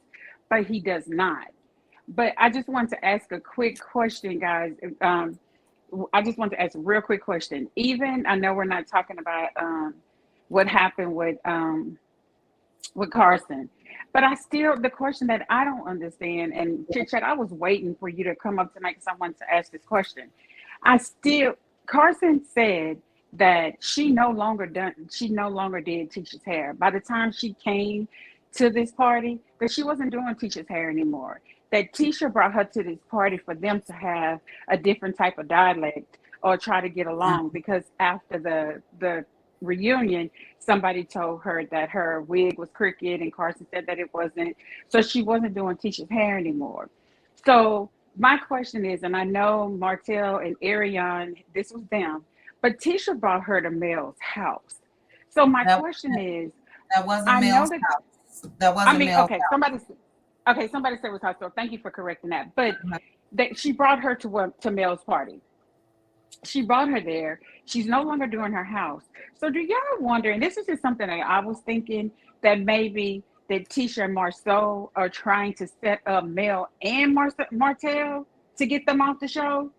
but he does not. But I just want to ask a quick question, guys. I just want to ask a real quick question. Even, I know we're not talking about what happened with Carson. But I still, the question that I don't understand, and Chit Chat, I was waiting for you to come up tonight because I wanted to ask this question. I still, Carson said that she no longer did Tisha's hair. By the time she came to this party, that she wasn't doing Tisha's hair anymore. That Tisha brought her to this party for them to have a different type of dialect or try to get along because after the reunion, somebody told her that her wig was crooked and Carson said that it wasn't. So she wasn't doing Tisha's hair anymore. So my question is, and I know Martell and Ariane, this was them, but Tisha brought her to Mel's house. So my That question is, that wasn't I know Mel's that, house. That I wasn't mean, Mel's somebody said it was her, so thank you for correcting that. But house. that she brought her to Mel's party. She brought her there. She's no longer doing her house. So do y'all wonder, and this is just something that I was thinking, that maybe that Tisha and Marceau are trying to set up Mel and Martell to get them off the show?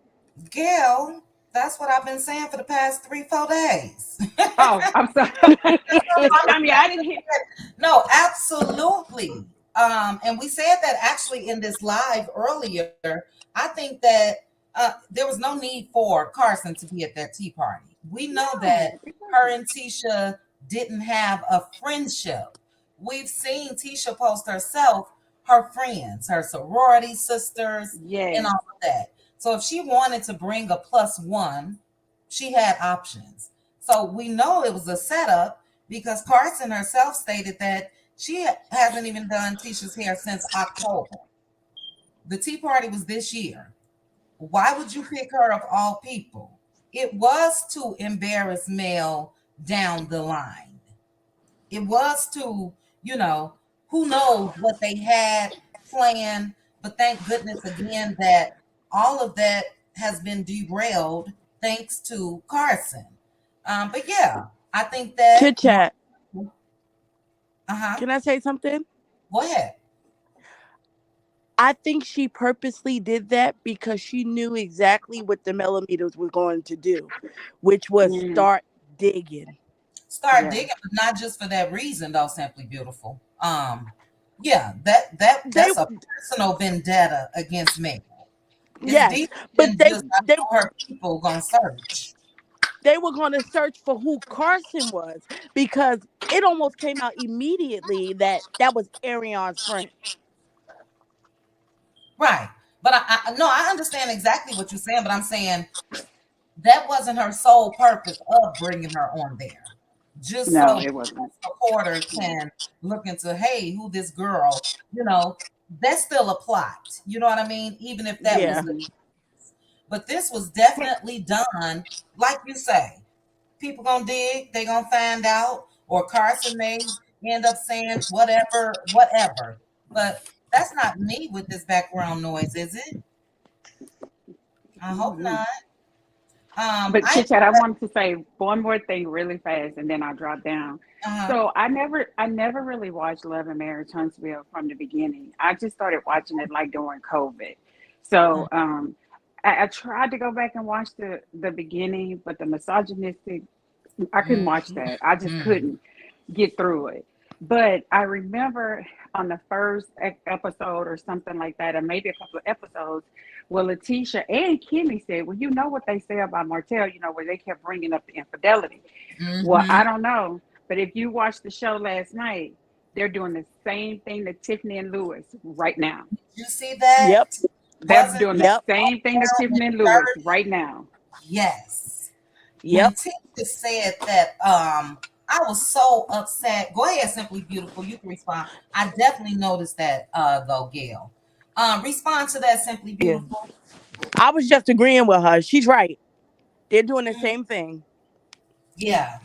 Gail, that's what I've been saying for the past 3-4 days. Oh, I'm sorry. I mean, I didn't hear. No, absolutely. And we said that actually in this live earlier. I think that there was no need for Carson to be at that tea party. We know that her and Tisha didn't have a friendship. We've seen Tisha post herself, her friends, her sorority sisters, and Yes. all of that. So if she wanted to bring a +1, she had options. So we know it was a setup because Carson herself stated that she hasn't even done Tisha's hair since October. The tea party was this year. Why would you pick her of all people? It was to embarrass Mel down the line. It was to, who knows what they had planned, but thank goodness again that all of that has been derailed thanks to Carson. But yeah, I think that Chit Chat. uh-huh. Can I say something? Go ahead. I think she purposely did that because she knew exactly what the millimeters were going to do, which was Mm, start digging. Start yeah. digging, but not just for that reason, though. Simply beautiful. Yeah, that's They a personal vendetta against me. It's yes, deeper but than just I they know her people gonna search. they were going to search for who Carson was because it almost came out immediately that that was Arionne's friend. Right. But I no, I understand exactly what you're saying, but I'm saying that wasn't her sole purpose of bringing her on there. Just No, so it wasn't. supporters can look into, hey, who this girl, that's still a plot. You know what I mean? Even if that was Yeah. the Hmm. but this was definitely done, like you say. People gonna dig, they gonna find out, or Carson may end up saying whatever, whatever. But that's not me with this background noise, is it? I hope Hmm. not. But I Chit Chat, I wanted to say one more thing really fast, and then I'll drop down. uh So I never really watched Love and Marriage Huntsville from the beginning. I just started watching it like during COVID. So I tried to go back and watch the beginning, but the misogynistic, I couldn't watch that. I just couldn't get through it. But I remember on the first episode or something like that, or maybe a couple of episodes, well, Letitia and Kimmy said, well, you know what they say about Martell, where they kept bringing up the infidelity. Well, mm-hmm. I don't know. But if you watched the show last night, they're doing the same thing to Tiffany and Lewis right now. You see that? Yep. They're Wasn't doing the Yep. same thing to down Tiffany and and Lewis right now. yes. When Yep. Tisha said that, I was so upset. Go ahead, Simply Beautiful. You can respond. I definitely noticed that, though, Gail. Respond to that, Simply Yeah. Beautiful. I was just agreeing with her. She's right. They're doing the Mm, same thing. yeah,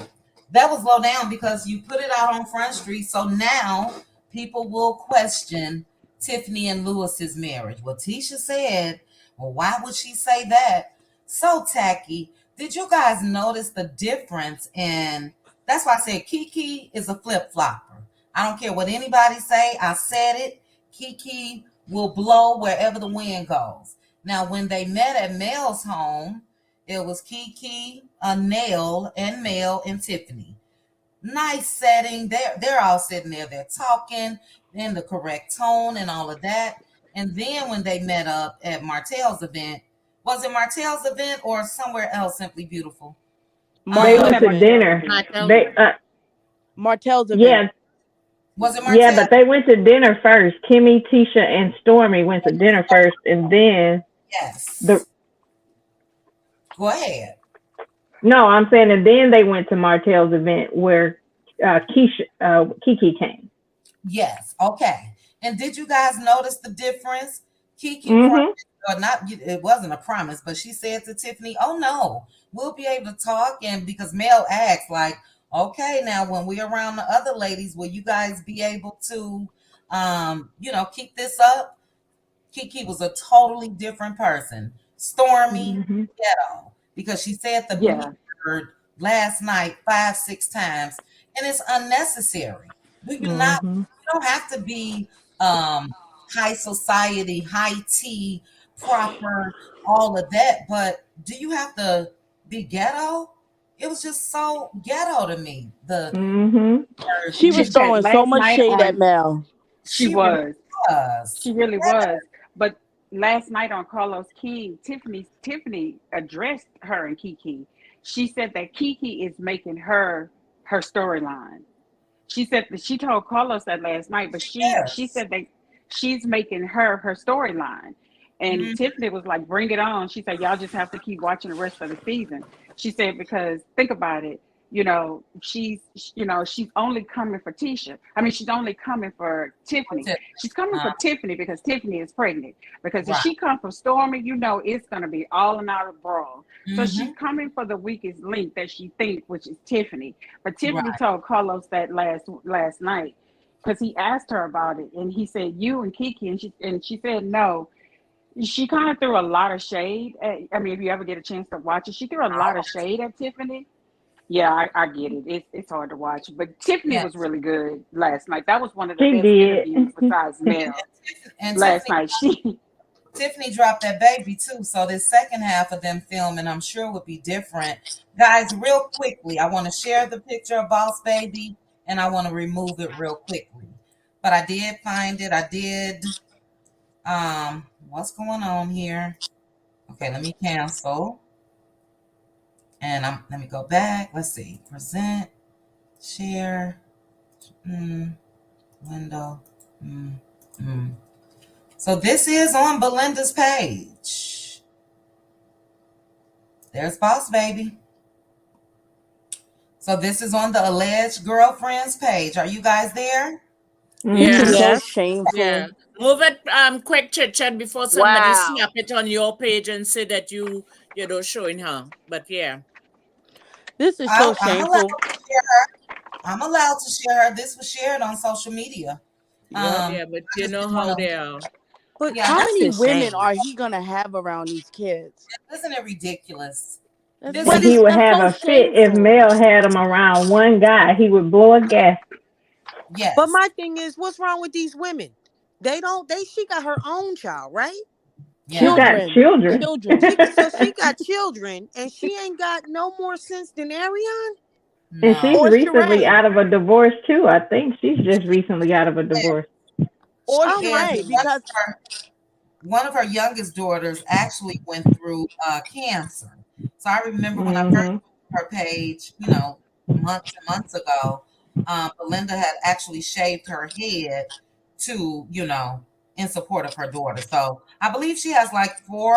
that was low down because you put it out on Front Street. So now people will question Tiffany and Lewis's marriage. Well, Tisha said, well, why would she say that? So tacky. Did you guys notice the difference in that's why I said Kiki is a flip flopper. I don't care what anybody say. I said it. Kiki will blow wherever the wind goes. Now, when they met at Mel's home, it was Kiki, Nail, and Mel and Tiffany. Nice setting. They're all sitting there. They're talking. in the correct tone and all of that. And then when they met up at Martell's event, was it Martell's event or somewhere else, Simply Beautiful? They It was went at to Martell's dinner. event. Martel. They Martell's event. yeah, Was it yeah, Martell? but they went to dinner first. Kimmy, Tisha, and Stormy went to dinner first, and then the Yes. Go ahead. no, I'm saying, and then they went to Martell's event where Kiki came. Yes. Okay. And did you guys notice the difference? Kiki Mhm. or not, it wasn't a promise, but she said to Tiffany, "Oh no, we'll be able to talk." And because Mel asked, like, "Okay, now when we're around the other ladies, will you guys be able to, keep this up?" Kiki was a totally different person. Stormy, Mhm. ghetto, because she said the B Yeah. word last night 5, 6 times, and it's unnecessary. Do you not? Mhm. You don't have to be high society, high tea, proper, all of that. But do you have to be ghetto? It was just so ghetto to me. The Mhm. word, She was Chit Chat throwing so last much night shade at on Mel. she she really was. was. She really was. But last night on Carlos King, Tiffany addressed her and Kiki. She said that Kiki is making her storyline. She said that she told Carlos that last night, but she Yes. said that she's making her storyline. And Mhm. Tiffany was like, "Bring it on." She said, "Y'all just have to keep watching the rest of the season." She said because think about it, she's only coming for Tisha. I mean, she's only coming for Tiffany. She's coming for Tiffany because Tiffany is pregnant. Because if Right. she comes for Stormy, it's gonna be all in out of brawl. So she's Hmm. coming for the weakest link that she thinks, which is Tiffany. But Tiffany Right. told Carlos that last night because he asked her about it, and he said you and Kiki, and she said no. She kind of threw a lot of shade. I mean, if you ever get a chance to watch it, she threw a lot of shade at Tiffany. Yeah, I get it. It's hard to watch, but Tiffany was Yes. really good last night. That was one of the She best did. interviews besides Mel And last Tiffany night. She Tiffany dropped that baby too. So this second half of them filming, I'm sure would be different. Guys, real quickly, I want to share the picture of Boss Baby and I want to remove it real quickly. But I did find it. I did what's going on here? Okay, let me cancel. And let me go back. Let's see. Present, share, window. Mm, mm. So this is on Belinda's page. There's Boss Baby. So this is on the alleged girlfriend's page. Are you guys there? This is Mhm. Yeah. so Yes. Yeah. shameful. Move it quick, Chit Chat, before somebody Wow. snap it on your page and say that you showing her. But yeah. This is so I'm allowed shameful. to share her. I'm allowed to share her. This was shared on social media. Yep. I Yeah, but you just know didn't want how to. they are. But Yeah, How that's many a women shame. are he gonna have around these kids? isn't it ridiculous? That's This And But is he it's would that's have so a fit if shameful. Mel had him around one guy. He would blow a gasket. but yes, my thing is, what's wrong with these women? They don't. She got her own child, right? She yeah. got Children, children. children. She got children, and she ain't got no more sense than Ariane And she's No. Or recently Sheree. out of a divorce too. I think she's just recently out of a divorce. Or Oh my And Sheree. goodness. Because one of her youngest daughters actually went through cancer. So I remember when I first Mhm. her page, months and months ago, Belinda had actually shaved her head to, in support of her daughter. So I believe she has like four.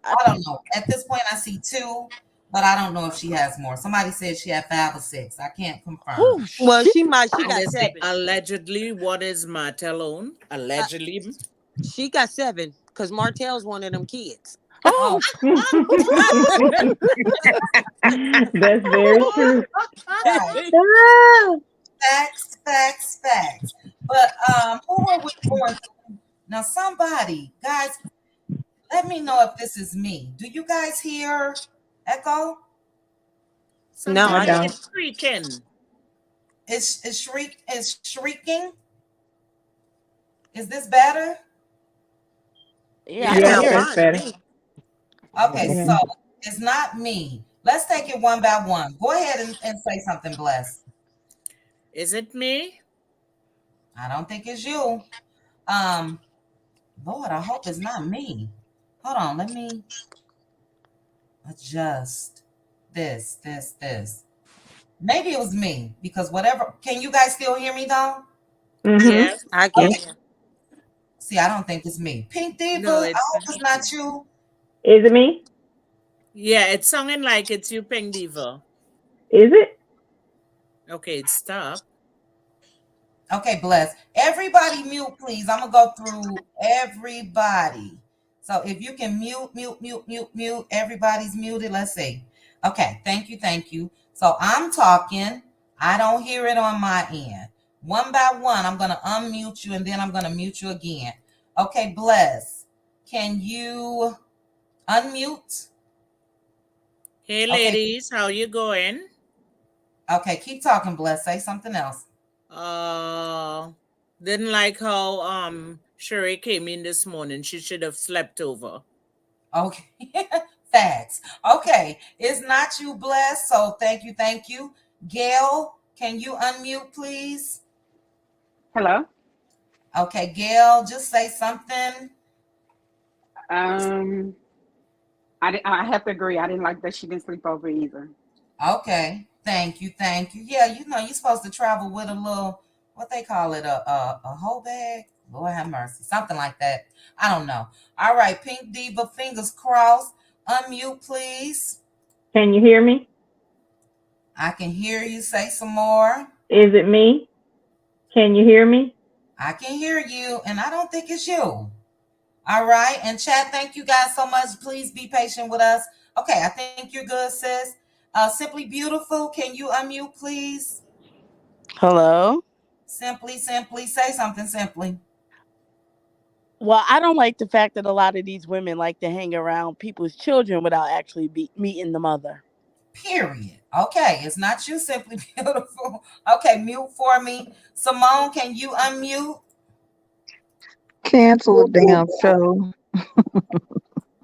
I, I don't know. At this point, I see two, but I don't know if she has more. Somebody said she had 5 or 6. I can't confirm. oh Well, shit. she And got they say 7. allegedly, what is Martel own? Uh, Allegedly. she got 7 because Martell's one of them kids. Oh Oh, That's very true. right. Oh, Facts, facts, facts. But who are we going to? Now, somebody, guys, let me know if this is me. Do you guys hear echo? no, I I Sometimes don't. don't. it's freaking. Is shrieking? Is this better? yeah, I You can Yes, sound hear it. that's fine to better. me. Okay, Yeah. so it's not me. Let's take it one by one. Go ahead and say something, Bless. Is it me? I don't think it's you. Lord, I hope it's not me. Hold on, let me adjust this. Maybe it was me because whatever. Can you guys still hear me though? Mm-hmm. Yes. I Okay. can. See, I don't think it's me. Pink Diva, No, I it's hope it's not not you. you. Is it me? Yeah, it's sounding like it's you, Pink Diva. Is it? Okay, it stopped. Okay, bless. Everybody mute, please. I'm gonna go through everybody. So if you can mute. Everybody's muted. Let's see. Okay, thank you. So I'm talking. I don't hear it on my end. One by one, I'm gonna unmute you and then I'm gonna mute you again. Okay, bless. Can you unmute? Hey, Okay, ladies, how you going? okay, keep talking, bless. Say something else. Uh, didn't like how Sherry came in this morning. She should have slept over. Okay. Facts. Okay. It's not you, blessed. So thank you. Gail, can you unmute, please? Hello. Okay, Gail, just say something. Um, I have to agree. I didn't like that she didn't sleep over either. Okay. Thank you. Yeah, you know, you're supposed to travel with a little, what they call it, a whole bag. Lord have mercy. Something like that. I don't know. All right, Pink Diva, fingers crossed. Unmute, please. Can you hear me? I can hear you. Say some more. Is it me? Can you hear me? I can hear you, and I don't think it's you. All right. And chat, thank you guys so much. Please be patient with us. Okay, I think you're good, sis. Simply Beautiful, can you unmute, please? Hello. Simply, say something simply. Well, I don't like the fact that a lot of these women like to hang around people's children without actually meeting the mother. Period. Okay, it's not you, Simply Beautiful. Okay, mute for me. Simone, can you unmute? Cancel the damn show.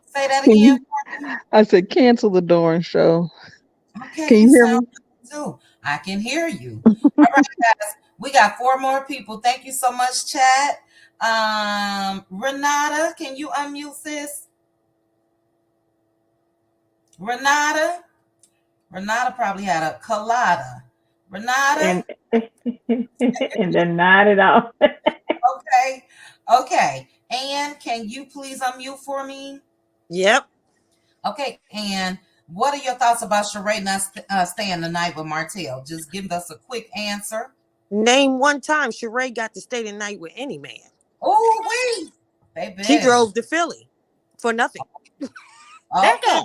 Say that Can again you? for me. I said cancel the darn show. Okay, Can you you hear sound me? good too. I can hear you. All right, guys. We got 4 more people. Thank you so much, chat. Renata, can you unmute, sis? Renata? Renata probably had a colada. And Renata? and then nodded off. Okay. Anne, can you please unmute for me? Yep. Okay, Anne, what are your thoughts about Sheree not staying the night with Martell? Just give us a quick answer. Name one time Sheree got to stay the night with any man. Oh, wait. She Baby. drove to Philly for nothing. Okay.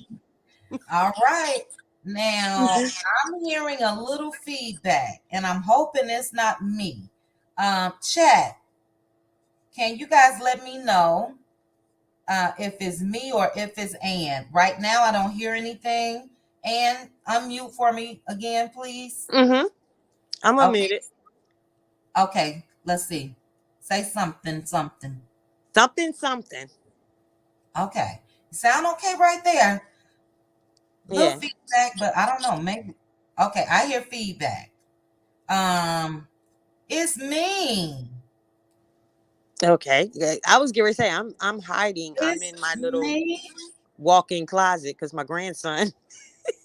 All right. Now, I'm hearing a little feedback, and I'm hoping it's not me. Chat, can you guys let me know if it's me or if it's Ann? Right now, I don't hear anything. Ann, unmute for me again, please. Mm-hmm. I'm Okay. unmuted. Okay. Let's see. Say something. Something. Okay. Sound okay right there. Little Yeah. feedback, but I don't know. Maybe. Okay. I hear feedback. It's me. Okay. Yeah, I was getting ready to say I'm hiding. I'm It's in my little me. walk-in closet because my grandson.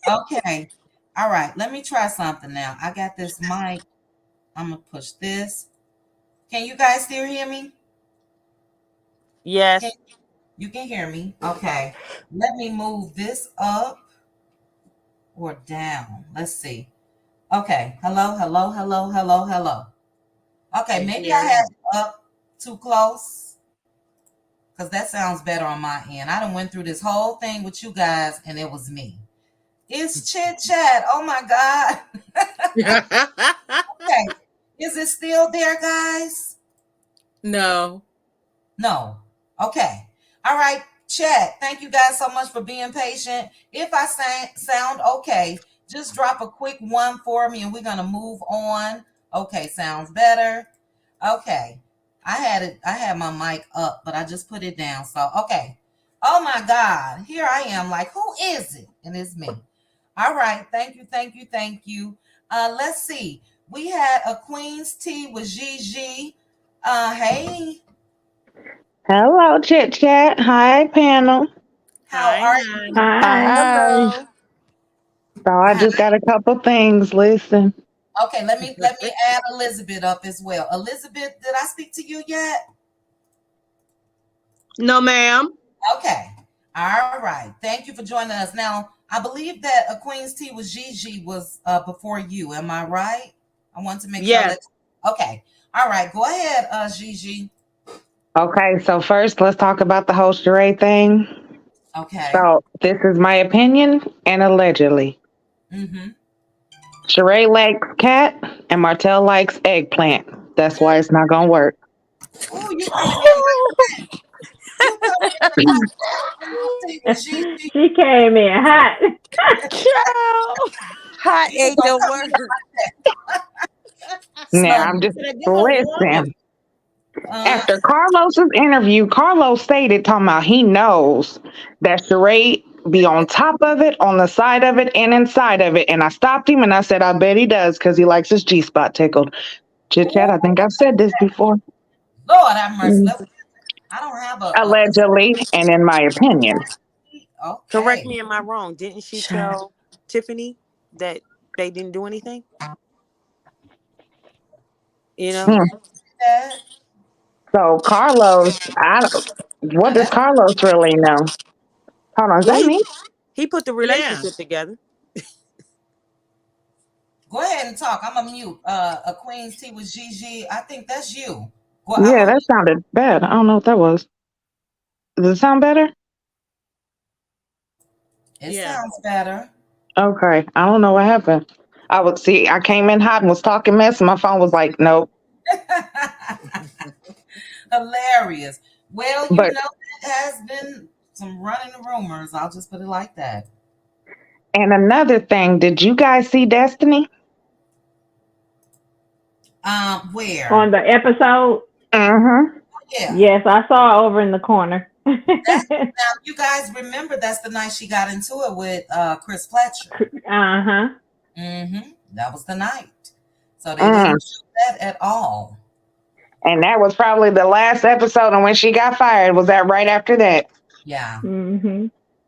Okay. All right. Let me try something now. I got this mic. I'm gonna push this. Can you guys still hear me? Can Yes. you can hear me? Okay. Let me move this up or down. Let's see. Okay. Hello. Okay. Can't Maybe I hear had it. it up too close because that sounds better on my end. I done went through this whole thing with you guys and it was me. It's Chit Chat. Oh my God. Okay. Is it still there, guys? No. No. Okay. All right. Chat. Thank you guys so much for being patient. If I sound okay, just drop a quick 1 for me and we're going to move on. Okay. Sounds better. Okay. I had my mic up, but I just put it down. So, okay. Oh my God. Here I am like, who is it? And it's me. All right. Thank you. Let's see. We had a Queen's Tea with Gigi. Hey, Hello, Chit Chat. Hi, panel. how Hi, are you? honey. Hi. Hi. Hello. So I Hi. just got a couple things. Listen. Okay, let me add Elizabeth up as well. Elizabeth, did I speak to you yet? No, ma'am. Okay. All right. Thank you for joining us. Now, I believe that a Queen's Tea with Gigi was before you. Am I right? I want to make sure I Yes. let. Okay. All right. Go ahead, Gigi. Okay, so first let's talk about the whole charade thing. Okay. So this is my opinion and allegedly. Mm-hmm. Sheree likes cat and Martell likes eggplant. That's why it's not gonna work. Oh, you coming in like you coming in like Queen's Tea with Gigi. She came in hot. Child. Hot You ain't gonna the come in word. Now No, I'm just you said give her water. listen. uh After Carlos's interview, Carlos stated talking about he knows that Sheree be on top of it, on the side of it, and inside of it. And I stopped him and I said, I bet he does because he likes his G spot tickled. Chit chat, oh, I think I've said this before. Lord have mercy. Mm. Let's I don't have a Allegedly, and in my opinion. Correct okay. me, am I wrong? Didn't she Child. tell Tiffany that they didn't do anything? You She know? Hmm. did that. So Carlos, what Now does that's Carlos really know? Hold on, is Well, that me? he put the Yeah. relationship together. go ahead and talk. I'm a mute. A Queen's Tea with Gigi. I think that's you. Well, I'm Yeah, a that mute. sounded bad. I don't know what that was. Does it sound better? It Yeah. sounds better. Okay, I don't know what happened. I would see. I came in hot and was talking mess, and my phone was like, nope. Hilarious. Well, you But know, it has been some running rumors. I'll just put it like that. and another thing, did you guys see Destiny? Where? On the episode, Mm-hmm. Yeah. yes, I saw her over in the corner. That's now you guys remember that's the night she got into it with Chris Fletcher. Uh-huh. That was the night. So they Mm. didn't show that at all. And that was probably the last episode. And when she got fired, was that right after that? Yeah. Mm-hmm.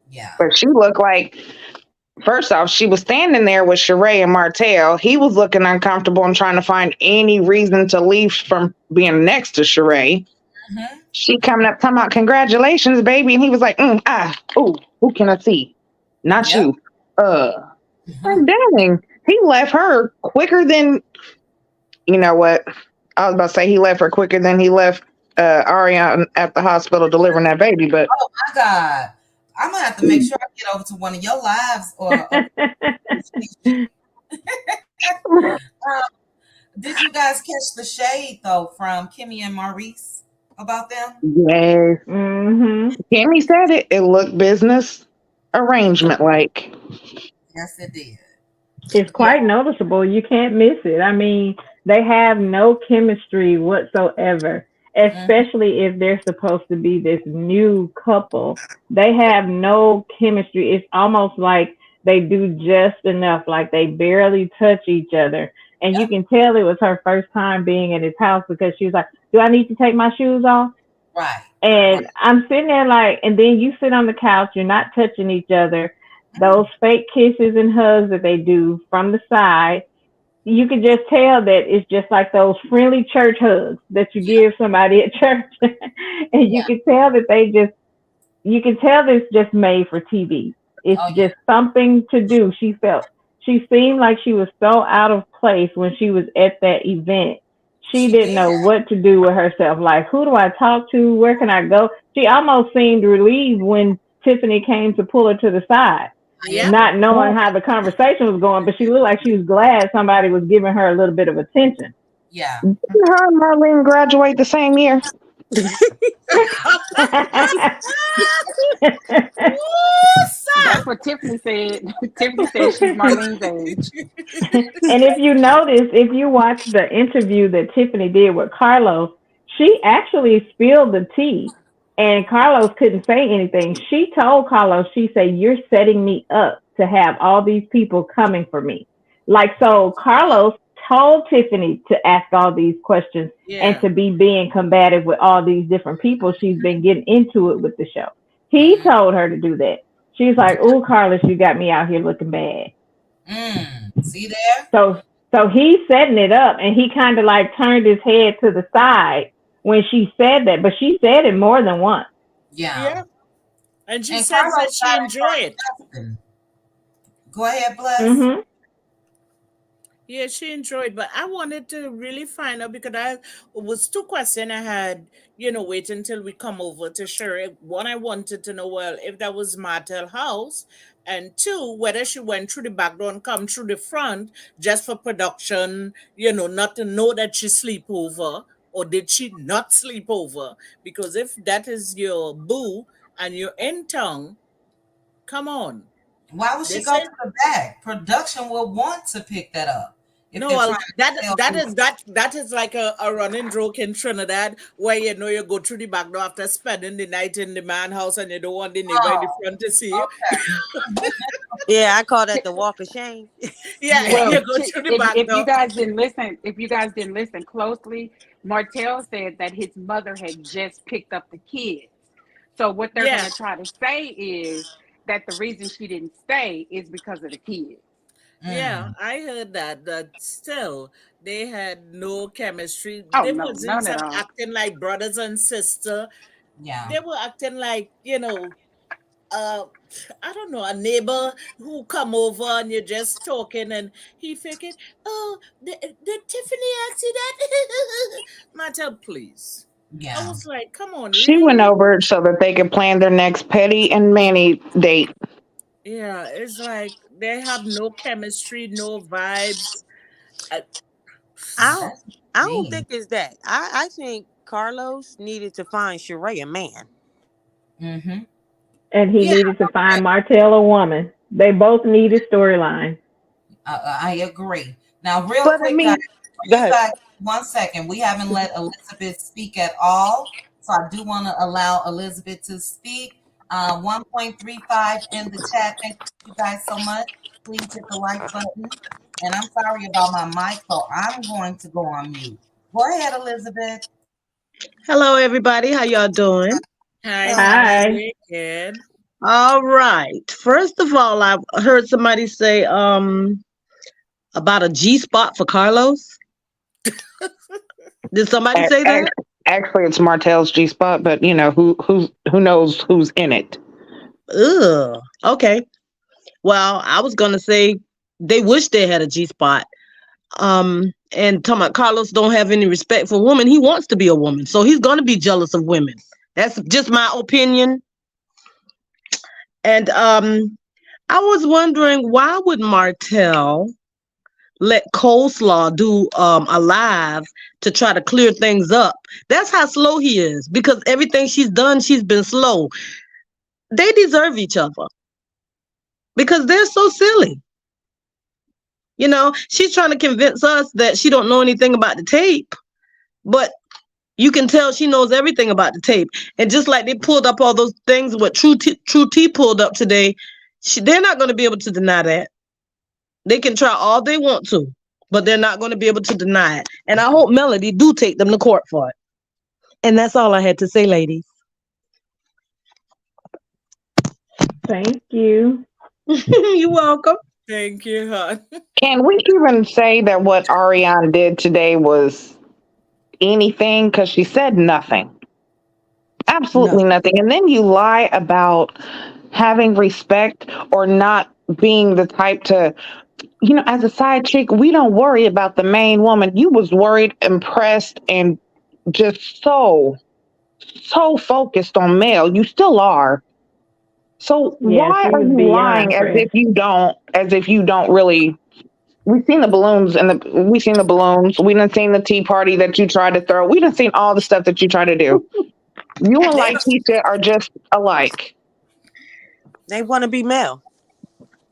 Yeah. But she looked like, first off, she was standing there with Sheree and Martell. He was looking uncomfortable and trying to find any reason to leave from being next to Sheree. hmm She coming up talking about congratulations, baby. And he was like, ooh, who can I see? Not Yep. you. Like, dang. He left her quicker than, you know what? I was about to say he left her quicker than he left Ariane at the hospital delivering that baby, but Oh my God. I'm gonna have to make sure I get over to one of your lives or did you guys catch the shade though from Kimmy and Maurice about them? yes. Mm-hmm. Kimmy said it. It looked business arrangement like. Yes, it did. It's Yeah. quite noticeable. You can't miss it. I mean, they have no chemistry whatsoever, Mhm. especially if they're supposed to be this new couple. They Yeah. have no chemistry. It's almost like they do just enough, like they barely touch each other. And you Yep. can tell it was her first time being at his house because she was like, "Do I need to take my shoes off?" Right. Right. And I'm sitting there like, and then you sit on the couch, you're not touching each other. Those fake kisses and hugs that they do from the side, you can just tell that it's just like those friendly church hugs that you Yeah. give somebody at church. And you Yeah. can tell that you can tell this just made for TV. It's Oh yeah. just something to do. She seemed like she was so out of place when she was at that event. She She didn't did. know what to do with herself. Like, who do I talk to? Where can I go? She almost seemed relieved when Tiffany came to pull her to the side, Yeah. Yep. not knowing Well, how the conversation was going, but she looked like she was glad somebody was giving her a little bit of attention. Yeah. didn't her and Marlene graduate the same year? Ooh, That's what Tiffany said. Tiffany said she's Marlene's age. And if you notice, if you watch the interview that Tiffany did with Carlos, she actually spilled the tea and Carlos couldn't say anything. She told Carlos, she said, "You're setting me up to have all these people coming for me." Like, so Carlos told Tiffany to ask all these questions and Yeah. to be being combative with all these different people. She's been getting into it with the show. He Mm, told her to do that. She's like, "Oh, Carlos, you got me out here looking bad." see there? So so he's setting it up, and he kind of like turned his head to the side when she said that, but she said it more than once. Yeah. Yeah. And she And says that Carlos she got in enjoyed front it. of Justin. Go ahead, Bless. Mhm. Yeah, she enjoyed, but I wanted to really find out because I was two questions I had, wait until we come over to share it. One, I wanted to know, well, if that was Martel house, and two, whether she went through the back door and come through the front just for production, not to know that she sleep over, or did she not sleep over? Because if that is your boo and you're in town, come on. Why would They she go say to the back? Production will want to pick that up if no, they're well, trying to that tell that who. is that is like a running joke in Trinidad where you go through the back door after spending the night in the man house and you don't want the neighbor in the Oh, front to see you. okay. Yeah, I call that the walk of shame. Yeah, Yeah. you Well, go through the back if you door. guys didn't listen, if you guys didn't listen closely, Martell said that his mother had just picked up the kids. So what they're Yeah, gonna try to say is that the reason she didn't stay is because of the kids. yeah, Mm, I heard that still they had no chemistry. Oh They no, wasn't none at some all. acting like brothers and sister. yeah. They were acting like, uh I don't know, a neighbor who come over and you're just talking and he thinking, oh, did Tiffany ask you that? Martel, please. I Yeah. was like, come on, She went really? over so that they could plan their next Petty and Manny date. Yeah, it's like they have no chemistry, no vibes. I, I don't That's I don't mean. think it's that. I think Carlos needed to find Sheree a man. Mm-hmm. And he Yeah, needed to find Martell a woman. They both needed storyline. I agree. Now, real But I quick, guys, mean, for go you ahead. guys, 1 second. We haven't let Elizabeth speak at all. So I do want to allow Elizabeth to speak. 1.35 in the chat. Thank you guys so much. Please hit the like button. And I'm sorry about my mic, so I'm going to go on mute. Go ahead, Elizabeth. Hello, everybody. How y'all doing? hi, Hi. hi, kid. All right. First of all, I heard somebody say about a G spot for Carlos. Did somebody say that? Actually, it's Martell's G spot, but who knows who's in it. Ugh. Okay. Well, I was gonna say they wish they had a G spot. And talking about Carlos don't have any respect for women. He wants to be a woman, so he's gonna be jealous of women. That's just my opinion. And I was wondering why would Martell let Coleslaw do a live to try to clear things up. That's how slow he is because everything she's done, she's been slow. They deserve each other because they're so silly. She's trying to convince us that she don't know anything about the tape, but you can tell she knows everything about the tape. And just like they pulled up all those things what True T pulled up today, they're not going to be able to deny that. They can try all they want to, but they're not going to be able to deny it. And I hope Melody do take them to court for it. And that's all I had to say, ladies. Thank you. You're welcome. Thank you, hon. Can we even say that what Ariane did today was anything? Because she said nothing. No. Absolutely nothing. And then you lie about having respect or not being the type to, as a side chick, we don't worry about the main woman. You was worried, impressed, and just so focused on male. You still are. So Yeah, why she are was you beyond lying impressed. as if you don't really we've seen the balloons we've seen the balloons. We done seen the tea party that you tried to throw. We done seen all the stuff that you try to do. You and They Leticia are just alike. They want to be male,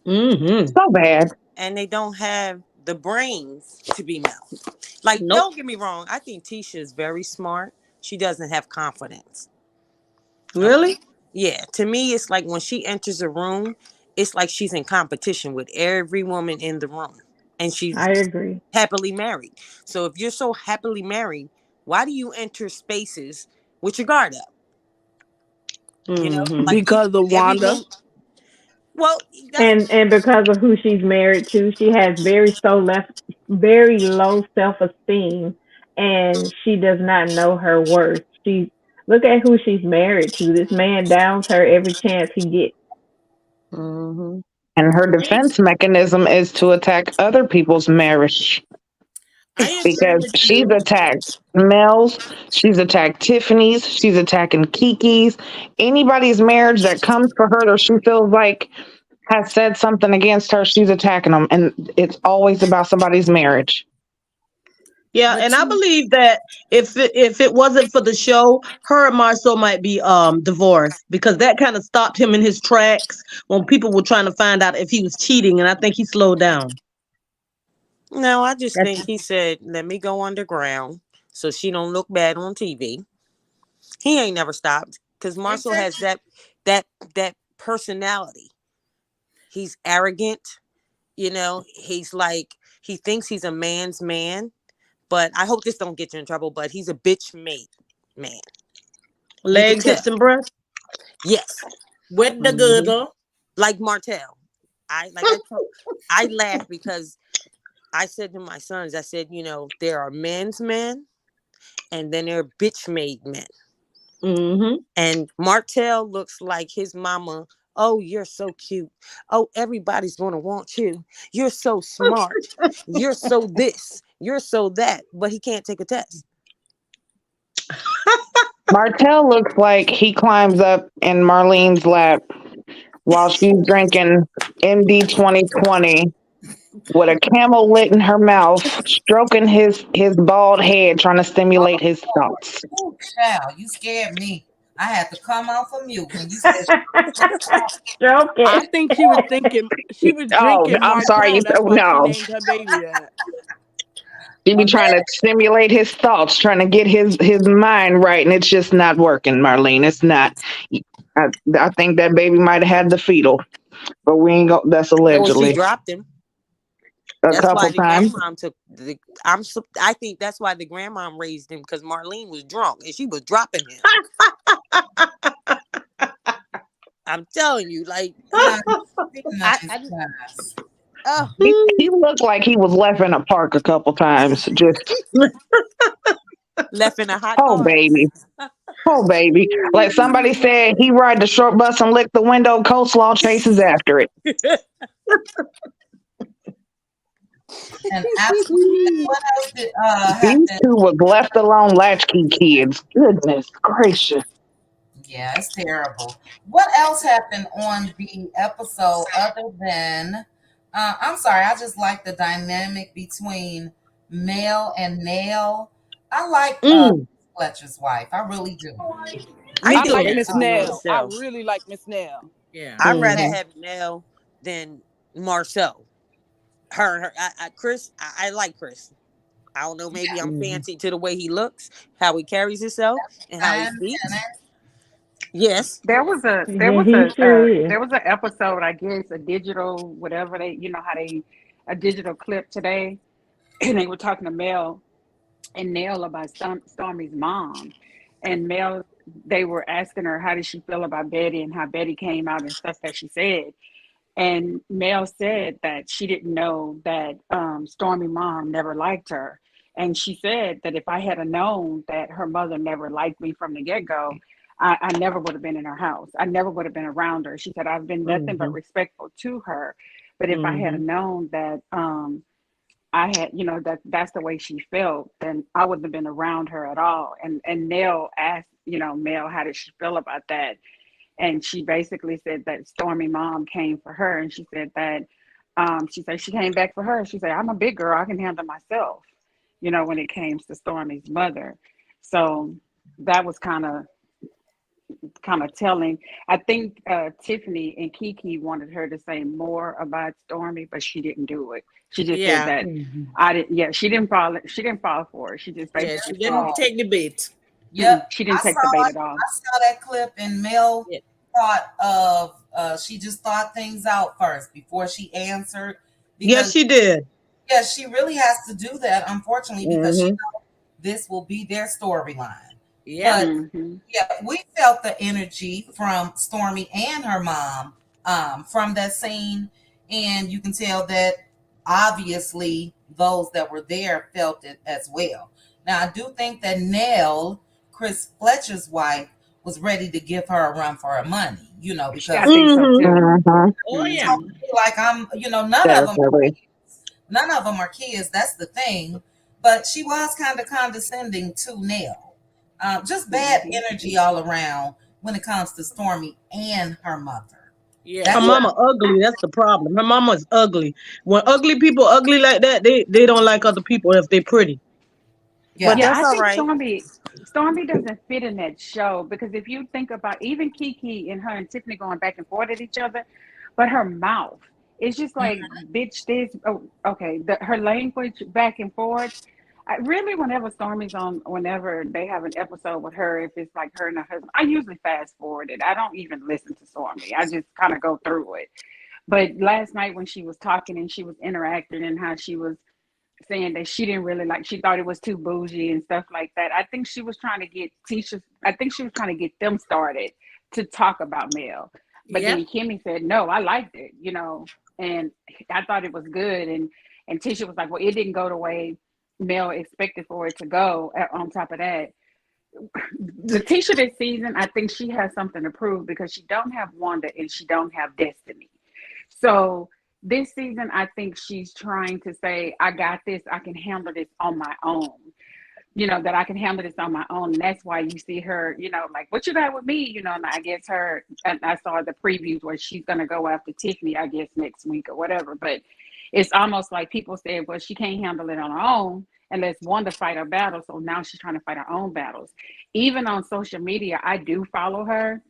Mm-hmm. So bad. and they don't have the brains to be male. Like, Nope. don't get me wrong. I think Tisha is very smart. She doesn't have confidence. Okay. Really? Yeah. To me, it's like when she enters a room, it's like she's in competition with every woman in the room. and she's I agree. happily married. So if you're so happily married, why do you enter spaces with your guard up? You know, Mm-hmm. like Because of every Wanda. woman. Well, that's And because of who she's married to, she has very low self-esteem, and she does not know her worth. She Look at who she's married to. This man downs her every chance he gets. Mm-hmm. And her defense mechanism is to attack other people's marriage I agree because with she's you. attacked Mel's, she's attacked Tiffany's, she's attacking Kiki's. Anybody's marriage that comes for her or she feels like has said something against her, she's attacking them. And it's always about somebody's marriage. Yeah, but and I you. believe that if it wasn't for the show, her and Marcel might be divorced because that kind of stopped him in his tracks when people were trying to find out if he was cheating, and I think he slowed down. No, I just That's think he said, "Let me go underground so she don't look bad on TV." He ain't never stopped because Marcel has Exactly. that that personality. He's arrogant. You know, he's like he thinks he's a man's man. But I hope this don't get you in trouble. But he's a bitch made man. You could legs, tell. hips, and breasts. Yes, With the Mm-hmm. girdle. like Martell. I laugh because I said to my sons, I said, you know, there are men's men and then there are bitch made men. Mm-hmm. And Martell looks like his mama. Oh, you're so cute. Oh, everybody's going to want you. You're so smart. You're so this. You're so that. But he can't take a test. Martell looks like he climbs up in Marlene's lap while she's drinking MD 2020 with a camel lit in her mouth, stroking his bald head, trying to stimulate his thoughts. Oh, child, you scared me. I had to come off of mute when you said, Stroke I it. think she was thinking she was Oh, drinking I'm sorry. Martell. That's why she No, named her baby that. she be well, trying to stimulate his thoughts, trying to get his mind right, and it's just not working, Marlene. It's not. I think that baby might have had the fetal, but we ain't go. That's Or she allegedly dropped him. a That's why couple the times. grandmom took the. I think that's why the grandmom raised him because Marlene was drunk and she was dropping him. I'm telling you, like nice, I, nice, I nice. oh, He looked like he was left in a park a couple times. Just left in a hot oh car. baby, oh baby. Like somebody said, he ride the short bus and lick the window. Coleslaw chases after it. And absolutely, what else did These happen? two was left alone latchkey kids. Goodness gracious. Yeah, it's terrible. What else happened on the episode other than? I'm sorry, I just like the dynamic between Mel and Nell. I like Mm, Fletcher's wife. I really do. I Me I think like too. that Miss should be on the Nell. I show. really like Miss Nell. Yeah. I'd rather Hmm. Hey, have Nell than Marcel. Her, Chris. I like Chris. I don't know. Maybe yeah, I'm mhm. fancy to the way he looks, how he carries himself, and how he fine. speaks. Yes. There was a there Yeah, was he a sure is. there was an episode, I guess, a digital whatever they how they a digital clip today, and they were talking to Mel and Nell about Stormy's mom, and Mel they were asking her how did she feel about Betty and how Betty came out and stuff that she said, and Mel said that she didn't know that Stormy mom never liked her. And she said that if I had known that her mother never liked me from the get go, I never would have been in her house. I never would have been around her. She said, I've been nothing but Mhm. respectful to her. But if I had Mhm. known that I had, that that's the way she felt, then I wouldn't have been around her at all. And Nell asked, Mel, how did she feel about that? And she basically said that Stormy mom came for her, and she said that she said she came back for her. She said, I'm a big girl, I can handle myself, when it came to Stormy's mother. So that was kind of telling. I think Tiffany and Kiki wanted her to say more about Stormy, but she didn't do it. She just said Yeah. that Mhm. I didn't. Yeah, she didn't fall for it. She just Yeah. basically She didn't said Oh, take the bait. yep. she I didn't take the saw bait it. at all. I saw that clip, and Mel Yeah. thought of. She just thought things out first before she answered Yes, because she did. Yeah, she really has to do that, unfortunately, because Mm-hmm. this will be their storyline. Yep. But Mm-hmm. yeah, we felt the energy from Stormy and her mom from that scene, and you can tell that obviously those that were there felt it as well. Now, I do think that Nell, Chris Fletcher's wife, was ready to give her a run for her money, I because think so Mm-hmm. too. Mhm. Oh yeah. Mm-hmm. like none of them Definitely. none of them are kids. That's the thing. But she was kind of condescending to Nell. Just bad Mm-hmm. energy all around when it comes to Stormy and her mother. Her That's Yes. what. mama ugly. That's the problem. Her mama's ugly. When ugly people ugly like that, they don't like other people if they pretty. But Yeah. Yeah, that's I all think right. Stormy doesn't fit in that show because if you think about even Kiki and her and Tiffany going back and forth at each other, but her mouth, it's just like bitch this. Oh, okay, her language back and forth. I really, whenever Stormy's on, whenever they have an episode with her, if it's like her and her husband, I usually fast forward it. I don't even listen to Stormy. I just kind of go through it. But last night when she was talking and she was interacting and how she was saying that she didn't really like, she thought it was too bougie and stuff like that. I think she was trying to get Tisha, I think she was trying to get them started to talk about Mel. But Yep. then Kimmy said, no, I liked it, and I thought it was good. And Tisha was like, well, it didn't go the way Mel expected for it to go. On top of that, the Tisha this season, I think she has something to prove because she don't have Wanda and she don't have Destiny. So this season, I think she's trying to say, I got this, I can handle this on my own. That I can handle this on my own. And that's why you see her, like, what you got with me? And I guess her, and I saw the previews where she's going to go after Tiffany, I guess, next week or whatever. But it's almost like people said, well, she can't handle it on her own and let's Wanda fight her battle. So now she's trying to fight her own battles. Even on social media, I do follow her.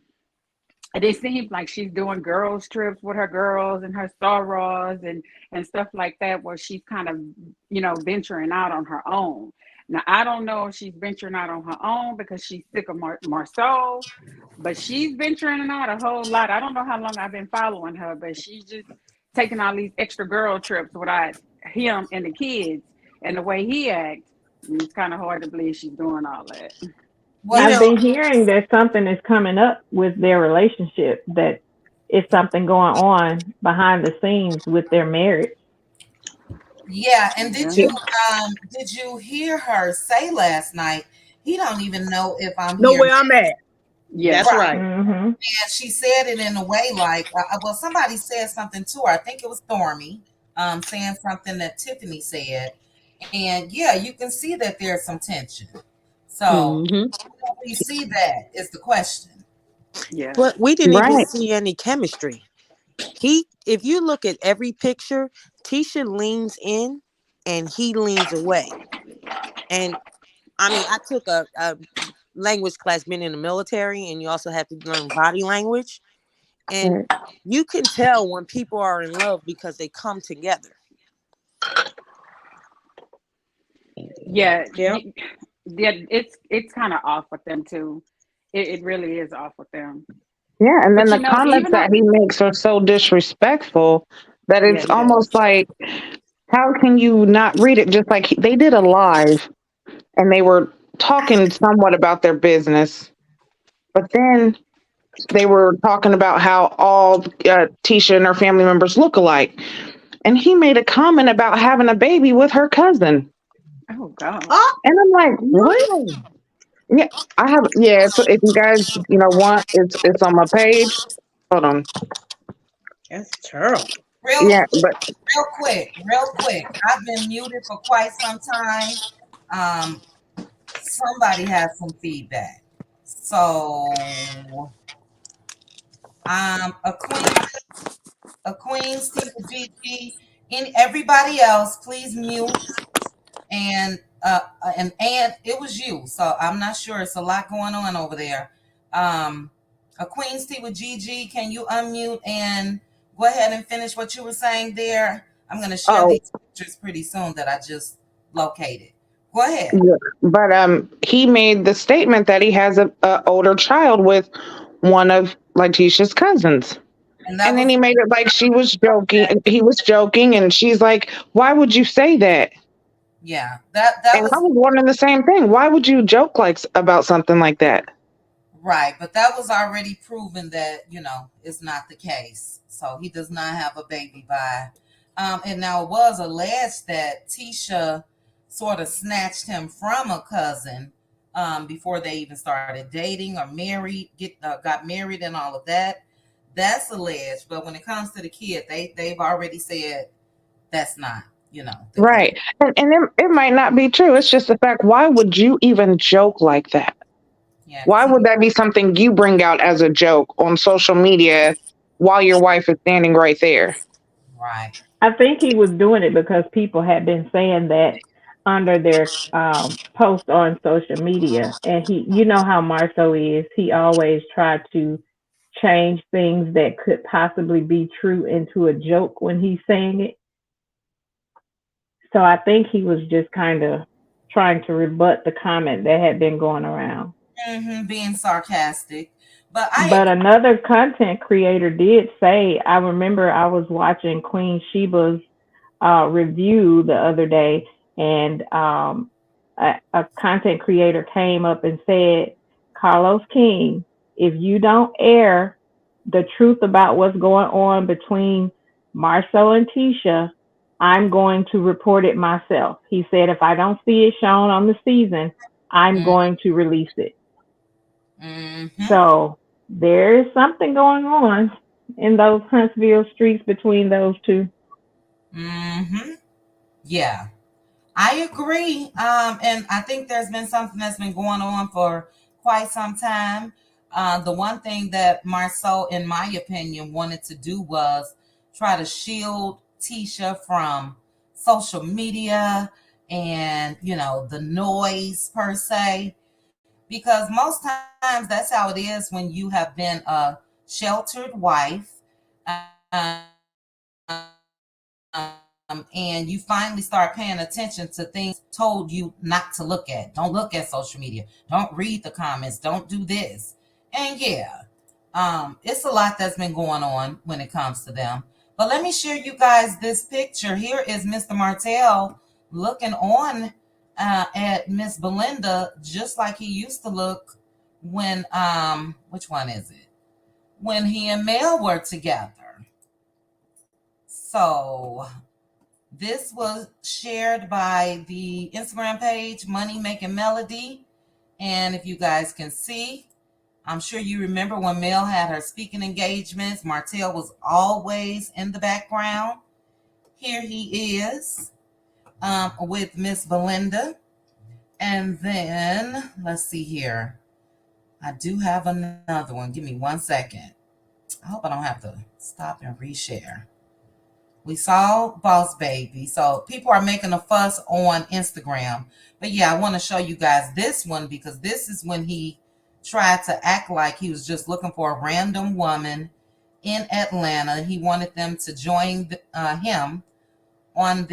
And it seems like she's doing girls trips with her girls and her sorors and stuff like that, where she's kind of, venturing out on her own. Now, I don't know if she's venturing out on her own because she's sick of Marceau, but she's venturing out a whole lot. I don't know how long I've been following her, but she's just taking all these extra girl trips without him and the kids. And the way he acts, it's kind of hard to believe she's doing all that. You Well, I've know, been hearing that something is coming up with their relationship, that it's something going on behind the scenes with their marriage. yeah. And Yeah. did you hear her say last night? He don't even know if I'm Know here. where I'm at. Yeah. That's Right. right. Mm-hmm. And she said it in a way like, well, somebody said something to her. I think it was Stormy, saying something that Tiffany said. And yeah, you can see that there's some tension. So, Mm-hmm. will we see that is the question. Yeah. But we didn't even Right. see any chemistry. If you look at every picture, Tisha leans in and he leans away. And I mean, I took a language class being in the military, and you also have to learn body language. And you can tell when people are in love because they come together. Yeah, Yeah. yeah, it's kind of off with them too. It really is off with them. Yeah, and then But the comments even that on, he makes are so disrespectful that yeah, it's he does. almost like, how can you not read it? Just like they did a live and they were talking somewhat about their business, but then they were talking about how all Tisha and her family members look alike. And he made a comment about having a baby with her cousin. Oh God. Oh And I'm like, what? no. Yeah, I have. Yeah, so if you guys, want, it's on my page. Hold on. That's terrible. Real Yeah, quick, but real quick. I've been muted for quite some time. Um, Somebody has some feedback. So, a queen, Steve GG, and everybody else, please mute. And it was you, so I'm not sure. It's a lot going on over there. Um, a Queen's Tea with GG, can you unmute and go ahead and finish what you were saying there? I'm going to share oh, these pictures pretty soon that I just located. Go ahead. yeah. But he made the statement that he has a older child with one of Letitia's cousins. And that And then was, he made it like she was joking. He was joking, and she's like, "Why would you say that?" yeah, that And I was was wondering the same thing. Why would you joke about something like that? right, but that was already proven that, it's not the case. So he does not have a baby by. And now it was alleged that Tisha sort of snatched him from a cousin before they even started dating or got married and all of that. That's alleged, but when it comes to the kid, they've already said that's not, the case. Right. And it might not be true. It's just the fact. Why would you even joke like that? Yeah, because Why would that be something you bring out as a joke on social media while your wife is standing right there? right. I think he was doing it because people had been saying that under their post on social media. And you know how Marceau is. He always tried to change things that could possibly be true into a joke when he's saying it. So I think he was just kind of trying to rebut the comment that had been going around. Being sarcastic. But I But another content creator did say, I remember I was watching Queen Sheba's review the other day, and a content creator came up and said, Carlos King, if you don't air the truth about what's going on between Marcel and Tisha, I'm going to report it myself. He said, if I don't see it shown on the season, I'm going to release it. Mm-hmm. So there is something going on in those Huntsville streets between those two. Mm-hmm. Yeah, I agree. And I think there's been something that's been going on for quite some time. The one thing that Marceau, in my opinion, wanted to do was try to shield Tisha from social media and, the noise per se, because most times that's how it is when you have been a sheltered wife. And you finally start paying attention to things told you not to look at. Don't look at social media. Don't read the comments. Don't do this. And yeah, it's a lot that's been going on when it comes to them. But let me share you guys this picture. Here is Mr. Martell looking on at Miss Belinda, just like he used to look when, which one is it? When he and Mel were together. So this was shared by the Instagram page, Money Making Melody. And if you guys can see, I'm sure you remember when Mel had her speaking engagements, Martell was always in the background. Here he is with Miss Belinda. And then, let's see here. I do have another one. Give me 1 second. I hope I don't have to stop and reshare. We saw Boss Baby. So people are making a fuss on Instagram. But yeah, I want to show you guys this one because this is when he tried to act like he was just looking for a random woman in Atlanta. He wanted them to join him on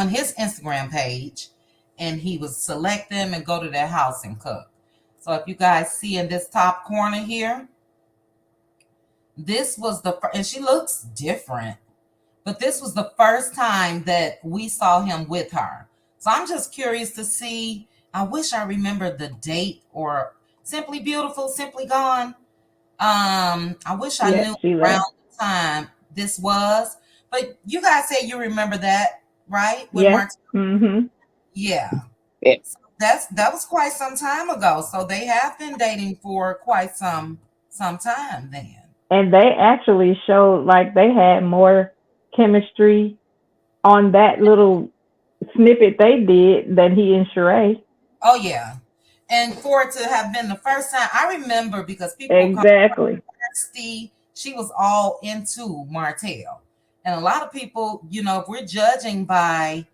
his Instagram page, and he would select them and go to their house and cook. So if you guys see in this top corner here, this was and she looks different. But this was the first time that we saw him with her. So I'm just curious to see. I wish I remembered the date or Simply Beautiful, Simply Gone. I wish I Yes, knew around Sheila. the time this was. But you guys say you remember that, right? With Yes. Martell? Mm-hmm. Yeah. Yeah. So that was quite some time ago. So they have been dating for quite some time then. And they actually showed like they had more chemistry on that little snippet they did than he and Sheree. Oh yeah. And for it to have been the first time, I remember because people were calling Exactly. Steve, she was all into Martell. And a lot of people, if we're judging by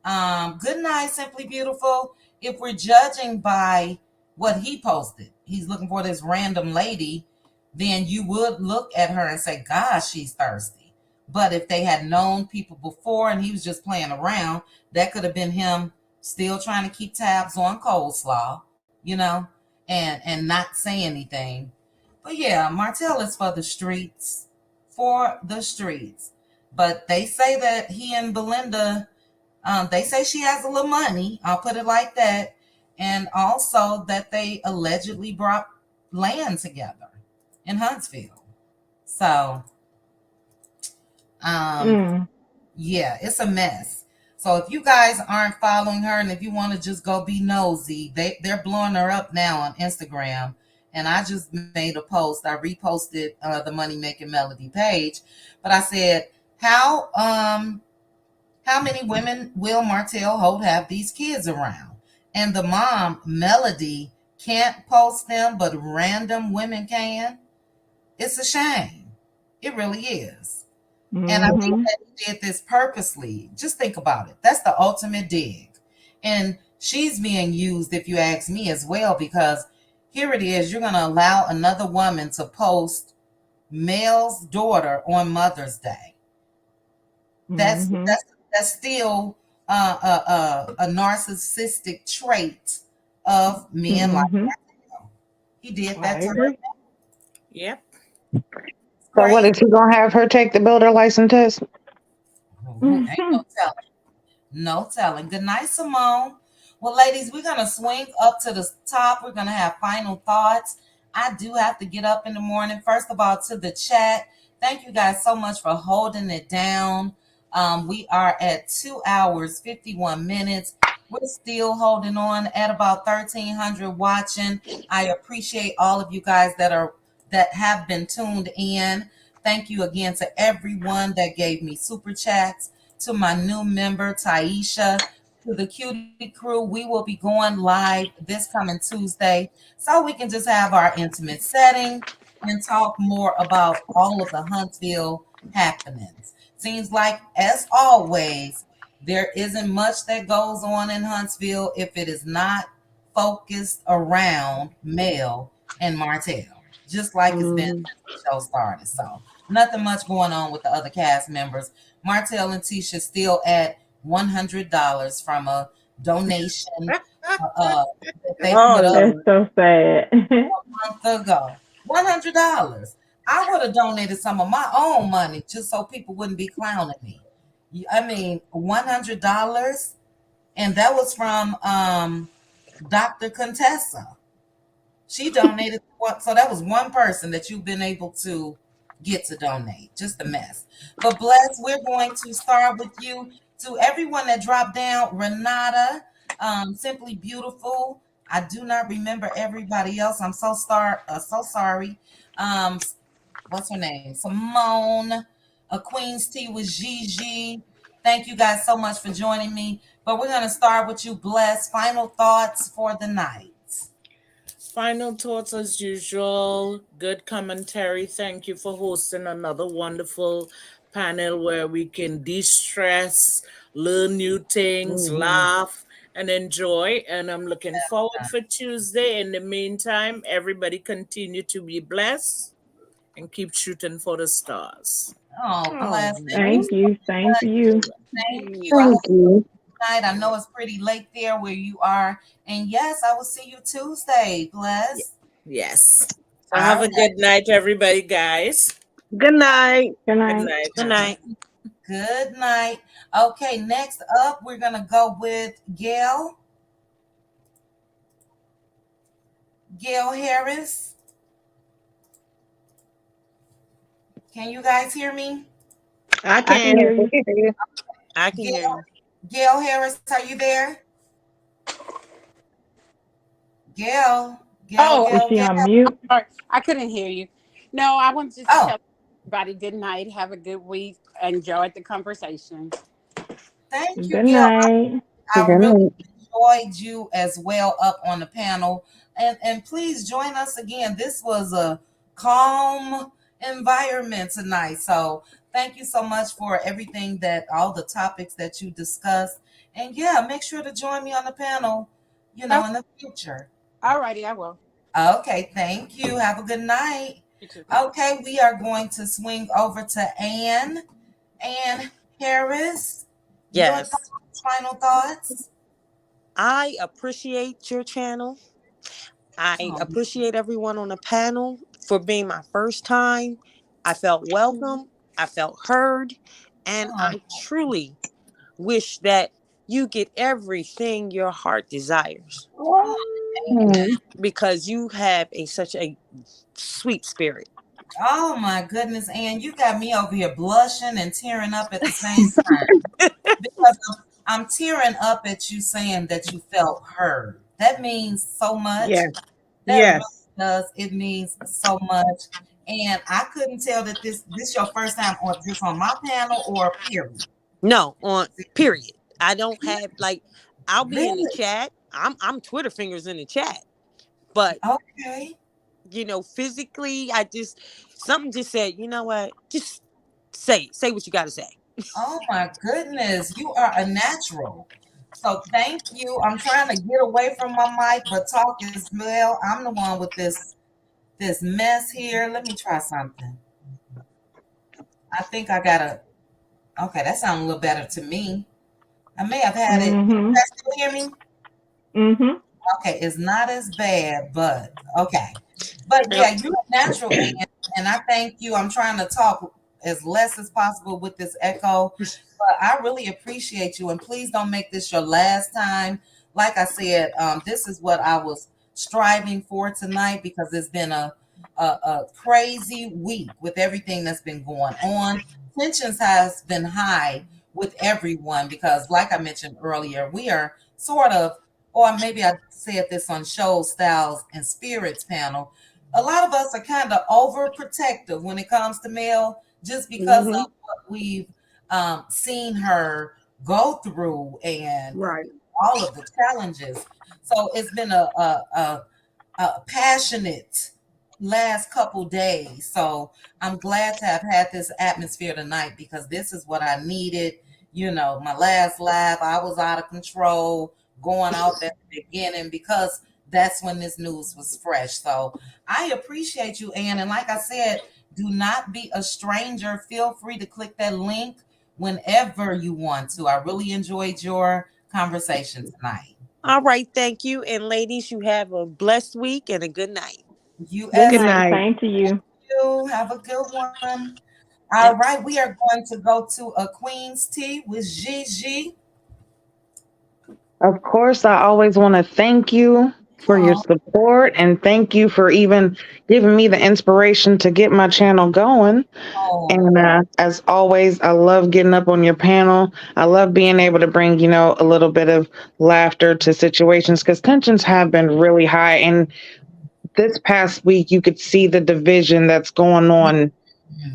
Good Night, Simply Beautiful, if we're judging by what he posted, he's looking for this random lady, then you would look at her and say, gosh, she's thirsty. But if they had known people before and he was just playing around, that could have been him still trying to keep tabs on coleslaw, and not say anything. But yeah, Martell is for the streets. for the streets. But they say that he and Belinda, they say she has a little money. I'll put it like that. And also that they allegedly brought land together in Huntsville. So, Mm. yeah, it's a mess. So if you guys aren't following her and if you want to just go be nosy, they're blowing her up now on Instagram. And I just made a post. I reposted the Money Making Melody page, but I said, how many women will Martell Holt have these kids around? And the mom, Melody, can't post them, but random women can. It's a shame. It really is. And I think Mm-hmm. that he did this purposely. Just think about it. That's the ultimate dig. And she's being used, if you ask me, as well, because here it is. You're going to allow another woman to post male's daughter on Mother's Day. That's Mm-hmm. that's that's still a narcissistic trait of men like Mm-hmm. that. He did I that to agree. her. Yep. So what Great. is he gonna have her take the builder license test? Ain't no telling. No telling. Good night, Simone. Well, ladies, we're going to swing up to the top. We're going to have final thoughts. I do have to get up in the morning. First of all, to the chat, thank you guys so much for holding it down. We are at 2 hours, 51 minutes. We're still holding on at about 1,300 watching. I appreciate all of you guys that have been tuned in. Thank you again to everyone that gave me super chats, to my new member, Taisha, to the cutie crew. We will be going live this coming Tuesday so we can just have our intimate setting and talk more about all of the Huntsville happenings. Seems like, as always, there isn't much that goes on in Huntsville if it is not focused around Mel and Martell, just like it's been Mm-hmm. since the show started. So, nothing much going on with the other cast members. Martell and Tisha still at $100 from a donation that they Oh put up That's Lord. so sad. a month ago. $100. I would have donated some of my own money just so people wouldn't be clowning me. I mean, $100, and that was from Dr. Contessa. She donated one, so that was one person that you've been able to get to donate. Just a mess. But Bless, we're going to start with you. To everyone that dropped down, Renata, Simply Beautiful. I do not remember everybody else. I'm so sorry. Um, what's her name? Simone, a Queen's Tea with Gigi. Thank you guys so much for joining me. But we're gonna start with you, Bless. Final thoughts for the night. Final thoughts as usual. Good commentary. Thank you for hosting another wonderful panel where we can de-stress, learn new things, Mm-hmm. laugh, and enjoy. And I'm looking forward for Tuesday. In the meantime, everybody continue to be blessed and keep shooting for the stars. Oh, Oh, Bless. Thank you Thank so you. Same to much. you. Thank you. I Thank hope you. tonight. I know it's pretty late there where you are. And yes, I will see you Tuesday. Bless. yes. So All have a right. good night, everybody, guys. Good night. Good Good night. night, Good honey. night. Good night. Okay, next up, we're going to go with Gail. Gail Harris. Can you guys hear me? I I can can. hear Yes, we you. can hear you. I can hear Gail, you. Gail Harris, are you there? Gail, Gail, Oh, Is Gail, she Gail. on mute? sorry. I couldn't hear you. No, I wanted just to Oh, tell everybody good night. Have a good week. Enjoyed the conversation. thank you, Good Gail. night. I Good really night. enjoyed you as well up on the panel. And please join us again. This was a calm environment tonight. So thank you so much for everything that all the topics that you discussed. And yeah, make sure to join me on the panel, Oh, in the future. all righty, I will. Okay, thank you. Have a good night. You too. Okay, we are going to swing over to Ann. Ann Harris, your Yes. thoughts, final thoughts? I appreciate your channel. I Oh, appreciate everyone on the panel for being my first time. I felt welcome. I felt heard. And Oh, I truly wish that you get everything your heart desires oh, amen. because you have such a sweet spirit. Oh my goodness, Ann, you got me over here blushing and tearing up at the same time because I'm tearing up at you saying that you felt heard. That means so much. Yes. That really Yes. does. It means so much. And I couldn't tell that this your first time on just on my panel or period. No, on period. I don't have like I'll be in the Really? chat. I'm Twitter fingers in the chat. But Okay. physically, I just something just said, you know what? Just say what you got to say. Oh my goodness, you are a natural. So thank you. I'm trying to get away from my mic, but talk as well. I'm the one with this mess here. Let me try something. I think I gotta. Okay, that sounds a little better to me. I may have had it. You Mhm. guys still hear me? Mhm. Okay, it's not as bad, but okay. But Yep. yeah, you're natural, and I thank you. I'm trying to talk as less as possible with this echo, but I really appreciate you. And please don't make this your last time. Like I said, this is what I was striving for tonight because it's been a crazy week with everything that's been going on. Tensions has been high with everyone because, like I mentioned earlier, we are sort of, or maybe I said this on Show Styles and Spirits panel. A lot of us are kind of overprotective when it comes to Mel, just because Mm-hmm. of what we've seen her go through and Right. all of the challenges. So it's been a passionate last couple days. So I'm glad to have had this atmosphere tonight because this is what I needed. You know, my last live, I was out of control going off at the beginning because that's when this news was fresh. So I appreciate you, Ann. And like I said, do not be a stranger. Feel free to click that link whenever you want to. I really enjoyed your conversation tonight. All right, thank you. And ladies, you have a blessed week and a good night. You Good as Good night. night. Same to you. you. Have a good one. All Yep. right, we are going to go to a Queen's Tea with Gigi. Of course, I always want to thank you for your Oh, support and thank you for even giving me the inspiration to get my channel going. oh, And as always, I love getting up on your panel. I love being able to bring, a little bit of laughter to situations because tensions have been really high. And this past week, you could see the division that's going on,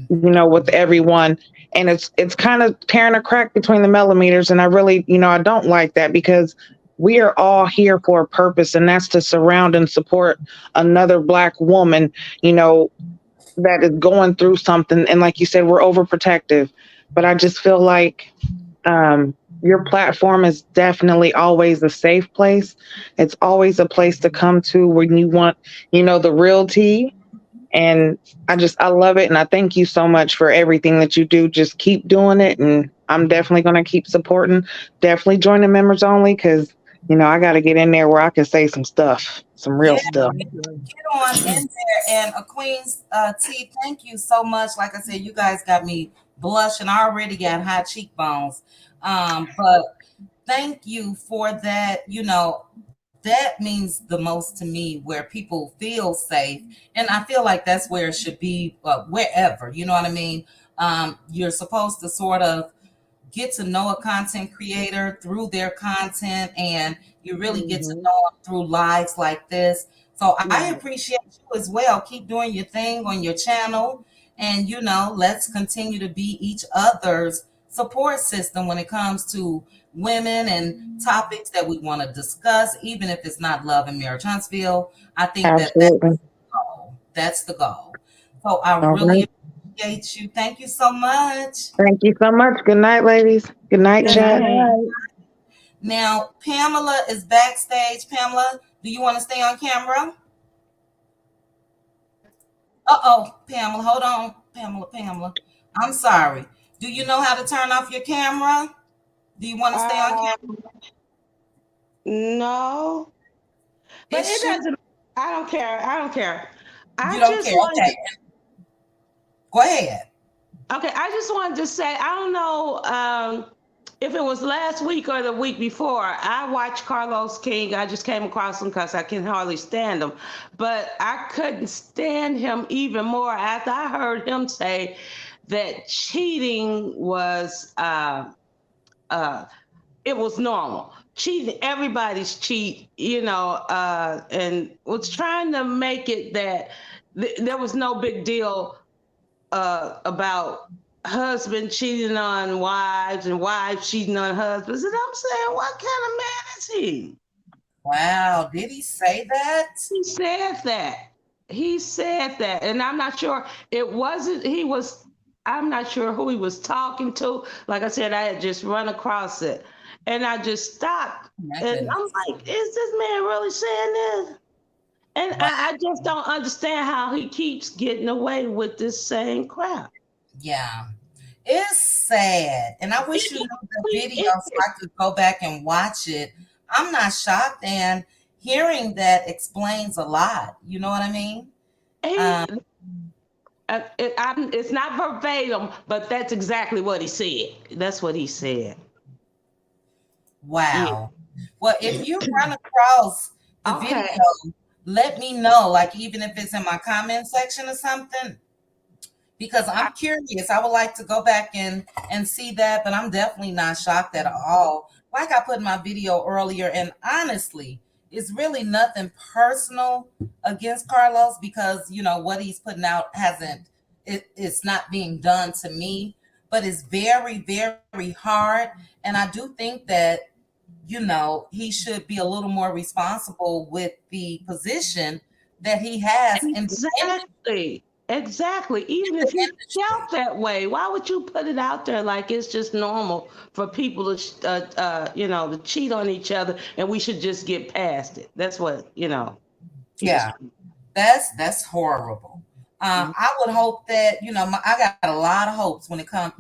with everyone. And it's kind of tearing a crack between the millimeters. And I really, I don't like that because we are all here for a purpose, and that's to surround and support another Black woman, you know, that is going through something. And like you said, we're overprotective. But I just feel like your platform is definitely always a safe place. It's always a place to come to when you want, the real tea. And I love it. And I thank you so much for everything that you do. Just keep doing it. And I'm definitely going to keep supporting. Definitely join the members only because, I got to get in there where I can say some stuff, some real yeah, stuff. get on in there. And a Queen's Tea, thank you so much. Like I said, you guys got me blushing. I already got high cheekbones. But thank you for that. That means the most to me where people feel safe. And I feel like that's where it should be, wherever, you know what I mean? You're supposed to sort of get to know a content creator through their content, and you really get to Mm-hmm. know them through lives like this. So I Right. appreciate you as well. Keep doing your thing on your channel, and let's continue to be each other's support system when it comes to women and topics that we want to discuss, even if it's not love and marriage. Huntsville, I think that that's Absolutely. the goal. That's the goal. So I All really right. appreciate you. Thank you so much. Thank you so much. Good night, ladies. Good night, Good Good chat. night. night. Now, Pamela is backstage. Pamela, do you want to stay on camera? Uh-oh, Pamela, hold on. Pamela. I'm sorry. Do you know how to turn off your camera? Do you want to stay on camera? Um, no, but It it should. doesn't. I don't care. I don't care. You I don't just care. wanted Okay. to. Go ahead. Okay, I just wanted to say, I don't know if it was last week or the week before. I watched Carlos King. I just came across him because I can hardly stand him. But I couldn't stand him even more after I heard him say that cheating was it was normal. Cheating, everybody's cheat, and was trying to make it that there was no big deal about husband cheating on wives and wives cheating on husbands. And I'm saying, what kind of man is he? Wow, did he say that? He said that. He said that. And I'm not sure I'm not sure who he was talking to. Like I said, I had just run across it. And I just stopped. And I'm like, is this man really saying this? And I just don't understand how he keeps getting away with this same crap. Yeah. It's sad. And I wish you knew the video so I could go back and watch it. I'm not shocked. And hearing that explains a lot. You know what I mean? It's not verbatim, but that's exactly what he said. That's what he said. Wow. Yeah. Well, if you run across the video, let me know, like even if it's in my comment section or something, because I'm curious. I would like to go back and see that, but I'm definitely not shocked at all. Like I put in my video earlier, and honestly, it's really nothing personal against Carlos because, what he's putting out it's not being done to me, but it's very, very hard. And I do think that, he should be a little more responsible with the position that he has. Exactly. Even if he felt that way, why would you put it out there like it's just normal for people to, to cheat on each other and we should just get past it? That's what, Yeah, that's horrible. I would hope that, I got a lot of hopes when it comes,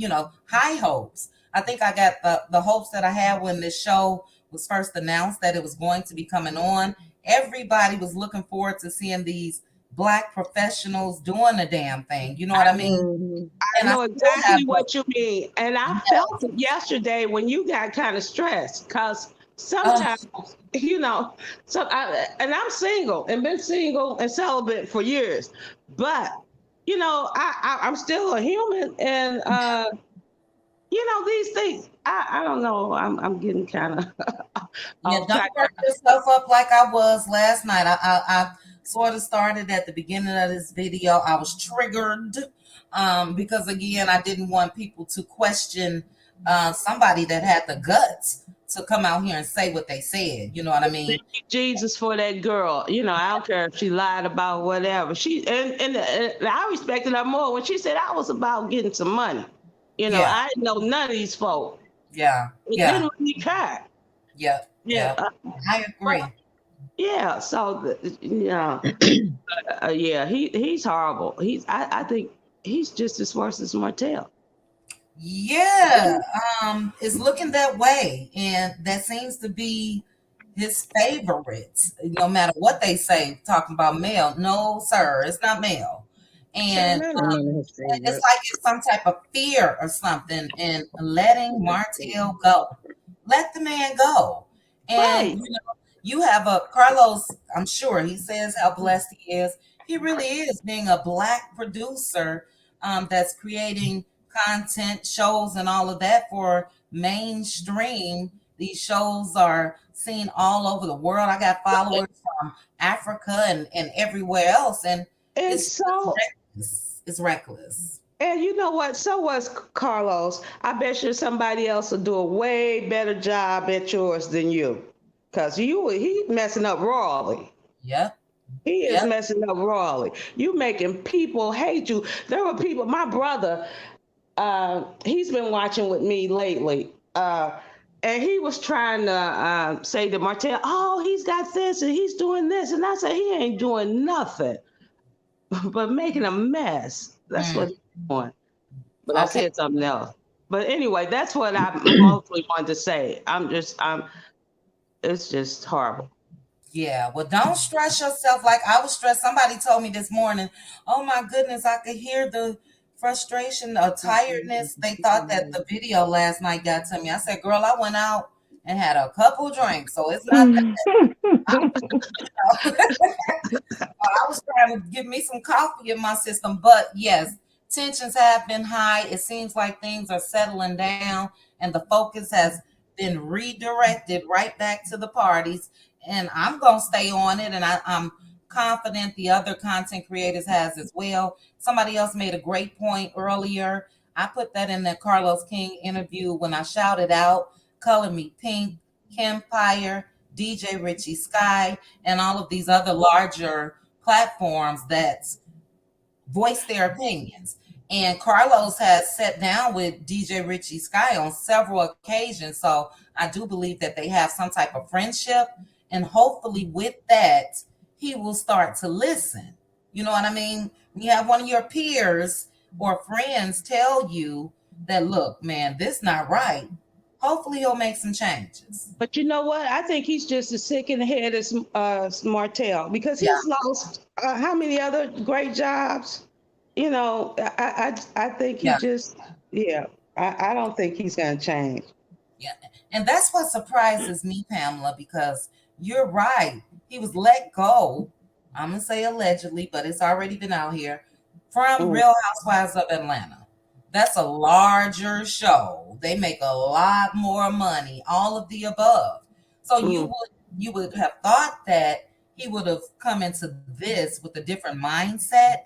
high hopes. I think I got the hopes that I had when this show was first announced that it was going to be coming on. Everybody was looking forward to seeing these Black professionals doing the damn thing. You know what I mean? I know exactly what you mean. And I felt it yesterday when you got kind of stressed because sometimes, and I'm single and been single and celibate for years, but, I'm still a human and, these things, I don't know. I'm getting kind of. Don't work yourself up like I was last night. I sort of started at the beginning of this video. I was triggered because, again, I didn't want people to question somebody that had the guts to come out here and say what they said. You know what I mean? Thank you, Jesus, for that girl. I don't care if she lied about whatever. And I respected her more when she said I was about getting some money. I didn't know none of these folk. Yeah. It didn't really care. Yeah. I agree. Yeah. So, he's horrible. I think he's just as worse as Martel. Yeah. It's looking that way. And that seems to be his favorites, no matter what they say, talking about male. No, sir, it's not male. And it's like it's some type of fear or something in letting Martel go. Let the man go. And you have a Carlos, I'm sure he says how blessed he is. He really is being a Black producer that's creating content, shows, and all of that for mainstream. These shows are seen all over the world. I got followers from Africa and everywhere else. And it's so it's reckless. And you know what? So was Carlos. I bet you somebody else will do a way better job at yours than you. Because he's messing up royally. Yep. He is messing up royally. You making people hate you. There were people, my brother, he's been watching with me lately. And he was trying to say to Martel, oh, he's got this and he's doing this. And I said, he ain't doing nothing but making a mess. That's what he's doing. But I said something else. But anyway, that's what I mostly wanted to say. It's just horrible. Yeah, well, don't stress yourself like I was stressed. Somebody told me this morning, oh my goodness, I could hear the frustration or tiredness. They thought that the video last night got to me. I said, girl, I went out and had a couple drinks, so it's not that. I was trying to give me some coffee in my system, but yes, tensions have been high. It seems like things are settling down, and the focus has been redirected right back to the parties. And I'm gonna stay on it, and I'm confident the other content creators has as well. Somebody else made a great point earlier. I put that in that Carlos King interview when I shouted out Color Me Pink, Kempire, DJ Richie Sky, and all of these other larger platforms that voice their opinions. And Carlos has sat down with DJ Richie Sky on several occasions. So I do believe that they have some type of friendship. And hopefully, with that, he will start to listen. You know what I mean? When you have one of your peers or friends tell you that, look, man, this not right. Hopefully, he'll make some changes. But you know what? I think he's just as sick in the head as Martell, because he's lost how many other great jobs? You know, I think he just, I don't think he's going to change. Yeah. And that's what surprises me, Pamela, because you're right. He was let go, I'm going to say allegedly, but it's already been out here, from Real Housewives of Atlanta. That's a larger show. They make a lot more money, all of the above. So you would have thought that he would have come into this with a different mindset.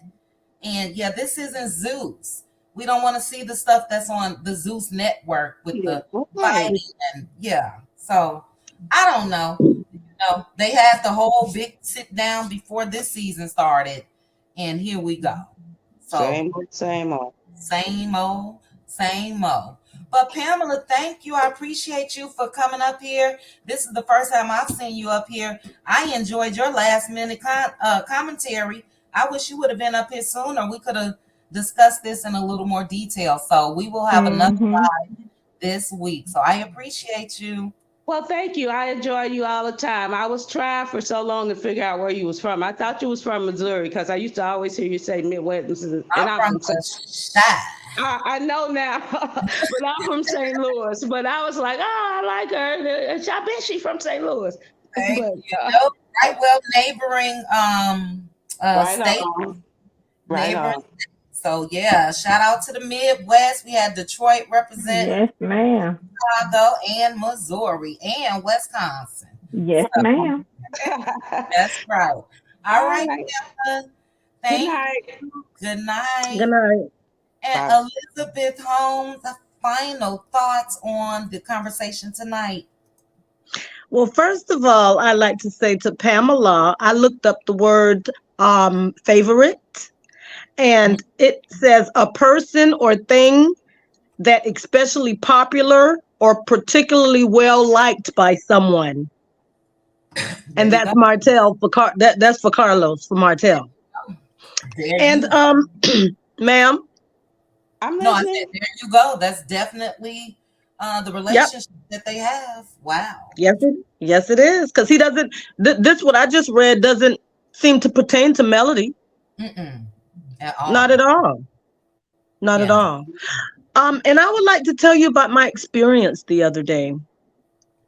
And yeah, this isn't Zeus. We don't want to see the stuff that's on the Zeus network with the fighting and So I don't know. You know, they had the whole big sit down before this season started, and here we go. So same old. But Pamela, thank you. I appreciate you for coming up here. This is the first time I've seen you up here. I enjoyed your last minute commentary. I wish you would have been up here sooner. We could have discussed this in a little more detail. So we will have another live this week. So I appreciate you. Well, thank you. I enjoy you all the time. I was trying for so long to figure out where you was from. I thought you was from Missouri because I used to always hear you say Midwest. And I'm from I know now, but I'm from St. Louis. But I was like, I like her. I bet she's from St. Louis. Right, well, neighboring state. Right. So yeah, shout out to the Midwest. We had Detroit represent. Yes, ma'am. Chicago and Missouri and Wisconsin. Yes, ma'am. That's right. All right, Pamela. Thank you. Good night. Good night. And Elizabeth Holmes, final thoughts on the conversation tonight. Well, first of all, I'd like to say to Pamela, I looked up the word favorite, and it says a person or thing that especially popular or particularly well liked by someone. And that's Martel for that's for Carlos, for Martel. And ma'am. I said, there you go. That's definitely the relationship that they have. Wow. Yes, it is. Because he doesn't. This what I just read doesn't seem to pertain to Melody. At all. Not at all. Not at all. And I would like to tell you about my experience the other day.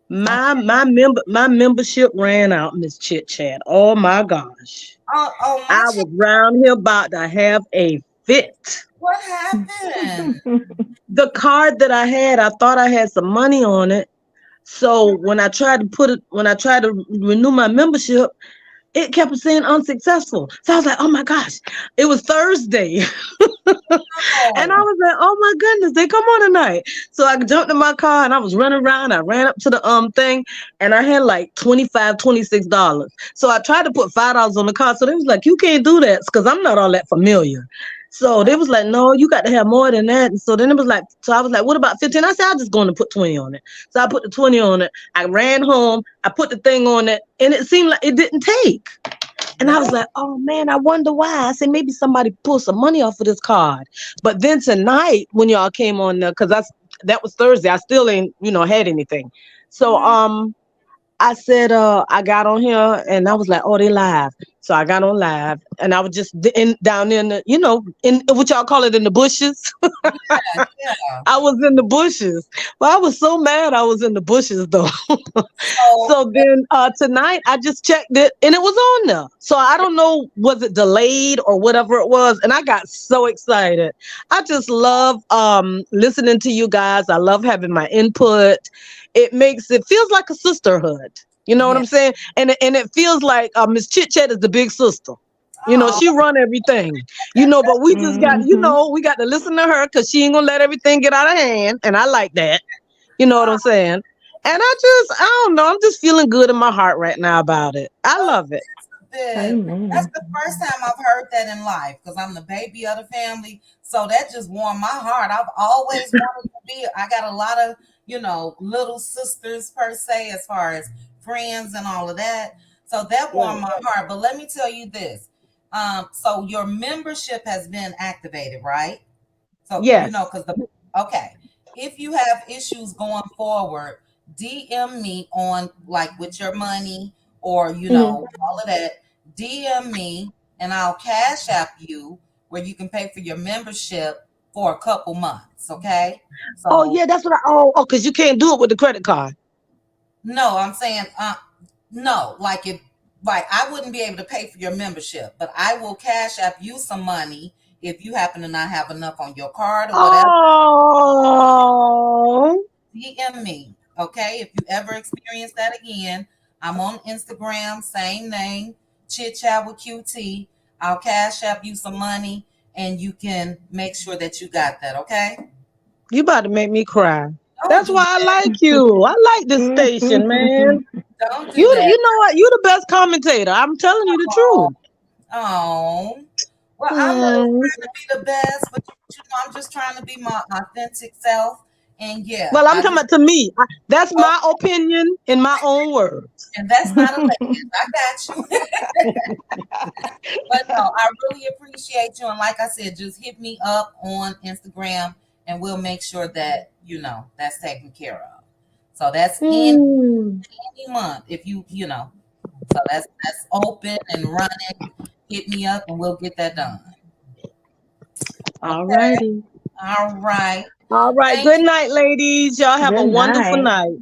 My membership ran out, Miss Chit Chat. Oh my gosh. I was round here about to have a fit. What happened? The card that I had, I thought I had some money on it. So when I tried to renew my membership, it kept saying unsuccessful. So I was like, oh my gosh, it was Thursday. And I was like, oh my goodness, they come on tonight. So I jumped in my car and I was running around. I ran up to the thing and I had like $26. So I tried to put $5 on the card. So they was like, you can't do that because I'm not all that familiar. So they was like, no, you got to have more than that. And so then it was like, so I was like, what about 15? I said, I'm just going to put 20 on it. So I put the 20 on it. I ran home. I put the thing on it and it seemed like it didn't take. And I was like, oh man, I wonder why. I said, maybe somebody pulled some money off of this card. But then tonight when y'all came on there, cause that was Thursday, I still ain't, had anything. So, I said, I got on here and I was like, oh, they live. So I got on live, and I was just down in the, in what y'all call it, in the bushes. Yeah, yeah. I was in the bushes. Well, I was so mad I was in the bushes though. So So then tonight I just checked it and it was on there. So I don't know, was it delayed or whatever it was? And I got so excited. I just love listening to you guys. I love having my input. It feels like a sisterhood. You know what yeah. I'm saying? And it feels like Miss Chit Chat is the big sister. Oh, She run everything, but we just got, Hmm. we got to listen to her because she ain't gonna let everything get out of hand. And I like that. You know what I'm saying? And I don't know, I'm just feeling good in my heart right now about it. I oh, love it. good. That's Amen. the first time I've heard that in life because I'm the baby of the family. So that just warmed my heart. I've always wanted to be. I got a lot of, little sisters per se, as far as friends and all of that. So that warmed Right. my heart. But let me tell you this. So your membership has been activated, right? So, Yes. because okay, if you have issues going forward, DM me on like with your money or, Hmm. all of that. DM me and I'll cash app you where you can pay for your membership for a couple months. Okay. Oh So, yeah, that's what because you can't do it with the credit card. no, I'm saying, no, like I wouldn't be able to pay for your membership, but I will cash app you some money if you happen to not have enough on your card or whatever. Oh, DM me, okay? If you ever experience that again, I'm on Instagram, same name, Chit Chat with QT. I'll cash app you some money, and you can make sure that you got that, okay? you about to make me cry. Don't That's do why I that. like you. I like this station, man. Don't do You that. you know what? You the best commentator. I'm telling you the Oh, truth. oh. Well, I'm not Mm. trying to be the best, but I'm just trying to be my authentic self. And yeah, Well, I'm I talking just about to me. That's oh, my opinion in my own words. and that's not a legend. I got you. But no, I really appreciate you. And like I said, just hit me up on Instagram and we'll make sure that, that's taken care of. So that's in Mm. any month. If so that's open and running. Hit me up and we'll get that done. All Okay. righty. All right. All right. Thank Good you. night, ladies. Y'all have a Good wonderful night. night.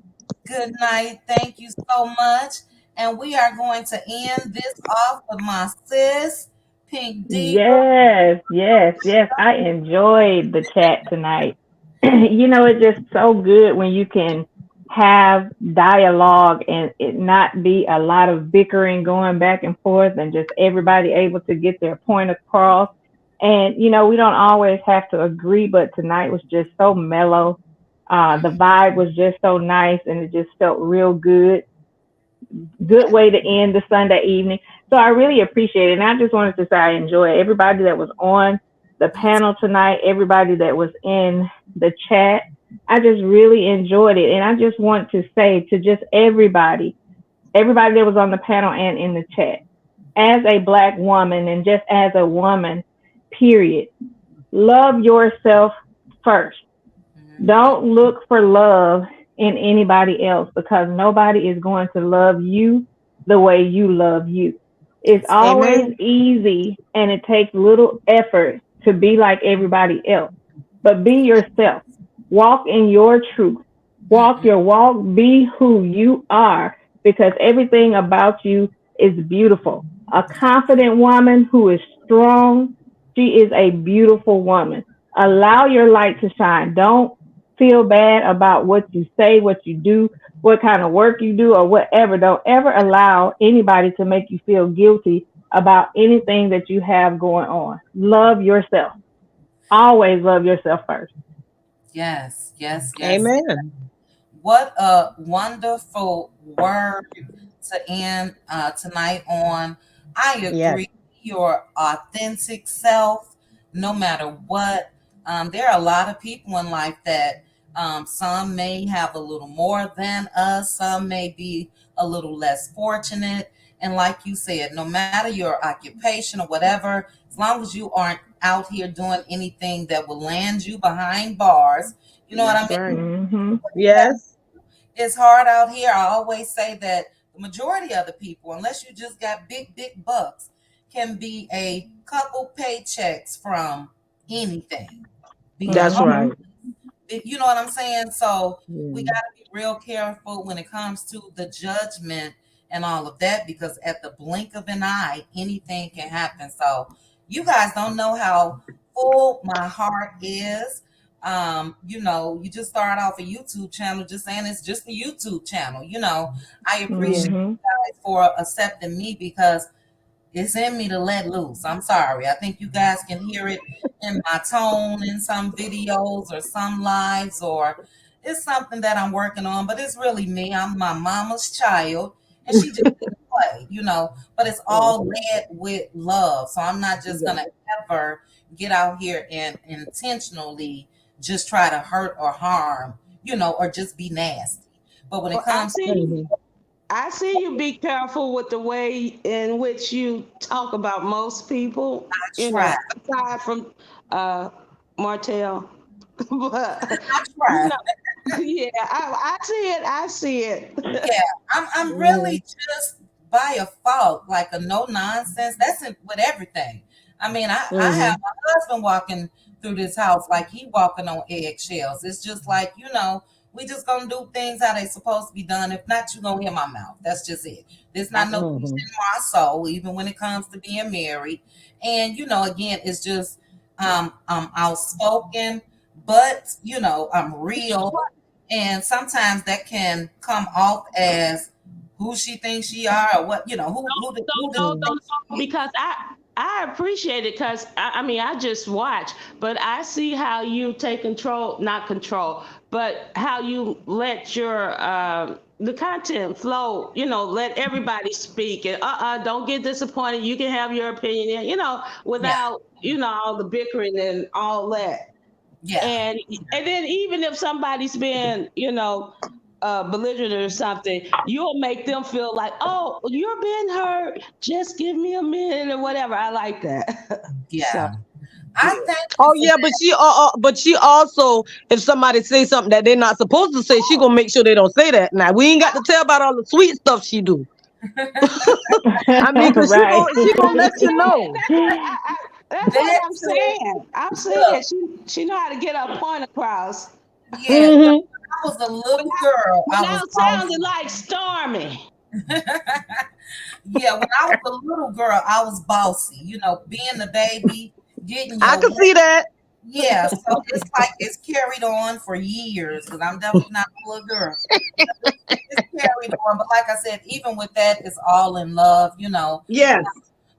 Good night. Thank you so much. And we are going to end this off with my sis, Pink Diva. Yes, yes, yes. I enjoyed the chat tonight. It's just so good when you can have dialogue and it not be a lot of bickering going back and forth and just everybody able to get their point across. And, we don't always have to agree, but tonight was just so mellow. The vibe was just so nice and it just felt real good. Good way to end the Sunday evening. So I really appreciate it. And I just wanted to say I enjoy everybody that was on the Me too. panel tonight, everybody that was in the chat. I just really enjoyed it. And I just want to say to just everybody that was on the panel and in the chat, as a Black woman and just as a woman, period, love yourself first. Mhm. Don't look for love in anybody else because nobody is going to love you the way you love you. It's That's right. always Amen. easy and it takes little effort to be like everybody else. But be yourself. Walk in your truth. Walk Mm-mm. your walk. Be who you are because everything about you is beautiful. A confident woman who is strong, she is a beautiful woman. Allow your light to shine. Don't feel bad about what you say, what you do, what kind of work you do, or whatever. Don't ever allow anybody to make you feel guilty about anything that you have going on. Love yourself. Always love yourself first. Yes, yes, yes. Amen. What a wonderful word to end tonight on. I Yes. agree. Your authentic self, no matter what. There are a lot of people in life that some may have a little more than us, some may be a little less fortunate. And like you said, no matter your occupation or whatever, as long as you aren't out here doing anything that will land you behind bars, you know what I That's mean? right. Hmm. Yes. It's hard out here. I always say that the majority of the people, unless you just got big, big bucks, can be a couple paychecks from anything. That's right. You know what I'm saying? So we Mm. got to be real careful when it comes to the judgment and all of that, because at the blink of an eye, anything can happen. So you guys don't know how full my heart is. You just start off a YouTube channel just saying it's just a YouTube channel. I appreciate Mm-hmm. you guys for accepting me, because it's in me to let loose. I'm sorry. I think you guys can hear it in my tone in some videos or some lives, or it's something that I'm working on, but it's really me. I'm my mama's child, and she just didn't play. But it's all led with love. So I'm not just going to ever get out here and intentionally just try to hurt or harm, or just be nasty. But when it Well, I comes see. Mhm. I see you be careful with the way in which you talk about most people, I try, aside from uh Martell. But I try. yeah, I see it. I see it. Yeah, I'm really just by a fault, like a no nonsense. That's with everything. I mean, I have Mhm. my husband walking through this house like he walking on eggshells. It's just like, we just gonna do things how they supposed to be done. If not, you gonna hear my mouth. That's just it. There's not no peace Mhm. in my soul, even when it comes to being married. And again, it's just I'm outspoken, but I'm real, and sometimes that can come off as who she thinks she are, or what, who does No, she think she is. because I appreciate it, because I mean I just watch, but I see how you take control, not control, but how you let your the content flow. Let everybody speak, and don't get disappointed. You can have your opinion, Yeah, without all the bickering and all that. yeah, And then even if somebody's been belligerent or something, you'll make them feel like, oh, you're being hurt, just give me a minute or whatever. I like that. So yeah. I thank you Oh for yeah, that. but she also, if somebody say something that they're not supposed to say, she gonna make sure they don't say that. Now we ain't got to tell about all the sweet stuff she do. I mean, cause she Right. gonna she gonna let you saying, know. that's what That I'm too. saying. I'm saying Look, she know how to get her point across. yeah, look, Hmm. when I was a little girl, I was Without sounding bossy. like Stormy. Yeah, when I was a little girl, I was bossy. Being the baby, getting I your can way. see that. Yeah, so it's like it's carried on for years, because I'm definitely not a little girl. It's carried on, but like I said, even with that, it's all in love. Yes.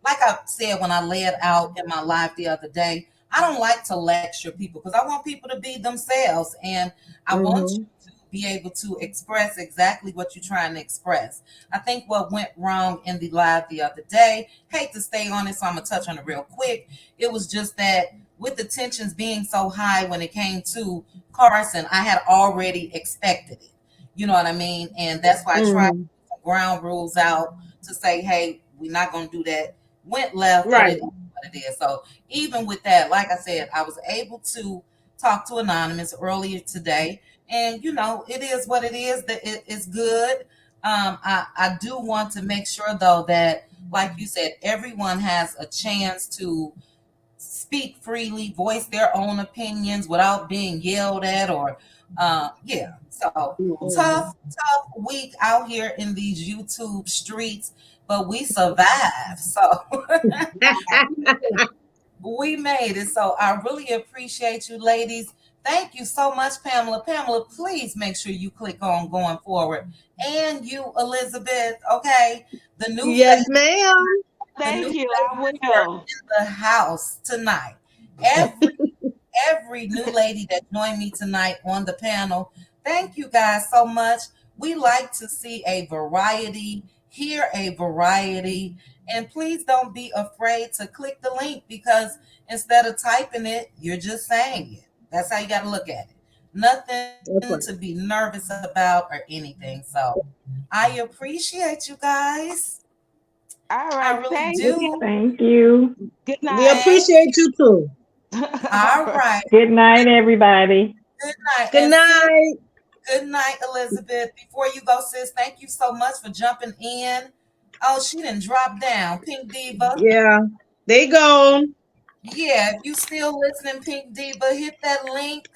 Like I said when I laid out in my live the other day, I don't like to lecture people, because I want people to be themselves, and I want Hmm. you to be able to express exactly what you're trying to express. I think what went wrong in the live the other day, hate to stay on it, so I'm gonna touch on it real quick. It was just that with the tensions being so high when it came to Carson, I had already expected it. You know what I mean? And that's why I tried to Hmm. put some ground rules out to say, hey, we're not gonna do that. Went left, but Right. it is what it is. So even with that, like I said, I was able to talk to Anonymous earlier today, and it is what it is. That it is good. I do want to make sure though that, like you said, everyone has a chance to speak freely, voice their own opinions without being yelled at, or yeah. So Hmm. tough week out here in these YouTube streets, but we survived. So we made it. So I really appreciate you, ladies. Thank you so much, Pamela. Pamela, please make sure you click on going forward. And you, Elizabeth, okay? The new Yes, face, ma'am. the new Thank you. I faces are will. in the house tonight. Every new lady that joined me tonight on the panel, thank you guys so much. We like to see a variety, hear a variety, and please don't be afraid to click the link, because instead of typing it, you're just saying it. That's how you got to look at it. Nothing That's to right. be nervous about or anything. So I appreciate you guys. All I right. really Thank you. do. Thank you. Good We night. Thank you. appreciate you too. All All right. right. Good night, everybody. Good night. Good And sis, night. good night, Elizabeth. Before you go, sis, thank you so much for jumping in. Oh, she didn't drop down. Pink Diva. Yeah, they gone. Yeah, if you still listening, Pink Diva, hit that link.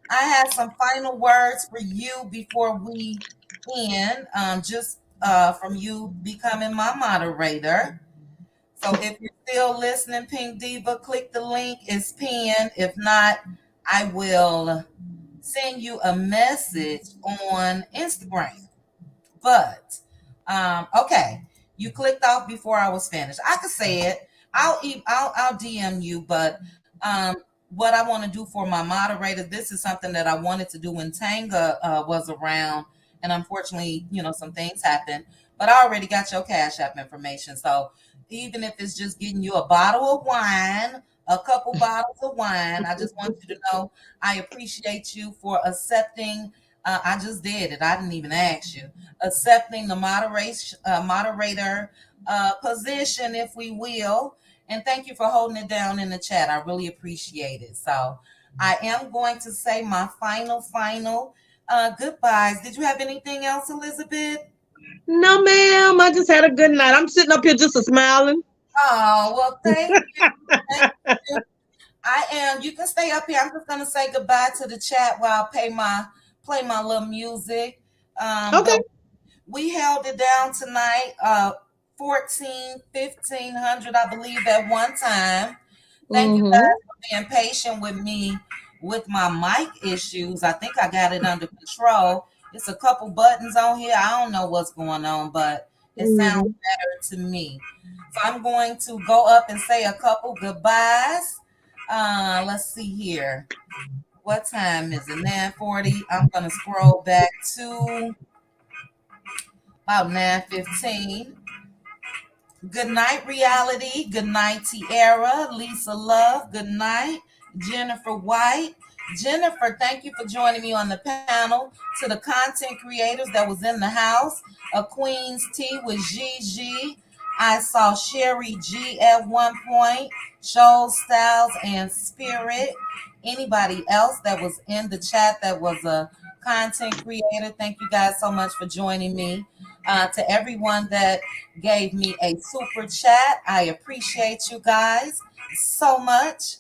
I have some final words for you before we end. Just from you becoming my moderator. So if you're still listening, Pink Diva, click the link. It's pinned. If not, I will send you a message on Instagram. But okay, you clicked off before I was finished. I could say it. I'll DM you, but what I want to do for my moderator, this is something that I wanted to do when Tanga was around, and unfortunately, some things happened. But I already got your Cash App information, so even if it's just getting you a bottle of wine, a couple bottles of wine, I just want you to know I appreciate you for accepting. I just did it. I didn't even ask you accepting the moderator position, if we will. And thank you for holding it down in the chat. I really appreciate it. So I am going to say my final goodbyes. Did you have anything else, Elizabeth? No, ma'am. I just had a good night. I'm sitting up here just a smiling. Oh, well, thank you. Thank you. I am. You can stay up here. I'm just gonna say goodbye to the chat while I play my little music. Okay. But we held it down tonight, 1,500, I believe, at one time. Thank you guys for being patient with me with my mic issues. I think I got it under control. It's a couple buttons on here. I don't know what's going on, but it sounds better to me. So I'm going to go up and say a couple goodbyes. Let's see here. What time is it? 9:40. I'm gonna scroll back to about 9:15. Good night, Reality. Good night, Tiara. Lisa Love. Good night, Jennifer White. Jennifer, thank you for joining me on the panel. To the content creators that was in the house, a Queen's Tea with Gigi. I saw Sherry G at one point, Shoal Styles and Spirit. Anybody else that was in the chat that was a content creator, thank you guys so much for joining me. To everyone that gave me a super chat, I appreciate you guys so much.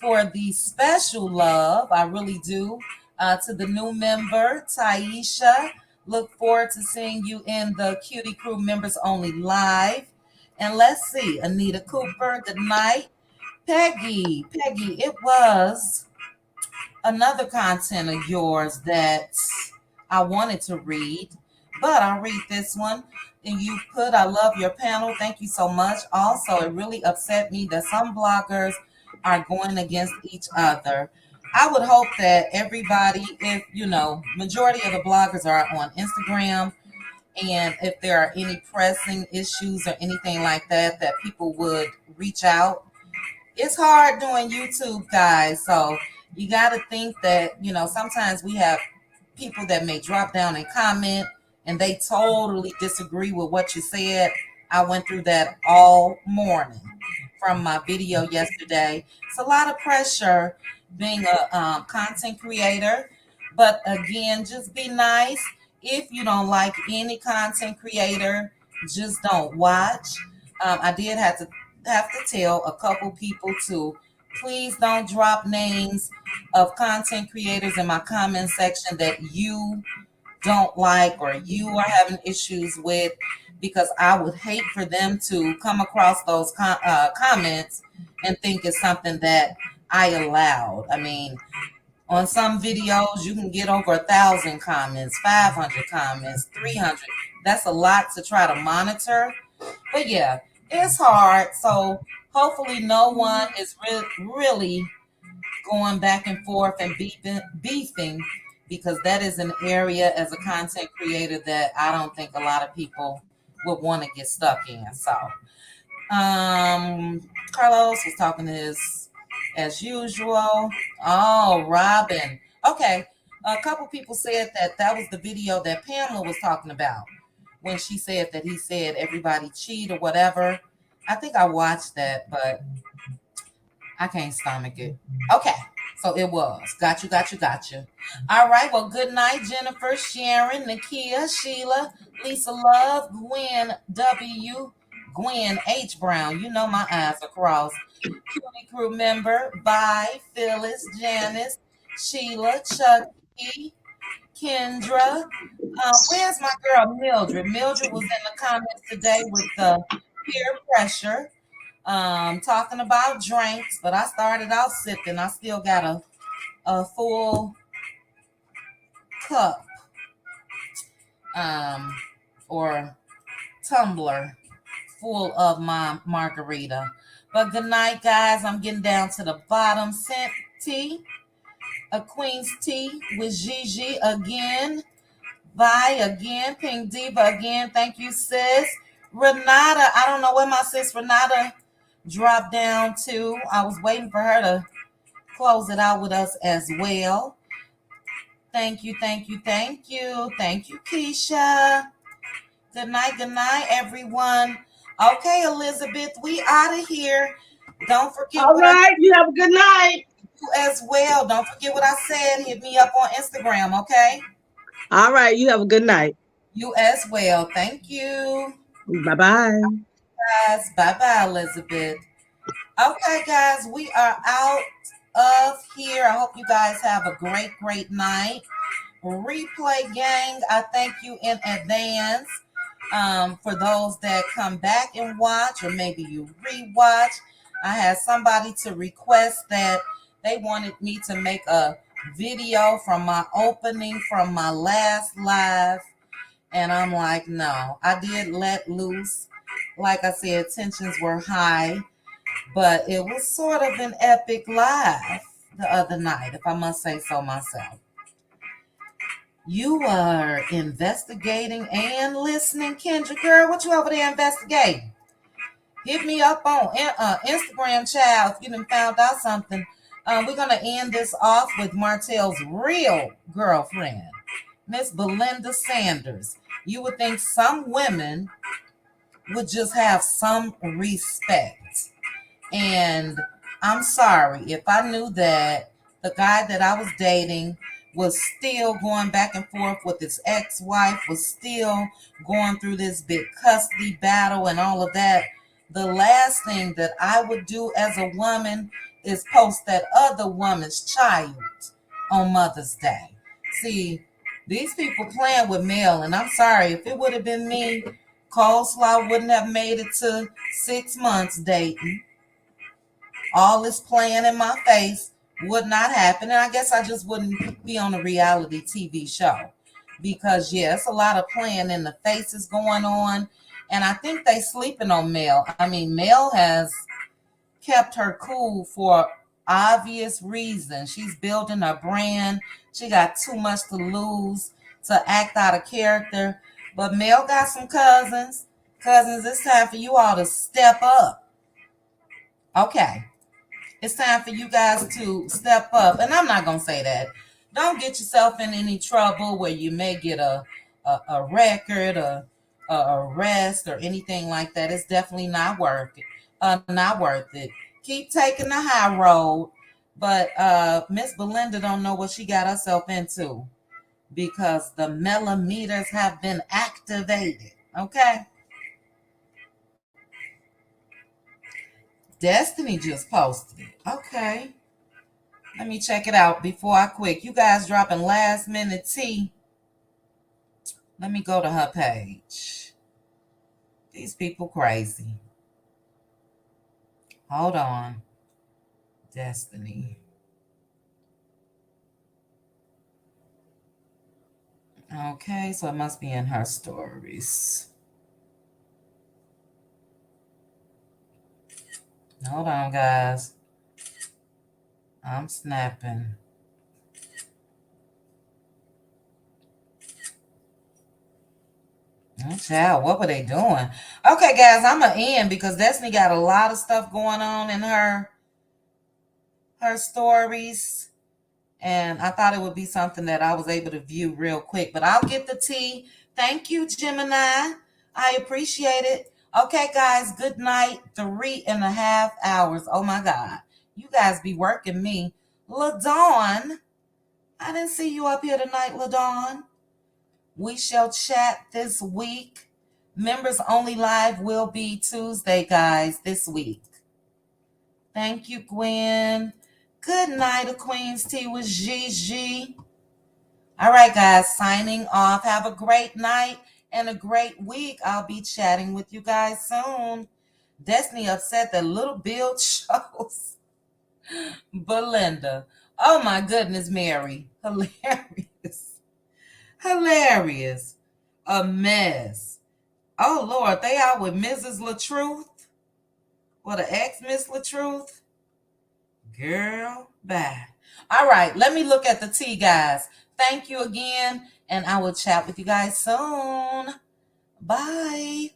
For the special love, I really do. To the new member, Taisha, look forward to seeing you in the Cutie Crew Members Only Live. And let's see, Anita Cooper, good night. Peggy, it was another content of yours that I wanted to read, but I'll read this one. And you put, I love your panel. Thank you so much. Also, it really upset me that some bloggers are going against each other. I would hope that everybody, if majority of the bloggers are on Instagram, and if there are any pressing issues or anything like that, that people would reach out. It's hard doing YouTube, guys. So you got to think that, sometimes we have people that may drop down and comment and they totally disagree with what you said. I went through that all morning from my video yesterday. It's a lot of pressure being a content creator. But again, just be nice. If you don't like any content creator, just don't watch. I did have to tell a couple people to please don't drop names of content creators in my comment section that you don't like or you are having issues with, because I would hate for them to come across those comments and think it's something that I allowed. I mean, on some videos, you can get over 1,000 comments, 500 comments, 300. That's a lot to try to monitor. But yeah, it's hard. So hopefully no one is really going back and forth and beefing, because that is an area as a content creator that I don't think a lot of people would want to get stuck in. So Carlos was talking to his as usual. Oh, Robin. Okay. A couple people said that was the video that Pamela was talking about when she said that he said everybody cheat or whatever. I think I watched that, but I can't stomach it. Okay. So it was. Got you. All right. Well, good night, Jennifer, Sharon, Nakia, Sheila, Lisa Love, Gwen W, Gwen H Brown. You know my eyes are crossed. CUNY crew member, Bye, Phyllis, Janice, Sheila, Chucky, Kendra. Where's my girl Mildred? Mildred was in the comments today with the peer pressure, talking about drinks, but I started out sipping. I still got a full cup, or tumbler full of my margarita. But good night, guys. I'm getting down to the bottom. Scent tea, a Queen's tea with Gigi again. Bye again. Pink Diva again. Thank you, sis. Renata, I don't know where my sis Renata dropped down to. I was waiting for her to close it out with us as well. Thank you, Keisha. Good night, everyone. Okay, Elizabeth, we out of here. Don't forget All right, you have a good night. You as well. Don't forget what I said. Hit me up on Instagram, okay? All right, you have a good night. You as well. Thank you. Bye-bye. Guys, bye-bye, Elizabeth. Okay, guys, we are out of here. I hope you guys have a great night. Replay gang, I thank you in advance. For those that come back and watch, or maybe you rewatch, I had somebody to request that they wanted me to make a video from my opening from my last live, and I'm like, no. I did let loose. Like I said, tensions were high, but it was sort of an epic live the other night, if I must say so myself. You are investigating and listening, Kendra girl. What you over there investigating? Hit me up on Instagram, child, if you done found out something. We're going to end this off with Martell's real girlfriend, Miss Belinda Sanders. You would think some women would just have some respect. And I'm sorry, if I knew that the guy that I was dating was still going back and forth with his ex-wife, was still going through this big custody battle and all of that, the last thing that I would do as a woman is post that other woman's child on Mother's Day. See, these people playing with Mel, and I'm sorry, if it would have been me, Coleslaw wouldn't have made it to 6 months dating. All this playing in my face would not happen. And I guess I just wouldn't be on a reality TV show. Because, yes, a lot of playing in the faces going on. And I think they sleeping on Mel. I mean, Mel has kept her cool for obvious reasons. She's building a brand. She got too much to lose to act out of character. But Mel got some cousins. Cousins, it's time for you all to step up. Okay. It's time for you guys to step up. And I'm not going to say that. Don't get yourself in any trouble where you may get a record, a arrest, or anything like that. It's definitely not worth it. Keep taking the high road. But Miss Belinda don't know what she got herself into, because the millimeters have been activated. Okay? Destiny just posted it. Okay. Let me check it out before I quit. You guys dropping last minute tea. Let me go to her page. These people crazy. Hold on. Destiny. Okay, so it must be in her stories. Hold on, guys. I'm snapping. Oh, child, what were they doing? Okay, guys, I'm going to end because Destiny got a lot of stuff going on in her stories. And I thought it would be something that I was able to view real quick. But I'll get the tea. Thank you, Gemini. I appreciate it. Okay, guys, good night. 3.5 hours. Oh, my God. You guys be working me. LaDawn, I didn't see you up here tonight, LaDawn. We shall chat this week. Members only live will be Tuesday, guys, this week. Thank you, Gwen. Good night, of Queen's Tea with Gigi. All right, guys, signing off. Have a great night and a great week. I'll be chatting with you guys soon. Destiny upset that Little Bill chose Belinda. Oh my goodness, Mary. Hilarious. Hilarious. A mess. Oh Lord, they out with Mrs. LaTruth? What, the ex-Miss LaTruth? Girl, bye. All right, let me look at the tea, guys. Thank you again, and I will chat with you guys soon. Bye.